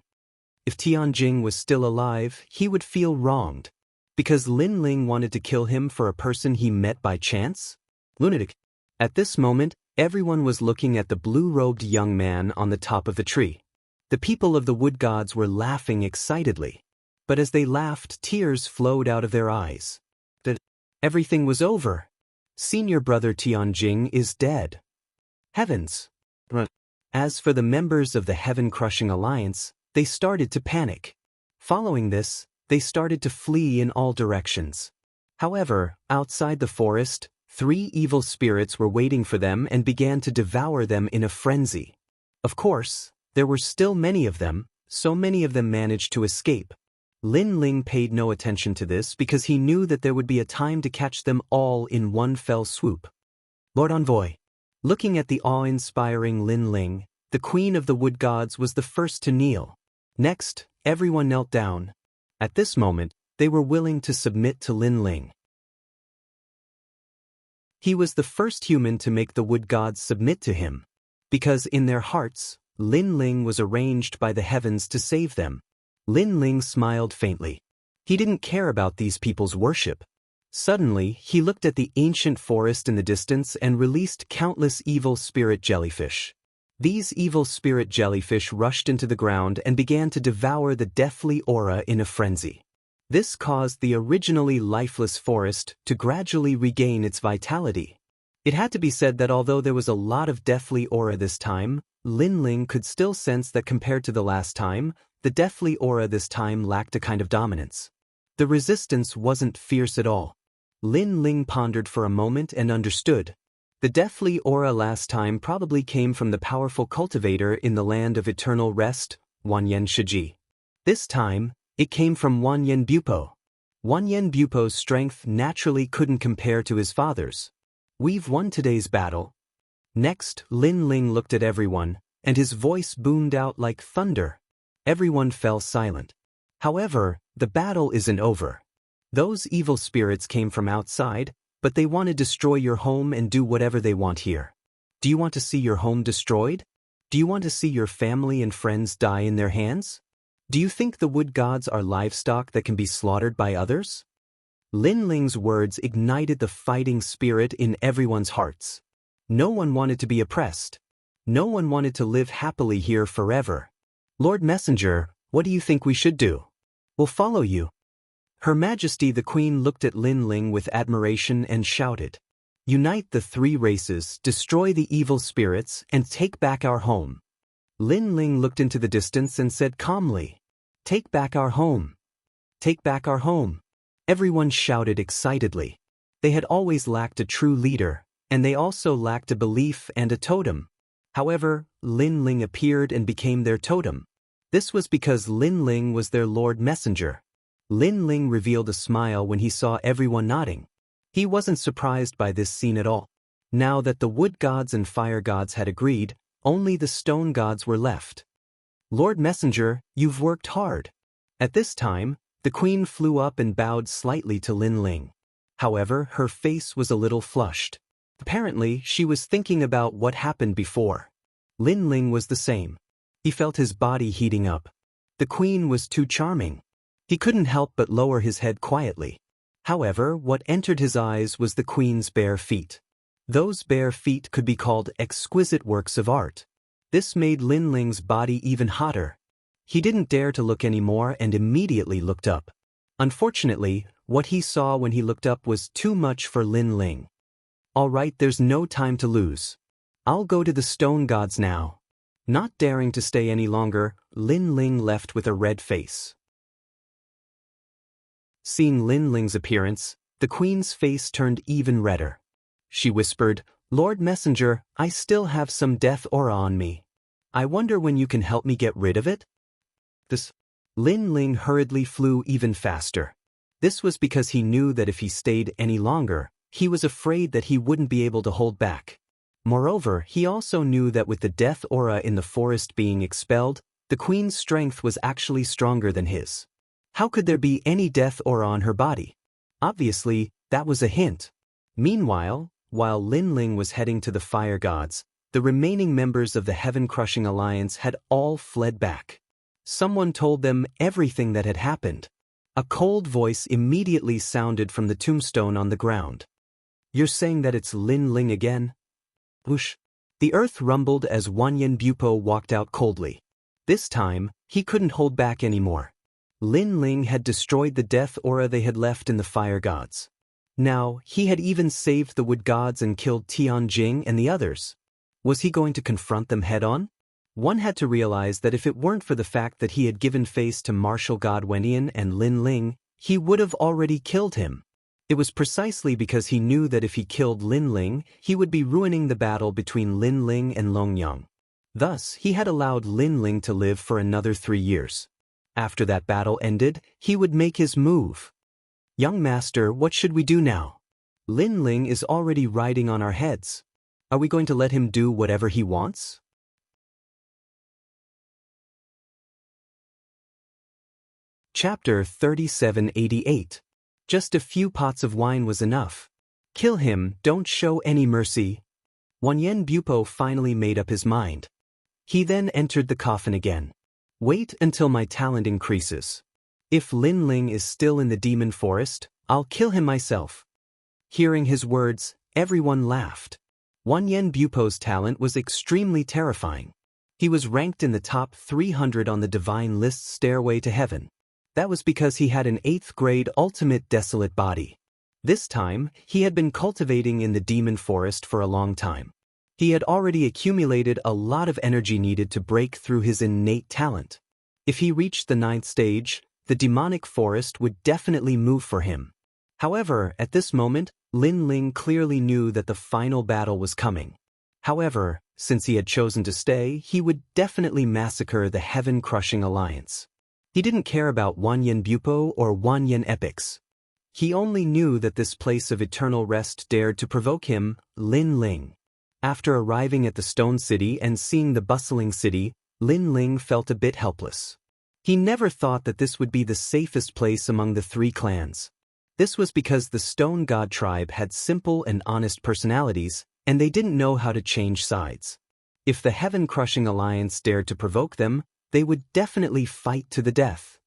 If Tianjing was still alive, he would feel wronged. Because Lin Ling wanted to kill him for a person he met by chance? Lunatic. At this moment, everyone was looking at the blue-robed young man on the top of the tree. The people of the wood gods were laughing excitedly. But as they laughed, tears flowed out of their eyes. Everything was over. Senior brother Tianjing is dead. Heavens. As for the members of the Heaven-Crushing Alliance, they started to panic. Following this, they started to flee in all directions. However, outside the forest, 3 evil spirits were waiting for them and began to devour them in a frenzy. Of course, there were still many of them, so many of them managed to escape. Lin Ling paid no attention to this because he knew that there would be a time to catch them all in one fell swoop. Lord Envoy. Looking at the awe-inspiring Lin Ling, the queen of the wood gods was the first to kneel. Next, everyone knelt down. At this moment, they were willing to submit to Lin Ling. He was the first human to make the wood gods submit to him, because in their hearts, Lin Ling was arranged by the heavens to save them. Lin Ling smiled faintly. He didn't care about these people's worship. Suddenly, he looked at the ancient forest in the distance and released countless evil spirit jellyfish. These evil spirit jellyfish rushed into the ground and began to devour the deathly aura in a frenzy. This caused the originally lifeless forest to gradually regain its vitality. It had to be said that although there was a lot of deathly aura this time, Lin Ling could still sense that compared to the last time, the deathly aura this time lacked a kind of dominance. The resistance wasn't fierce at all. Lin Ling pondered for a moment and understood. The deathly aura last time probably came from the powerful cultivator in the land of eternal rest, Wanyan Shiji. This time, it came from Wanyan Bupo. Wanyan Bupo's strength naturally couldn't compare to his father's. We've won today's battle. Next, Lin Ling looked at everyone, and his voice boomed out like thunder. Everyone fell silent. However, the battle isn't over. Those evil spirits came from outside, but they want to destroy your home and do whatever they want here. Do you want to see your home destroyed? Do you want to see your family and friends die in their hands? Do you think the wood gods are livestock that can be slaughtered by others? Lin Ling's words ignited the fighting spirit in everyone's hearts. No one wanted to be oppressed. No one wanted to live happily here forever. Lord Messenger, what do you think we should do? We'll follow you. Her Majesty the Queen looked at Lin Ling with admiration and shouted, "Unite the three races, destroy the evil spirits, and take back our home." Lin Ling looked into the distance and said calmly, "Take back our home. Take back our home." Everyone shouted excitedly. They had always lacked a true leader, and they also lacked a belief and a totem. However, Lin Ling appeared and became their totem. This was because Lin Ling was their Lord Messenger. Lin Ling revealed a smile when he saw everyone nodding. He wasn't surprised by this scene at all. Now that the wood gods and fire gods had agreed, only the stone gods were left. "Lord Messenger, you've worked hard." At this time, the queen flew up and bowed slightly to Lin Ling. However, her face was a little flushed. Apparently, she was thinking about what happened before. Lin Ling was the same. He felt his body heating up. The queen was too charming. He couldn't help but lower his head quietly. However, what entered his eyes was the queen's bare feet. Those bare feet could be called exquisite works of art. This made Lin Ling's body even hotter. He didn't dare to look anymore and immediately looked up. Unfortunately, what he saw when he looked up was too much for Lin Ling. "All right, there's no time to lose. I'll go to the stone gods now." Not daring to stay any longer, Lin Ling left with a red face. Seeing Lin Ling's appearance, the queen's face turned even redder. She whispered, "Lord Messenger, I still have some death aura on me. I wonder when you can help me get rid of it?" Lin Ling hurriedly flew even faster. This was because he knew that if he stayed any longer, he was afraid that he wouldn't be able to hold back. Moreover, he also knew that with the death aura in the forest being expelled, the queen's strength was actually stronger than his. How could there be any death aura on her body? Obviously, that was a hint. Meanwhile, while Lin Ling was heading to the fire gods, the remaining members of the Heaven-Crushing Alliance had all fled back. Someone told them everything that had happened. A cold voice immediately sounded from the tombstone on the ground. "You're saying that it's Lin Ling again?" Whoosh! The earth rumbled as Wanyan Bupo walked out coldly. This time, he couldn't hold back anymore. Lin Ling had destroyed the death aura they had left in the fire gods. Now, he had even saved the wood gods and killed Tianjing and the others. Was he going to confront them head-on? One had to realize that if it weren't for the fact that he had given face to martial god Wenian and Lin Ling, he would have already killed him. It was precisely because he knew that if he killed Lin Ling, he would be ruining the battle between Lin Ling and Longyang. Thus, he had allowed Lin Ling to live for another 3 years. After that battle ended, he would make his move. "Young master, what should we do now? Lin Ling is already riding on our heads. Are we going to let him do whatever he wants?" Chapter 3788. Just a few pots of wine was enough. "Kill him, don't show any mercy." Wanyan Bupo finally made up his mind. He then entered the coffin again. "Wait until my talent increases. If Lin Ling is still in the demon forest, I'll kill him myself." Hearing his words, everyone laughed. Wanyan Bupo's talent was extremely terrifying. He was ranked in the top 300 on the divine list's stairway to heaven. That was because he had an 8th grade ultimate desolate body. This time, he had been cultivating in the demon forest for a long time. He had already accumulated a lot of energy needed to break through his innate talent. If he reached the 9th stage, the demonic forest would definitely move for him. However, at this moment, Lin Ling clearly knew that the final battle was coming. However, since he had chosen to stay, he would definitely massacre the heaven-crushing alliance. He didn't care about Wanyan Bupo or Wanyan epics. He only knew that this place of eternal rest dared to provoke him, Lin Ling. After arriving at the Stone City and seeing the bustling city, Lin Ling felt a bit helpless. He never thought that this would be the safest place among the 3 clans. This was because the Stone God tribe had simple and honest personalities, and they didn't know how to change sides. If the heaven-crushing alliance dared to provoke them, they would definitely fight to the death.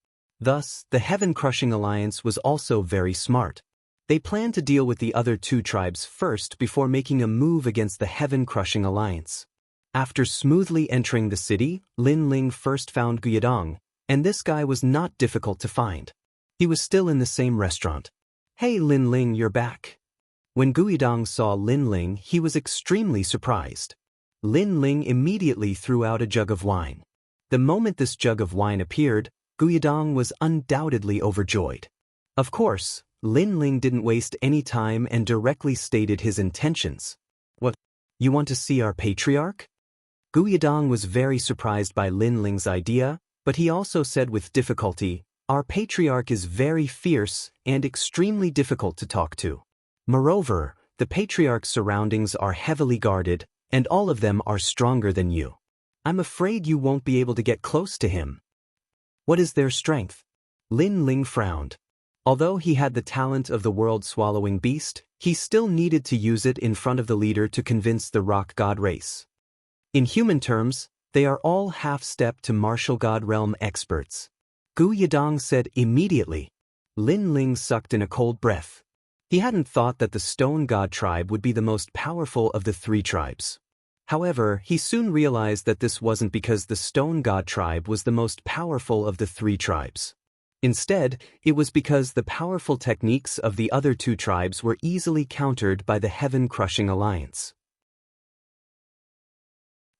Thus, the heaven-crushing alliance was also very smart. They planned to deal with the other 2 tribes first before making a move against the heaven-crushing alliance. After smoothly entering the city, Lin Ling first found Guiyadong, and this guy was not difficult to find. He was still in the same restaurant. "Hey Lin Ling, you're back." When Guiyadong saw Lin Ling, he was extremely surprised. Lin Ling immediately threw out a jug of wine. The moment this jug of wine appeared, Guiyadong was undoubtedly overjoyed. Of course, Lin Ling didn't waste any time and directly stated his intentions. "What? You want to see our patriarch?" Guiyadong was very surprised by Lin Ling's idea, but he also said with difficulty, "Our patriarch is very fierce and extremely difficult to talk to. Moreover, the patriarch's surroundings are heavily guarded, and all of them are stronger than you. I'm afraid you won't be able to get close to him." "What is their strength?" Lin Ling frowned. Although he had the talent of the world-swallowing beast, he still needed to use it in front of the leader to convince the rock god race. In human terms, they are all half-step to martial god realm experts. Guiyadong said immediately. Lin Ling sucked in a cold breath. He hadn't thought that the Stone God tribe would be the most powerful of the 3 tribes. However, he soon realized that this wasn't because the Stone God tribe was the most powerful of the 3 tribes. Instead, it was because the powerful techniques of the other 2 tribes were easily countered by the heaven-crushing alliance.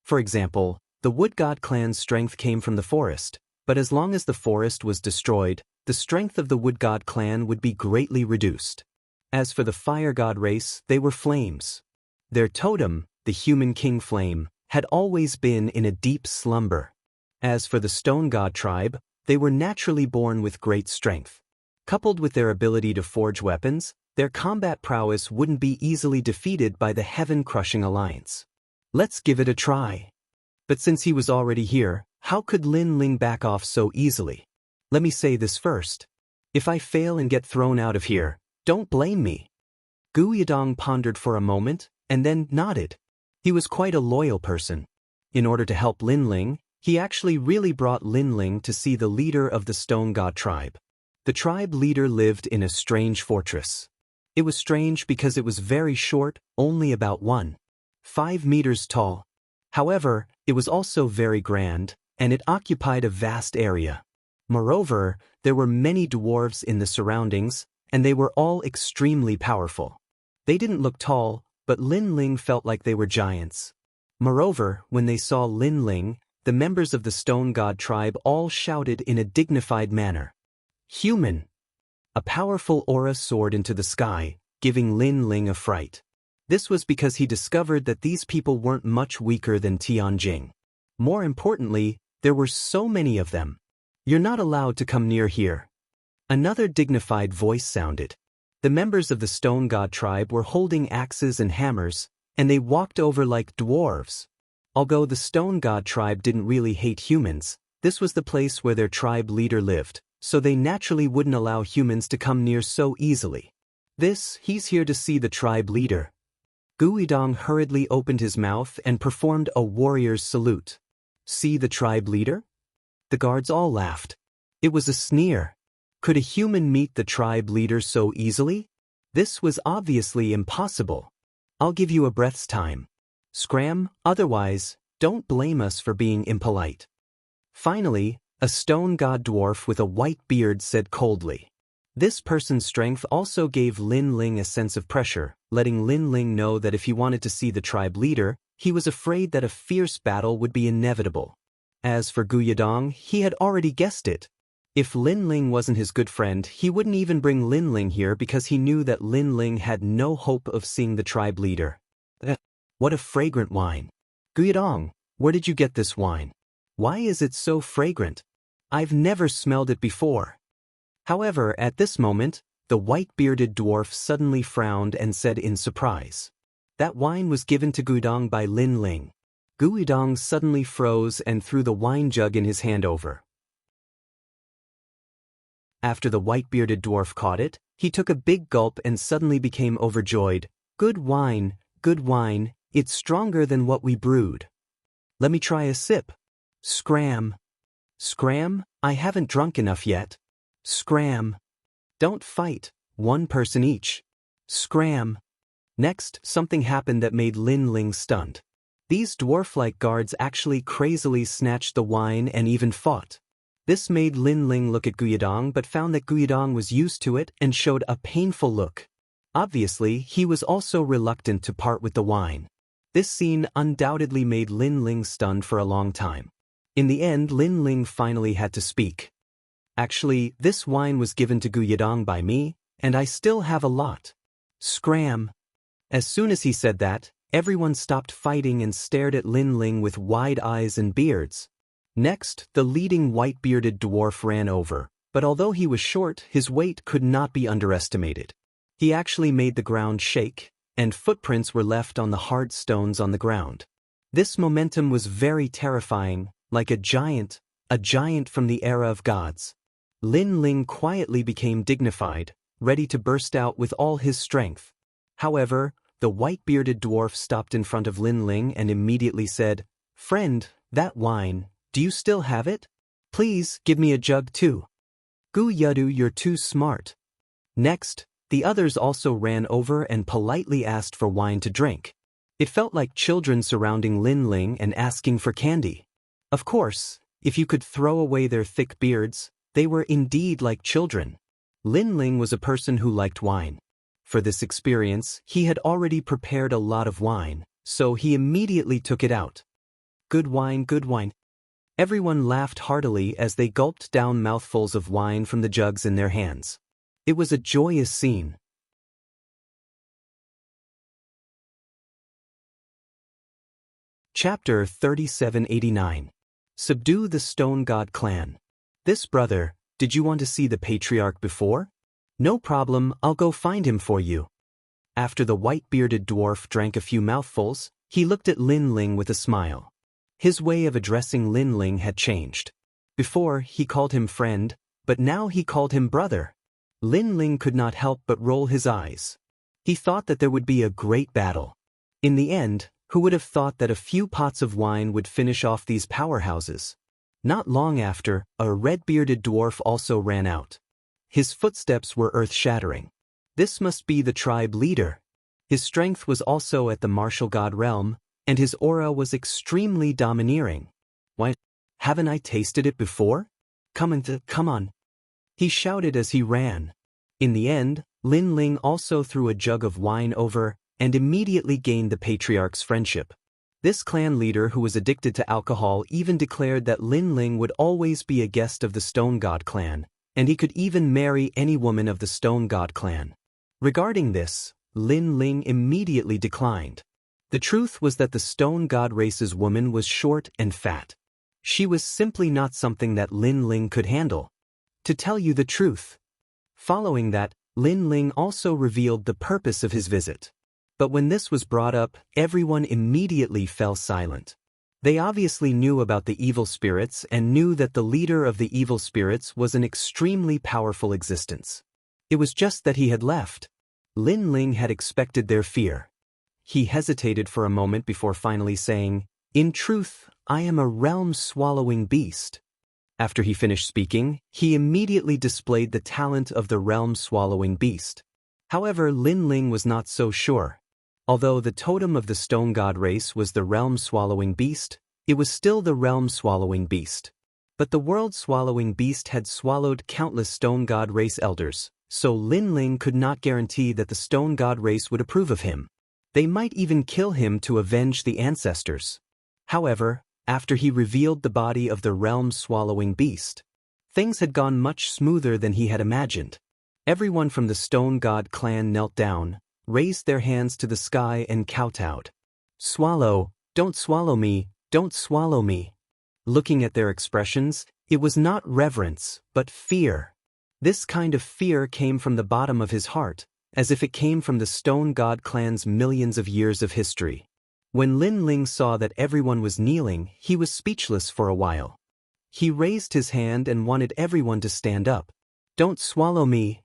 For example, the Wood God clan's strength came from the forest, but as long as the forest was destroyed, the strength of the Wood God clan would be greatly reduced. As for the Fire God race, they were flames. Their totem, the human king flame, had always been in a deep slumber. As for the Stone God tribe, they were naturally born with great strength. Coupled with their ability to forge weapons, their combat prowess wouldn't be easily defeated by the heaven-crushing alliance. "Let's give it a try." But since he was already here, how could Lin Ling back off so easily? Let me say this first. If I fail and get thrown out of here, don't blame me. Guiyadong pondered for a moment, and then nodded. He was quite a loyal person. In order to help Lin Ling, he actually really brought Lin Ling to see the leader of the Stone God tribe. The tribe leader lived in a strange fortress. It was strange because it was very short, only about 1.5 meters tall. However, it was also very grand, and it occupied a vast area. Moreover, there were many dwarves in the surroundings, and they were all extremely powerful. They didn't look tall, but Lin Ling felt like they were giants. Moreover, when they saw Lin Ling, the members of the Stone God tribe all shouted in a dignified manner, "Human!" A powerful aura soared into the sky, giving Lin Ling a fright. This was because he discovered that these people weren't much weaker than Tianjing. More importantly, there were so many of them. "You're not allowed to come near here." Another dignified voice sounded. The members of the Stone God tribe were holding axes and hammers, and they walked over like dwarves. Although the Stone God tribe didn't really hate humans, this was the place where their tribe leader lived, so they naturally wouldn't allow humans to come near so easily. He's here to see the tribe leader." Guiyadong hurriedly opened his mouth and performed a warrior's salute. "See the tribe leader?" The guards all laughed. It was a sneer. Could a human meet the tribe leader so easily? This was obviously impossible. "I'll give you a breath's time. Scram, otherwise, don't blame us for being impolite." Finally, a Stone God dwarf with a white beard said coldly, This person's strength also gave Lin Ling a sense of pressure, letting Lin Ling know that if he wanted to see the tribe leader, he was afraid that a fierce battle would be inevitable. As for Gu Yadong, he had already guessed it. If Lin Ling wasn't his good friend, he wouldn't even bring Lin Ling here because he knew that Lin Ling had no hope of seeing the tribe leader. What a fragrant wine. Gu Yadong, where did you get this wine? Why is it so fragrant? I've never smelled it before. However, at this moment, the white-bearded dwarf suddenly frowned and said in surprise. That wine was given to Gu Yadong by Lin Ling. Gu Yadong suddenly froze and threw the wine jug in his hand over. After the white-bearded dwarf caught it, he took a big gulp and suddenly became overjoyed. Good wine, it's stronger than what we brewed. Let me try a sip. Scram. Scram, I haven't drunk enough yet. Scram. Don't fight, one person each. Scram. Next, something happened that made Lin Ling stunned. These dwarf-like guards actually crazily snatched the wine and even fought. This made Lin Ling look at Gu Yadong but found that Gu Yadong was used to it and showed a painful look. Obviously, he was also reluctant to part with the wine. This scene undoubtedly made Lin Ling stunned for a long time. In the end, Lin Ling finally had to speak. Actually, this wine was given to Gu Yadong by me, and I still have a lot. Scram. As soon as he said that, everyone stopped fighting and stared at Lin Ling with wide eyes and beards. Next, the leading white-bearded dwarf ran over, but although he was short, his weight could not be underestimated. He actually made the ground shake, and footprints were left on the hard stones on the ground. This momentum was very terrifying, like a giant from the era of gods. Lin Ling quietly became dignified, ready to burst out with all his strength. However, the white-bearded dwarf stopped in front of Lin Ling and immediately said, "Friend, that wine, do you still have it? Please give me a jug too." Gu Yadu, you're too smart. Next, the others also ran over and politely asked for wine to drink. It felt like children surrounding Lin Ling and asking for candy. Of course, if you could throw away their thick beards, they were indeed like children. Lin Ling was a person who liked wine. For this experience, he had already prepared a lot of wine, so he immediately took it out. Good wine, good wine. Everyone laughed heartily as they gulped down mouthfuls of wine from the jugs in their hands. It was a joyous scene. Chapter 3789. Subdue the Stone God Clan. This brother, did you want to see the patriarch before? No problem, I'll go find him for you. After the white-bearded dwarf drank a few mouthfuls, he looked at Lin Ling with a smile. His way of addressing Lin Ling had changed. Before, he called him friend, but now he called him brother. Lin Ling could not help but roll his eyes. He thought that there would be a great battle. In the end, who would have thought that a few pots of wine would finish off these powerhouses? Not long after, a red-bearded dwarf also ran out. His footsteps were earth-shattering. This must be the tribe leader. His strength was also at the martial god realm, and his aura was extremely domineering. Why, haven't I tasted it before? Come on. He shouted as he ran. In the end, Lin Ling also threw a jug of wine over and immediately gained the patriarch's friendship. This clan leader who was addicted to alcohol even declared that Lin Ling would always be a guest of the Stone God clan, and he could even marry any woman of the Stone God clan. Regarding this, Lin Ling immediately declined. The truth was that the Stone God race's woman was short and fat. She was simply not something that Lin Ling could handle. To tell you the truth. Following that, Lin Ling also revealed the purpose of his visit. But when this was brought up, everyone immediately fell silent. They obviously knew about the evil spirits and knew that the leader of the evil spirits was an extremely powerful existence. It was just that he had left. Lin Ling had expected their fear. He hesitated for a moment before finally saying, "In truth, I am a realm-swallowing beast." After he finished speaking, he immediately displayed the talent of the realm-swallowing beast. However, Lin Ling was not so sure. Although the totem of the Stone God race was the realm-swallowing beast, it was still the realm-swallowing beast. But the world-swallowing beast had swallowed countless Stone God race elders, so Lin Ling could not guarantee that the stone god race would approve of him. They might even kill him to avenge the ancestors. However, after he revealed the body of the realm-swallowing beast, things had gone much smoother than he had imagined. Everyone from the stone god clan knelt down, raised their hands to the sky and kowtowed. "Swallow, don't swallow me, don't swallow me." Looking at their expressions, it was not reverence, but fear. This kind of fear came from the bottom of his heart, as if it came from the stone god clan's millions of years of history. When Lin Ling saw that everyone was kneeling, he was speechless for a while. He raised his hand and wanted everyone to stand up. "Don't swallow me."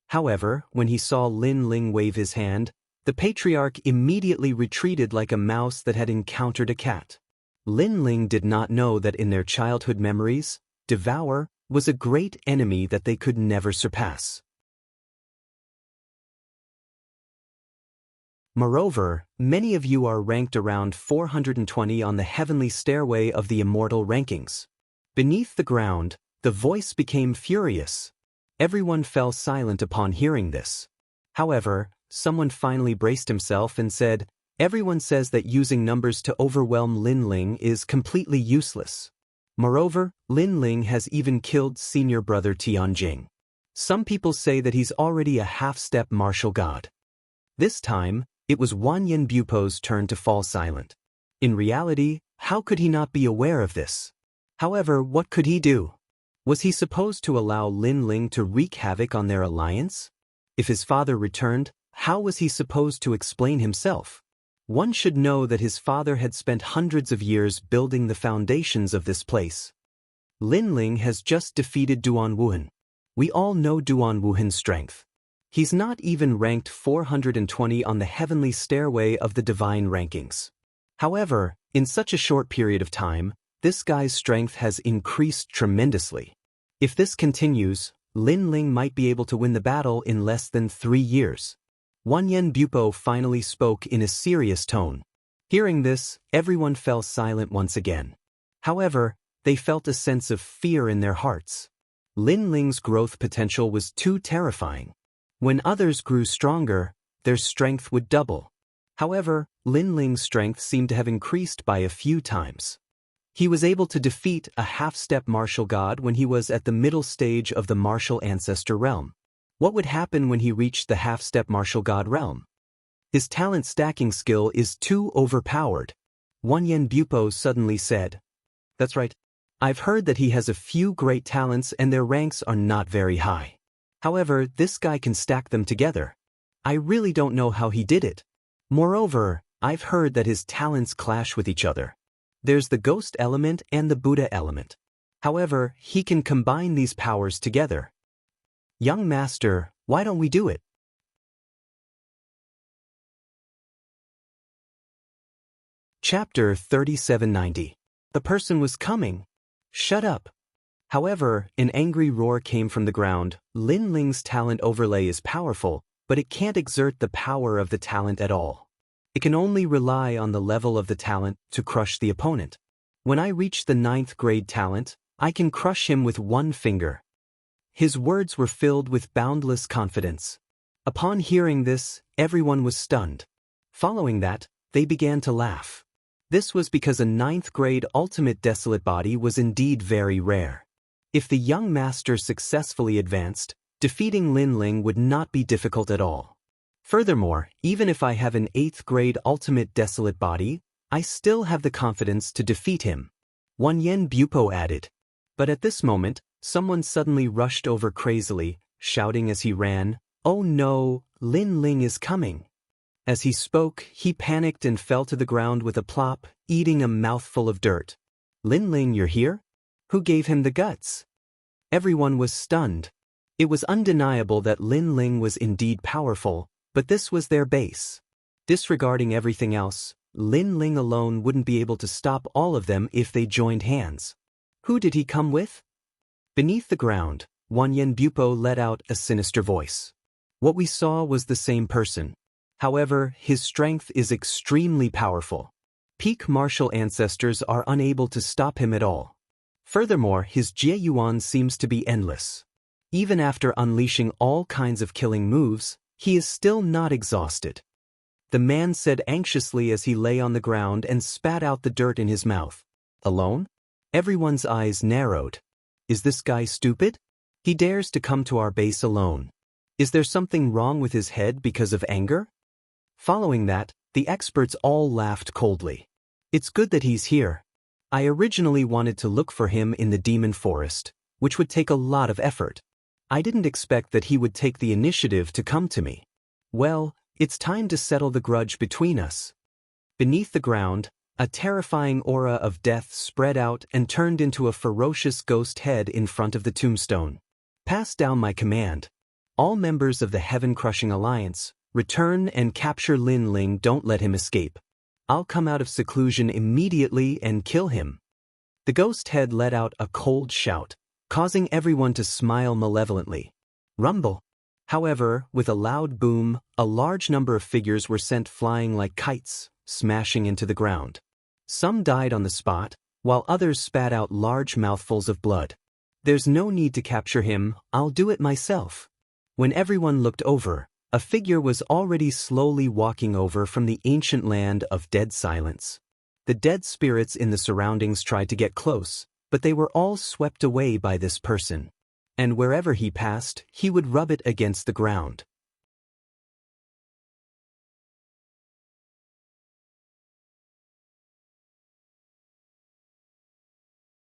However, when he saw Lin Ling wave his hand, the patriarch immediately retreated like a mouse that had encountered a cat. Lin Ling did not know that in their childhood memories, Devour was a great enemy that they could never surpass. Moreover, many of you are ranked around 420 on the heavenly stairway of the immortal rankings. Beneath the ground, the voice became furious. Everyone fell silent upon hearing this. However, someone finally braced himself and said, "Everyone says that using numbers to overwhelm Lin Ling is completely useless. Moreover, Lin Ling has even killed senior brother Tianjing. Some people say that he's already a half-step martial god." This time, it was Wanyan Bupo's turn to fall silent. In reality, how could he not be aware of this? However, what could he do? Was he supposed to allow Lin Ling to wreak havoc on their alliance? If his father returned, how was he supposed to explain himself? One should know that his father had spent hundreds of years building the foundations of this place. Lin Ling has just defeated Duan Wuhan. We all know Duan Wuhan's strength. He's not even ranked 420 on the heavenly stairway of the divine rankings. However, in such a short period of time, this guy's strength has increased tremendously. If this continues, Lin Ling might be able to win the battle in less than 3 years. Wanyan Bupo finally spoke in a serious tone. Hearing this, everyone fell silent once again. However, they felt a sense of fear in their hearts. Lin Ling's growth potential was too terrifying. When others grew stronger, their strength would double. However, Lin Ling's strength seemed to have increased by a few times. He was able to defeat a half-step martial god when he was at the middle stage of the martial ancestor realm. What would happen when he reached the half-step martial god realm? His talent stacking skill is too overpowered. Wanyan Bupo suddenly said, "That's right. I've heard that he has a few great talents and their ranks are not very high. However, this guy can stack them together. I really don't know how he did it. Moreover, I've heard that his talents clash with each other. There's the ghost element and the Buddha element. However, he can combine these powers together. Young master, why don't we do it?" Chapter 3790. The person was coming. Shut up. However, an angry roar came from the ground. Lin Ling's talent overlay is powerful, but it can't exert the power of the talent at all. It can only rely on the level of the talent to crush the opponent. When I reach the 9th grade talent, I can crush him with one finger. His words were filled with boundless confidence. Upon hearing this, everyone was stunned. Following that, they began to laugh. This was because a 9th grade ultimate desolate body was indeed very rare. If the young master successfully advanced, defeating Lin Ling would not be difficult at all. Furthermore, even if I have an 8th grade ultimate desolate body, I still have the confidence to defeat him. Wanyan Bupo added. But at this moment, someone suddenly rushed over crazily, shouting as he ran, "Oh no, Lin Ling is coming." As he spoke, he panicked and fell to the ground with a plop, eating a mouthful of dirt. "Lin Ling, you're here? Who gave him the guts?" Everyone was stunned. It was undeniable that Lin Ling was indeed powerful, but this was their base. Disregarding everything else, Lin Ling alone wouldn't be able to stop all of them if they joined hands. Who did he come with? Beneath the ground, Wanyan Bupo let out a sinister voice. What we saw was the same person. However, his strength is extremely powerful. Peak martial ancestors are unable to stop him at all. Furthermore, his Jie Yuan seems to be endless. Even after unleashing all kinds of killing moves, he is still not exhausted. The man said anxiously as he lay on the ground and spat out the dirt in his mouth. Alone? Everyone's eyes narrowed. Is this guy stupid? He dares to come to our base alone. Is there something wrong with his head because of anger? Following that, the experts all laughed coldly. It's good that he's here. I originally wanted to look for him in the demon forest, which would take a lot of effort. I didn't expect that he would take the initiative to come to me. Well, it's time to settle the grudge between us. Beneath the ground, a terrifying aura of death spread out and turned into a ferocious ghost head in front of the tombstone. Pass down my command. All members of the Heaven-Crushing Alliance, return and capture Lin Ling. Don't let him escape. I'll come out of seclusion immediately and kill him. The ghost head let out a cold shout, causing everyone to smile malevolently. Rumble. However, with a loud boom, a large number of figures were sent flying like kites, smashing into the ground. Some died on the spot, while others spat out large mouthfuls of blood. There's no need to capture him, I'll do it myself. When everyone looked over, a figure was already slowly walking over from the ancient land of dead silence. The dead spirits in the surroundings tried to get close, but they were all swept away by this person. And wherever he passed, he would rub it against the ground.